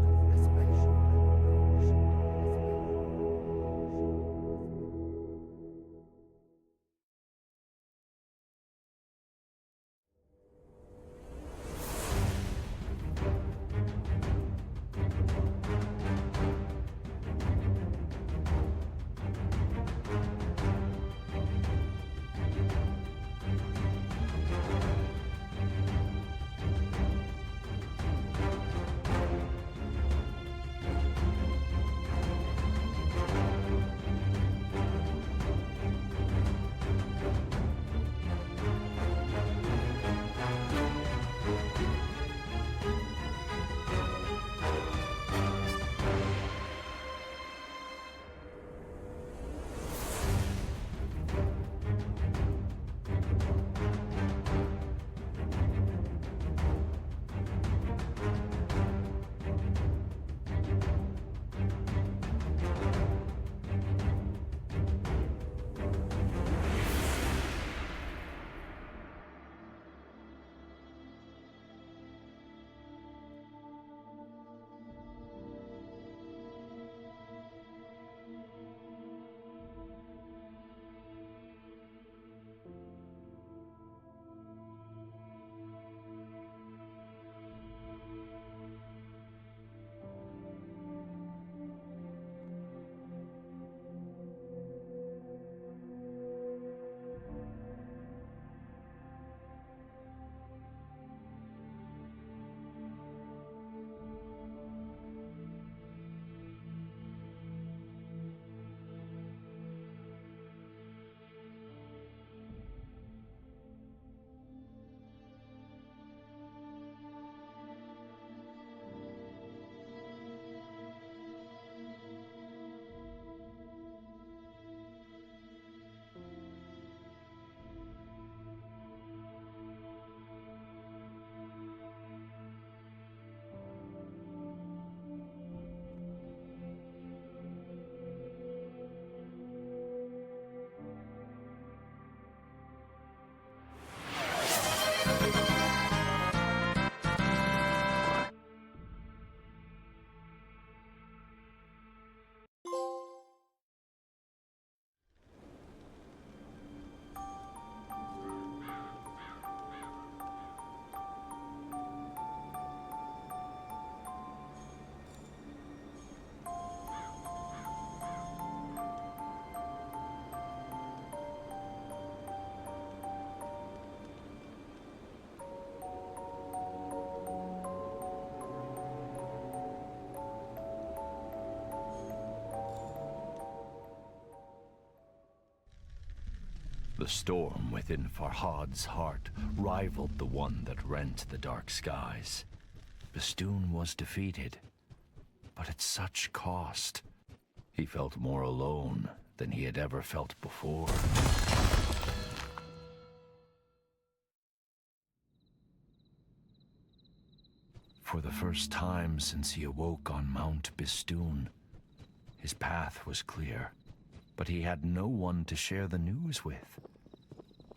The storm within Farhad's heart rivaled the one that rent the dark skies. Bistun was defeated, but at such cost. He felt more alone than he had ever felt before. For the first time since he awoke on Mount Bistun, his path was clear, but he had no one to share the news with.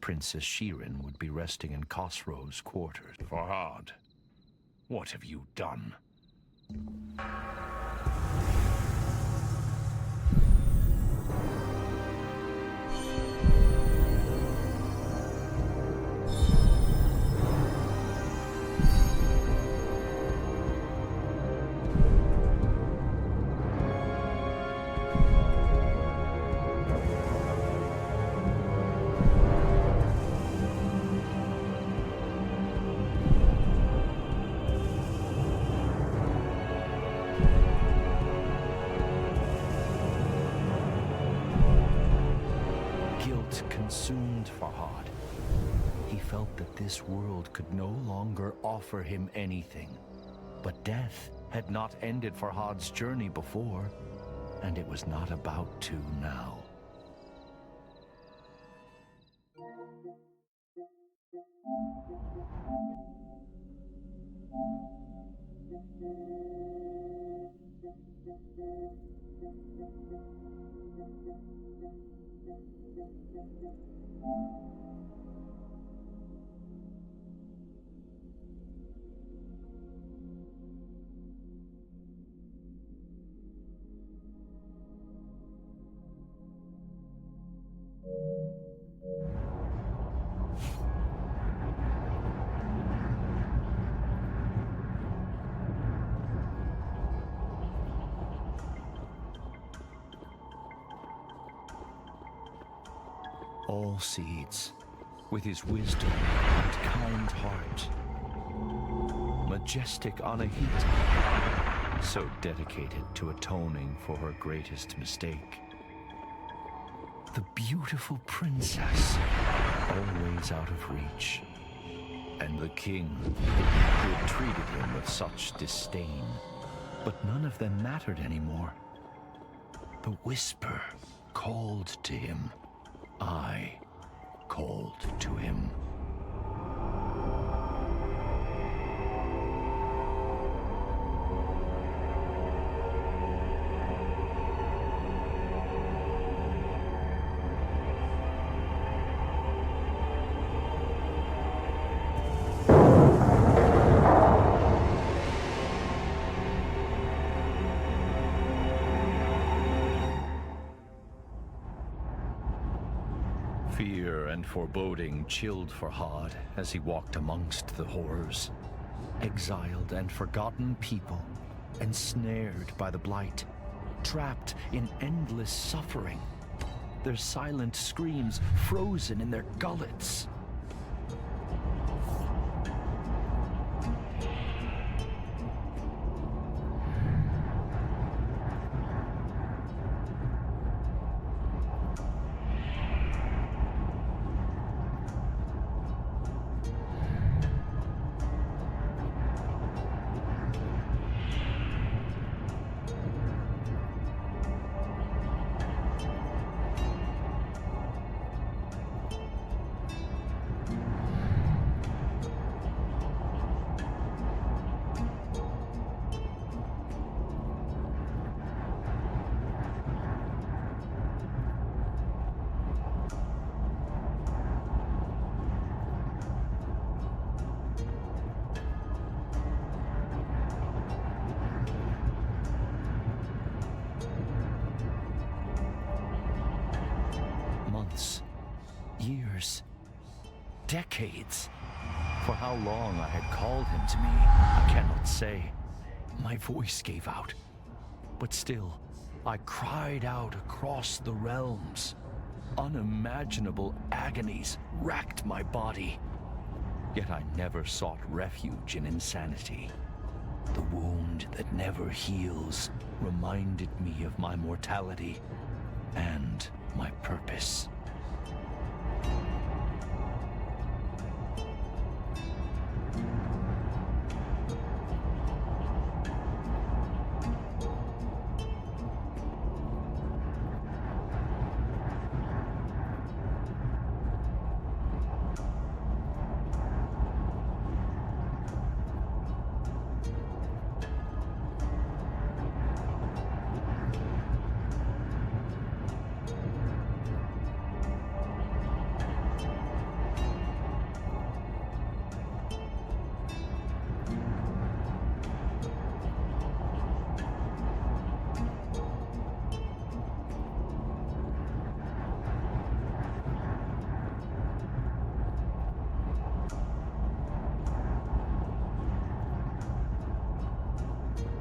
Princess Shirin would be resting in Khosrow's quarters. Farhad, what have you done? consumed Farhad. He felt that this world could no longer offer him anything. But death had not ended Farhad's journey before, and it was not about to now. All seeds, with his wisdom and kind heart. Majestic Anahita, so dedicated to atoning for her greatest mistake. The beautiful princess, always out of reach. And the king, who had treated him with such disdain. But none of them mattered anymore. The whisper called to him. I called to him. Fear and foreboding chilled Farhad as he walked amongst the horrors. Exiled and forgotten people, ensnared by the blight, trapped in endless suffering, their silent screams frozen in their gullets. Years, decades. For how long I had called him to me, I cannot say. My voice gave out. But still, I cried out across the realms. Unimaginable agonies racked my body. Yet I never sought refuge in insanity. The wound that never heals reminded me of my mortality and my purpose.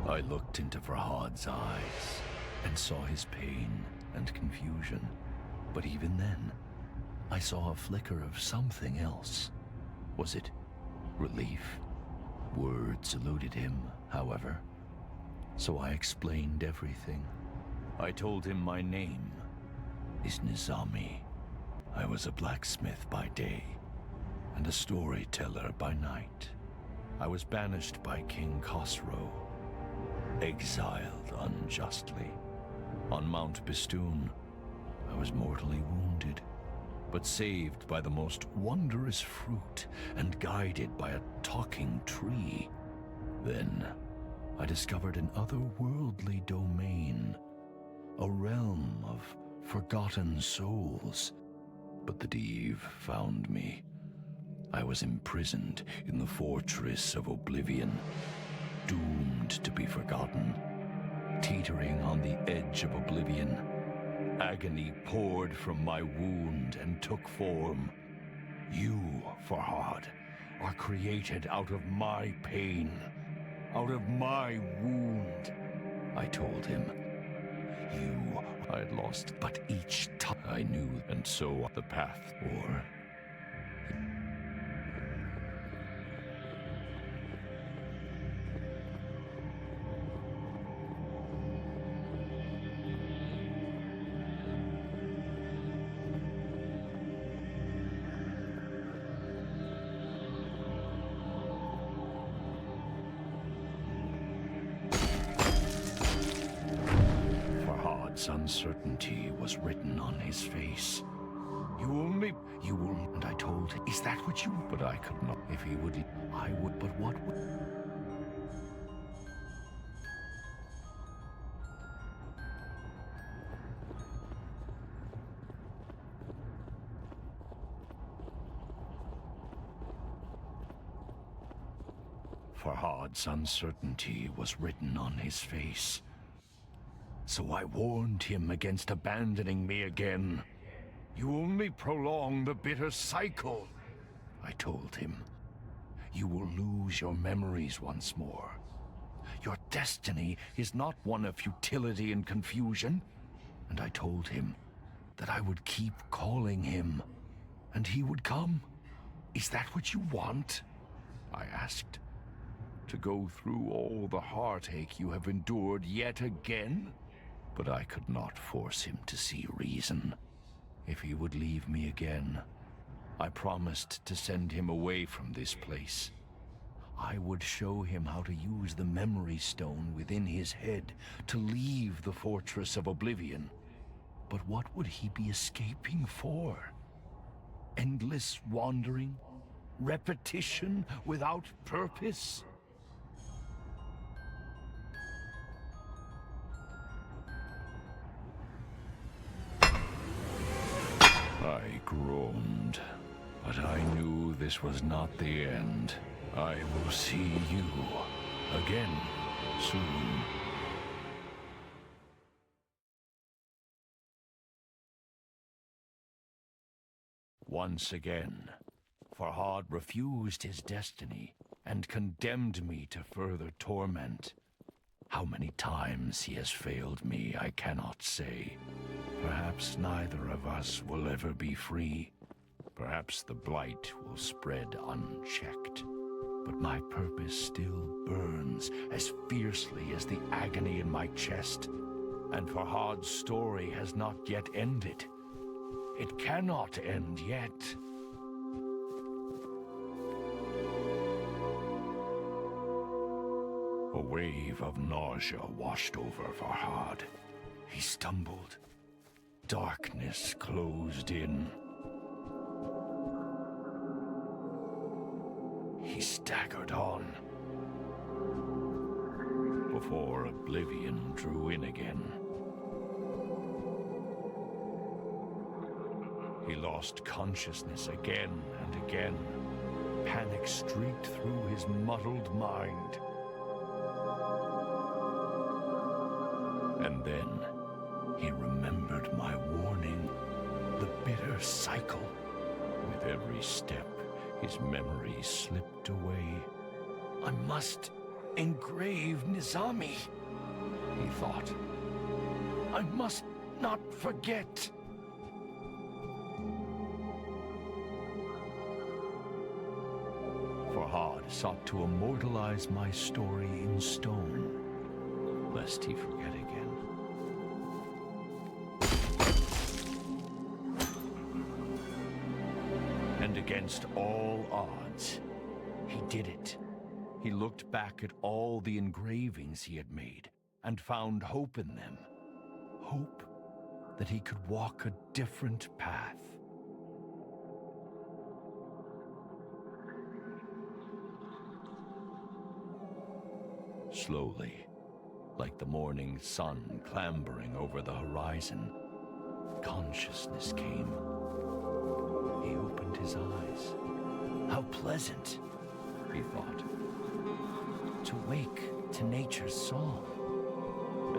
I looked into Farhad's eyes and saw his pain and confusion. But even then, I saw a flicker of something else. Was it relief? Words eluded him, however. So I explained everything. I told him my name is Nizami, I was a blacksmith by day, and a storyteller by night. I was banished by King Khosrow, exiled unjustly. On Mount Bistun, I was mortally wounded, but saved by the most wondrous fruit and guided by a talking tree. Then, I discovered an otherworldly domain, a realm of forgotten souls. But the Div found me. I was imprisoned in the fortress of oblivion, doomed to be forgotten. Teetering on the edge of oblivion, agony poured from my wound and took form. You, Farhad, are created out of my pain, out of my wound, I told him. You, I had lost, but each time I knew, and so the path, or... Uncertainty was written on his face. You will, and I told him, is that what you, but I could not. If he would, I would, but what would? Farhad's uncertainty was written on his face. So I warned him against abandoning me again. You only prolong the bitter cycle, I told him. You will lose your memories once more. Your destiny is not one of futility and confusion. And I told him that I would keep calling him, and he would come. Is that what you want? I asked. To go through all the heartache you have endured yet again? But I could not force him to see reason. If he would leave me again, I promised to send him away from this place. I would show him how to use the memory stone within his head to leave the fortress of oblivion. But what would he be escaping for? Endless wandering? Repetition without purpose? I groaned, but I knew this was not the end. I will see you again soon. Once again, Farhad refused his destiny and condemned me to further torment. How many times he has failed me, I cannot say. Perhaps neither of us will ever be free. Perhaps the blight will spread unchecked. But my purpose still burns as fiercely as the agony in my chest. And Farhad's story has not yet ended. It cannot end yet. A wave of nausea washed over Farhad. He stumbled. Darkness closed in. He staggered on. Before oblivion drew in again. He lost consciousness again and again. Panic streaked through his muddled mind. And then he remembered my warning, the bitter cycle. With every step, his memory slipped away. I must engrave Nizami, he thought. I must not forget. Farhad sought to immortalize my story in stone, lest he forget again. against all odds. He did it. He looked back at all the engravings he had made and found hope in them. Hope that he could walk a different path. Slowly, like the morning sun clambering over the horizon, consciousness came. He opened his eyes. How pleasant, he thought, to wake to nature's song.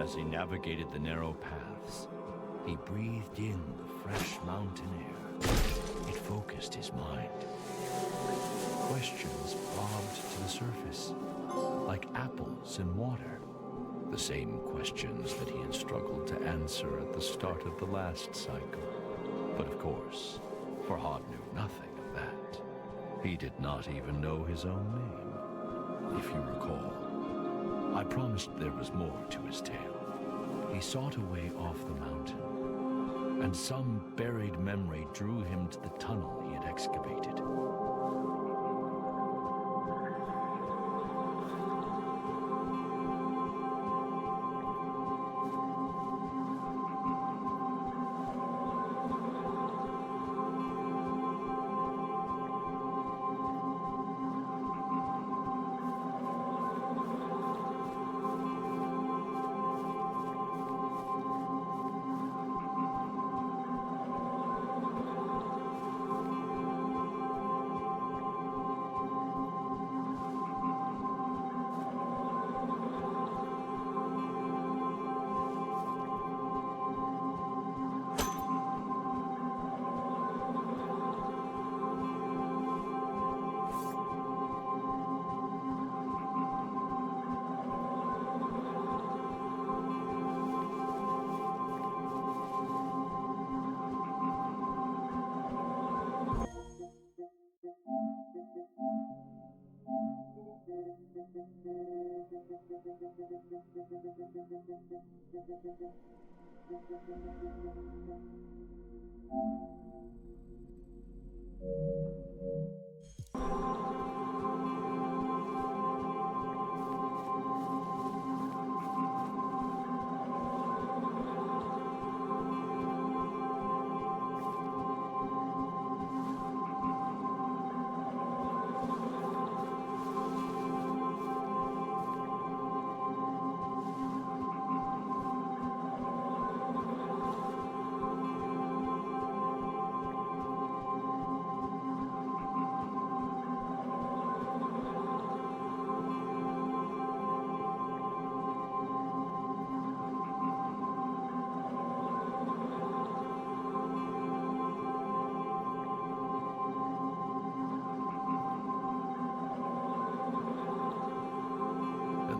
As he navigated the narrow paths, he breathed in the fresh mountain air. It focused his mind. Questions bobbed to the surface, like apples in water. The same questions that he had struggled to answer at the start of the last cycle. But of course, Farhad knew nothing of that. He did not even know his own name. If you recall, I promised there was more to his tale. He sought a way off the mountain, and some buried memory drew him to the tunnel he had excavated.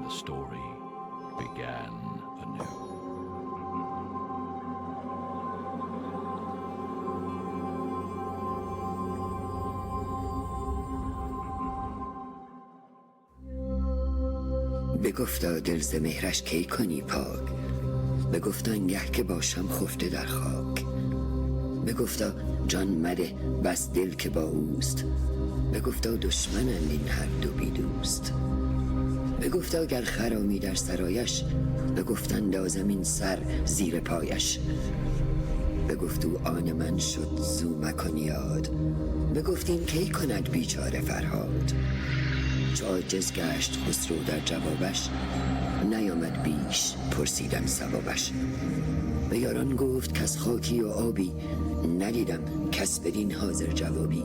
The story began anew. بگفتا دل ز مهرش کی کنی پاک، بگفتا انگه که باشم خفته در خاک، بگفتا جان مده بس دل که با اوست، بگفتا دشمنند این هر دو بی دوست، بگفتا گر خرامی در سرایش، بگفت اندازم این سر زیر پایش، بگفت او آن من شد زو مکن یاد، بگفت این کی کند بیچاره فرهاد. چو عاجز گشت خسرو در جوابش، نیامد بیش پرسیدن ثوابش. به یاران گفت کز خاکی و آبی، ندیدم کس بدین حاضر جوابی.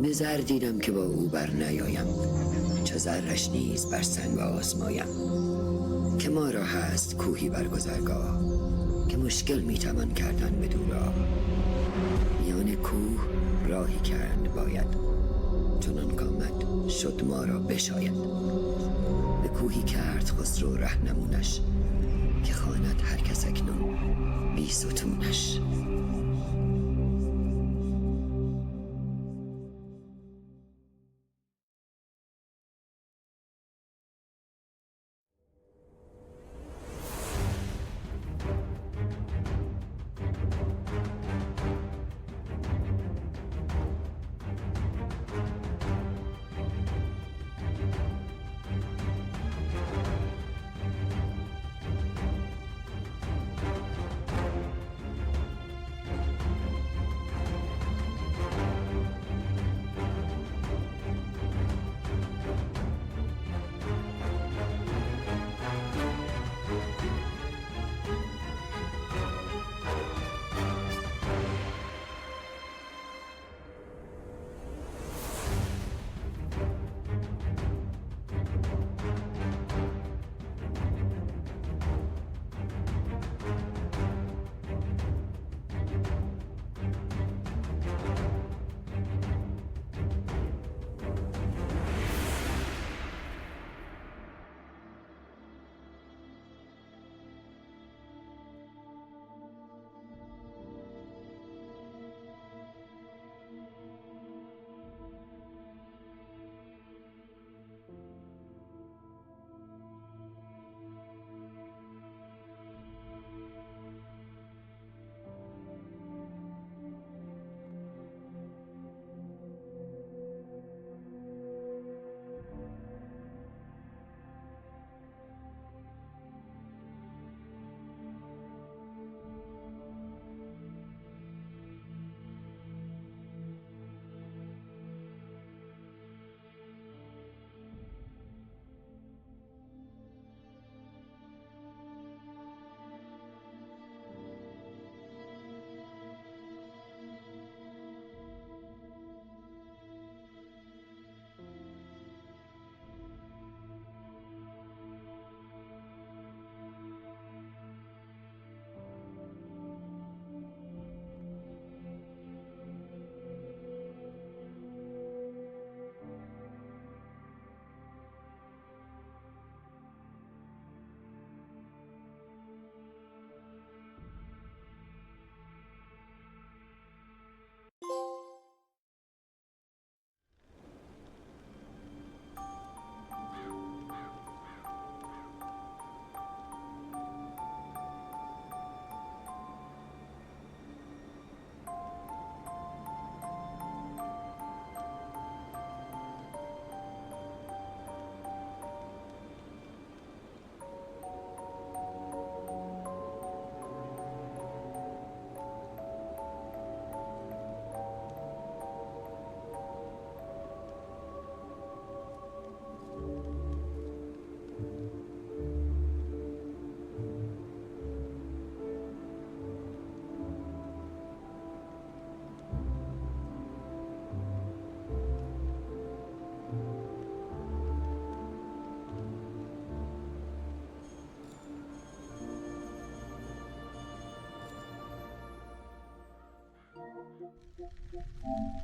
به زر دیدم که با او بر نیایم، چو زرش نیز بر سنگ آزمایم. که ما را هست کوهی بر گذرگاه، که مشکل میتوان کردن بدو راه. میان کوه راهی کرد باید، چنان کامد شد ما را بشاید. به کوهی کرد خسرو رهنمونش، که خواند هر کس اکنون بی ستونش.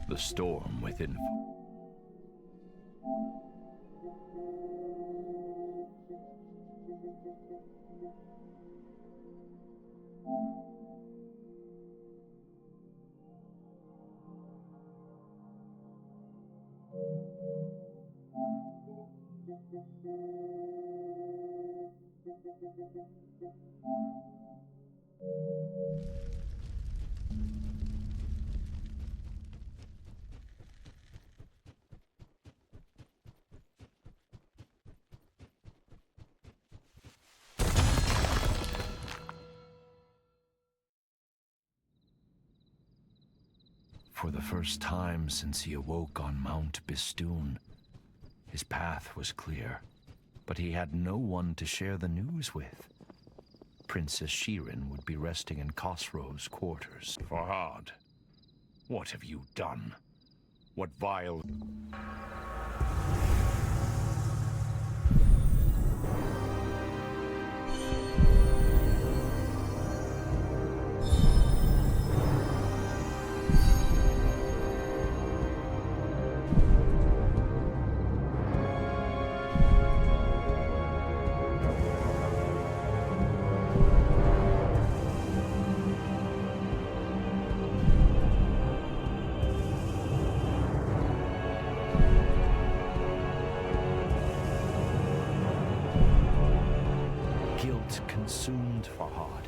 The storm within. For the first time since he awoke on Mount Bistun, his path was clear, but he had no one to share the news with. Princess Shirin would be resting in Khosrow's quarters. Farhad, what have you done? What vile... Guilt consumed Farhad.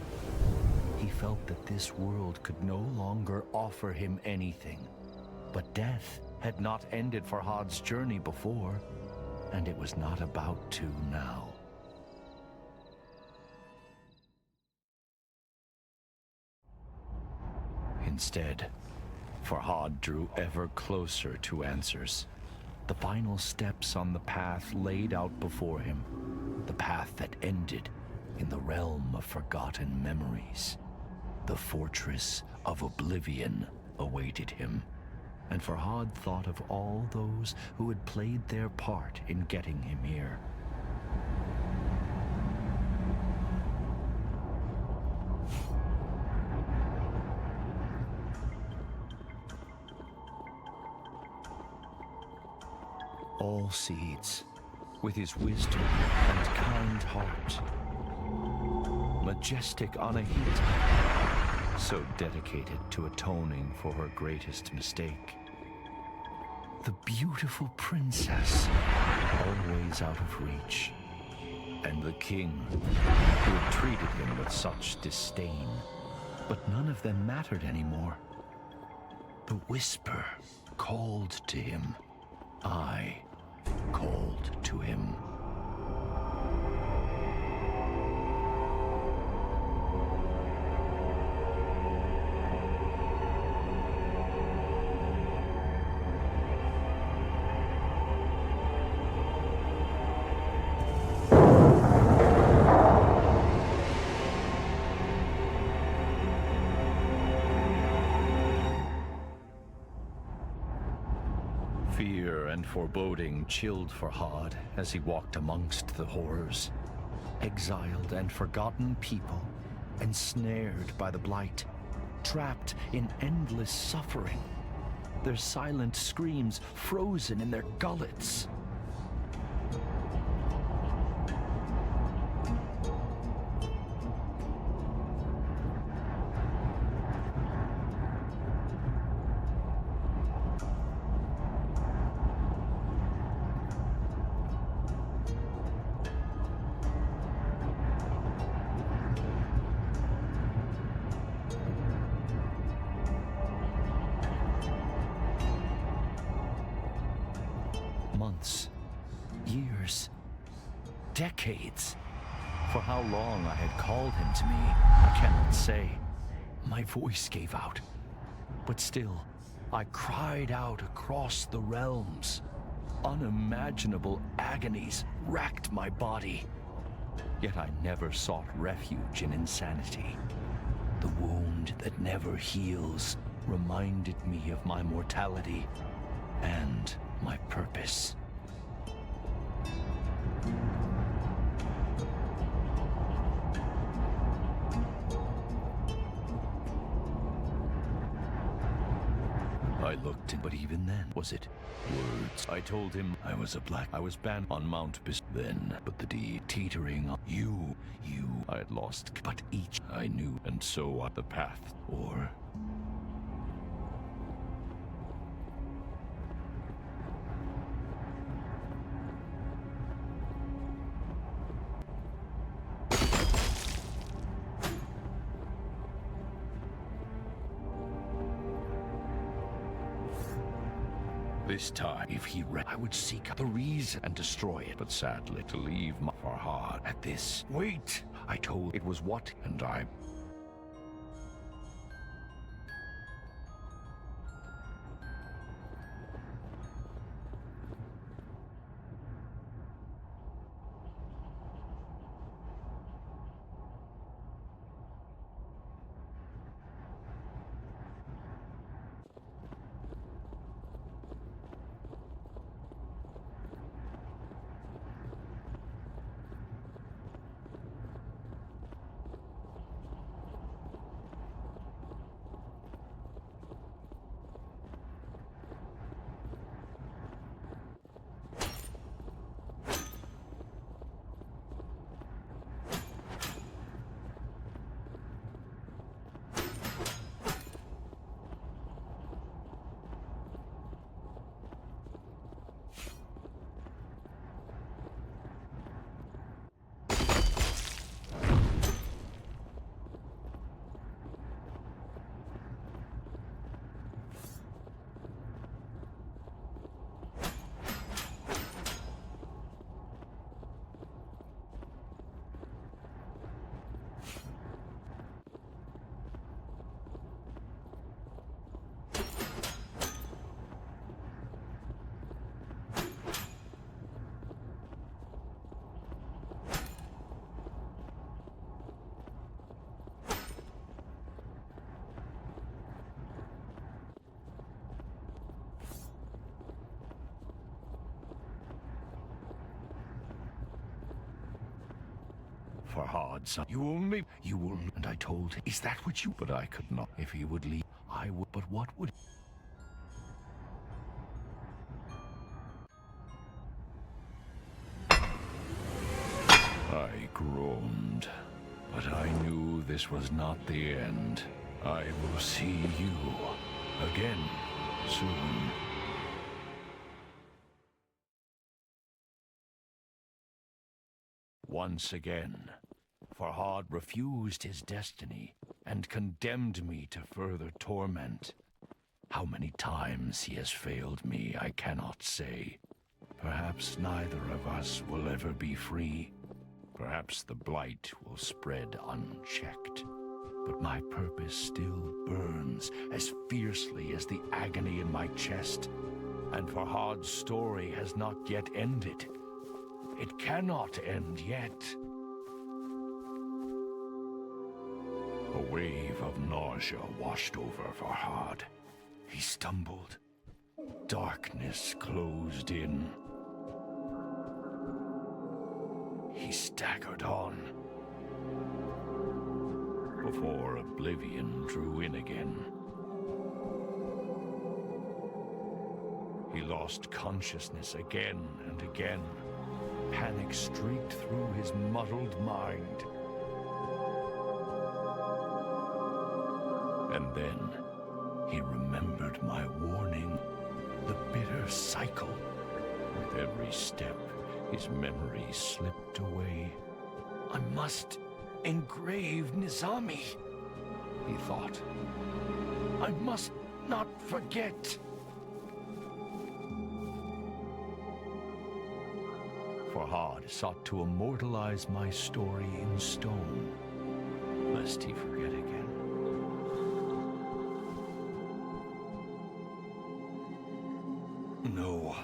He felt that this world could no longer offer him anything. But death had not ended Farhad's journey before, and it was not about to now. Instead, Farhad drew ever closer to answers. The final steps on the path laid out before him. The path that ended in the realm of forgotten memories. The fortress of oblivion awaited him. And Farhad thought of all those who had played their part in getting him here. All seeds, with his wisdom and kind heart. Majestic Anahita, so dedicated to atoning for her greatest mistake. The beautiful princess, always out of reach. And the king, who had treated him with such disdain. But none of them mattered anymore. The whisper called to him. I called to him. Fear and foreboding chilled Farhad as he walked amongst the horrors. Exiled and forgotten people, ensnared by the blight, trapped in endless suffering, their silent screams frozen in their gullets. Months, years, decades. For how long I had called him to me, I cannot say. My voice gave out. But still, I cried out across the realms. Unimaginable agonies racked my body. Yet I never sought refuge in insanity. The wound that never heals reminded me of my mortality and my purpose. I looked in, but even then, was it words? I told him I was a black. I was banned on Mount Bistun. Then, but the deed teetering on you, I had lost. But each I knew, and so the path, or this time, if he I would seek the reason and destroy it. But sadly, to leave my Farhad at this. Wait! I told it was what, and I... Farhad, son, you will, and I told him, is that what you, but I could not. If he would leave, I would, but what would... I groaned, but I knew this was not the end. I will see you again soon. Once again, Farhad refused his destiny and condemned me to further torment. How many times he has failed me, I cannot say. Perhaps neither of us will ever be free. Perhaps the blight will spread unchecked. But my purpose still burns as fiercely as the agony in my chest. And Farhad's story has not yet ended. It cannot end yet. A wave of nausea washed over Farhad. He stumbled. Darkness closed in. He staggered on, before oblivion drew in again. He lost consciousness again and again. Panic streaked through his muddled mind. And then he remembered my warning, the bitter cycle. With every step, his memory slipped away. I must engrave Nizami, he thought. I must not forget. Farhad sought to immortalize my story in stone, lest he forget again. No.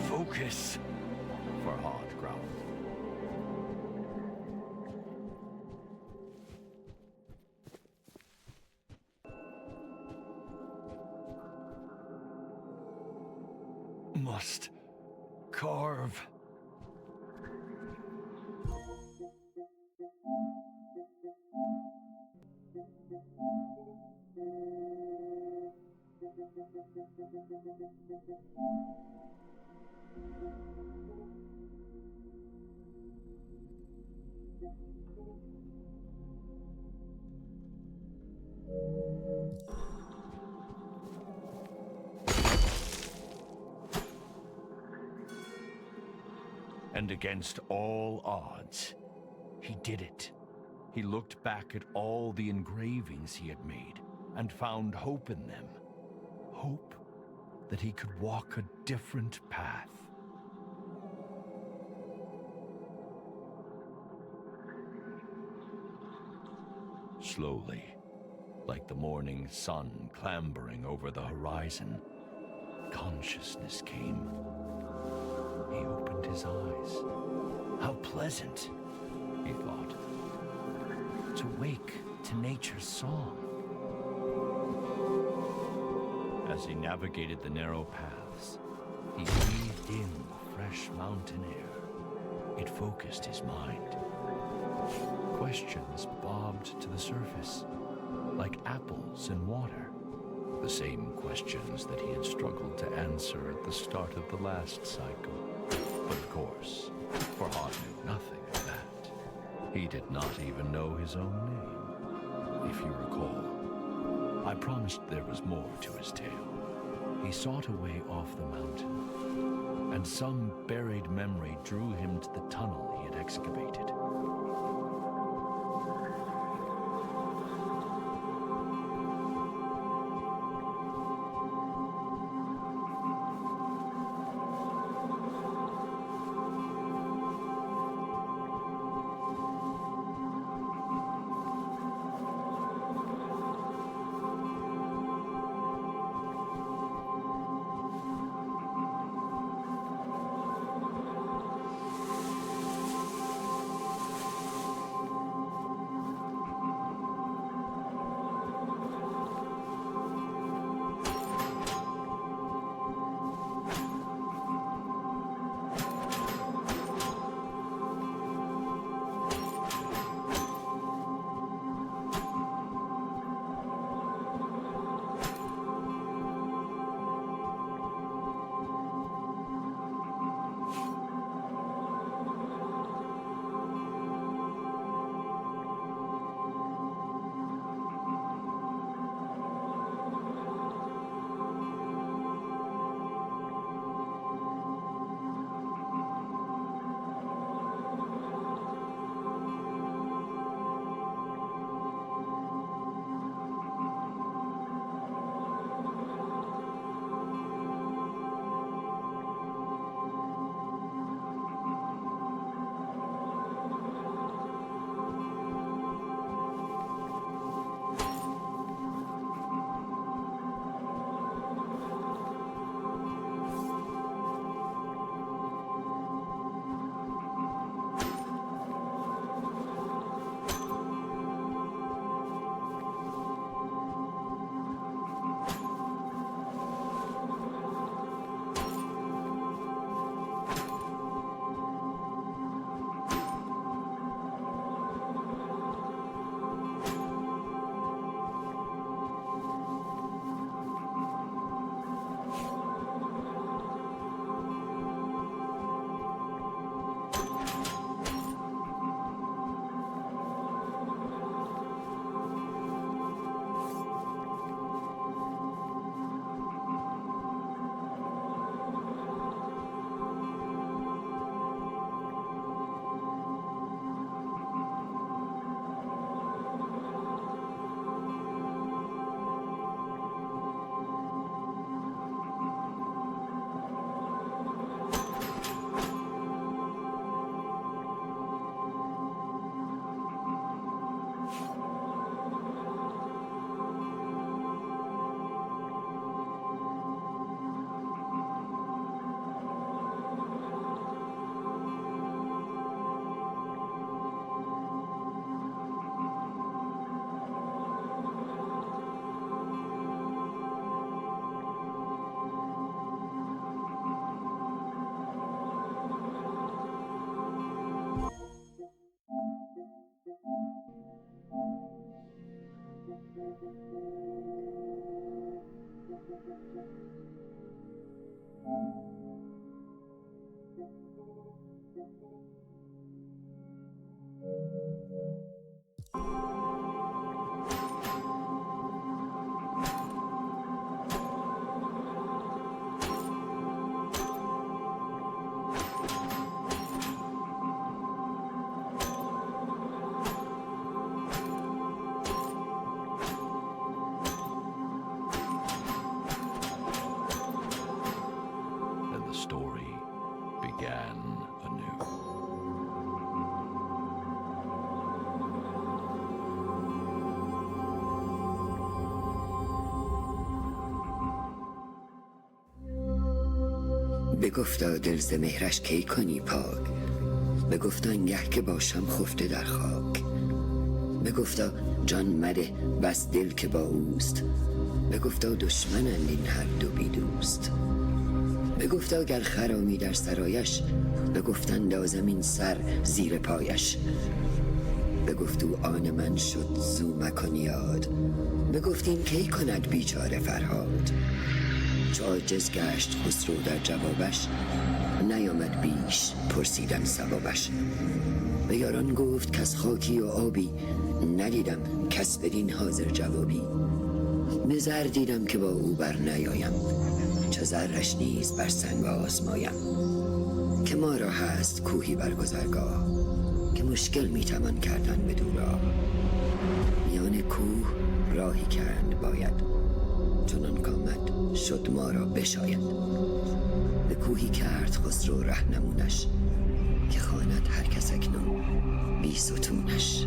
Focus, Farhad growled. Must carve. And against all odds, he did it. He looked back at all the engravings he had made and found hope in them. Hope that he could walk a different path. Slowly, like the morning sun clambering over the horizon, consciousness came. He opened his eyes. How pleasant, he thought, to wake to nature's song. As he navigated the narrow paths, he breathed in the fresh mountain air. It focused his mind. Questions bobbed to the surface, like apples in water. The same questions that he had struggled to answer at the start of the last cycle. But of course, Farhad knew nothing of that. He did not even know his own name. If you recall, I promised there was more to his tale. He sought a way off the mountain, and some buried memory drew him to the tunnel he had excavated. And the story began anew. بگفتا دل ز مهرش کی کنی پاک، بگفتا آنگه که باشم خفته در خاک، بگفتا جان مده بس دل که با اوست، بگفتا دشمنند این هر دو بی دوست، بگفتا گر خرامی در سرایش، بگفت اندازم این سر زیر پایش، بگفت او آن من شد زو مکن یاد، بگفت این کی کند بیچاره فرهاد. چو عاجز گشت خسرو در جوابش، نیامد بیش پرسیدن سبابش. به یاران گفت کز خاکی و آبی، ندیدم کس بدین حاضر جوابی. به زر دیدم که با او بر نیایم، چو زرش نیز بر سنگ آزمایم. که ما را هست کوهی بر گذرگاه، که مشکل میتوان کردن بدو راه. میان کوه راهی کرد باید، چنان کامد شد ما را بشاید. به کوهی کرد خسرو رهنمونش، که خواند هر کس اکنون بی ستونش.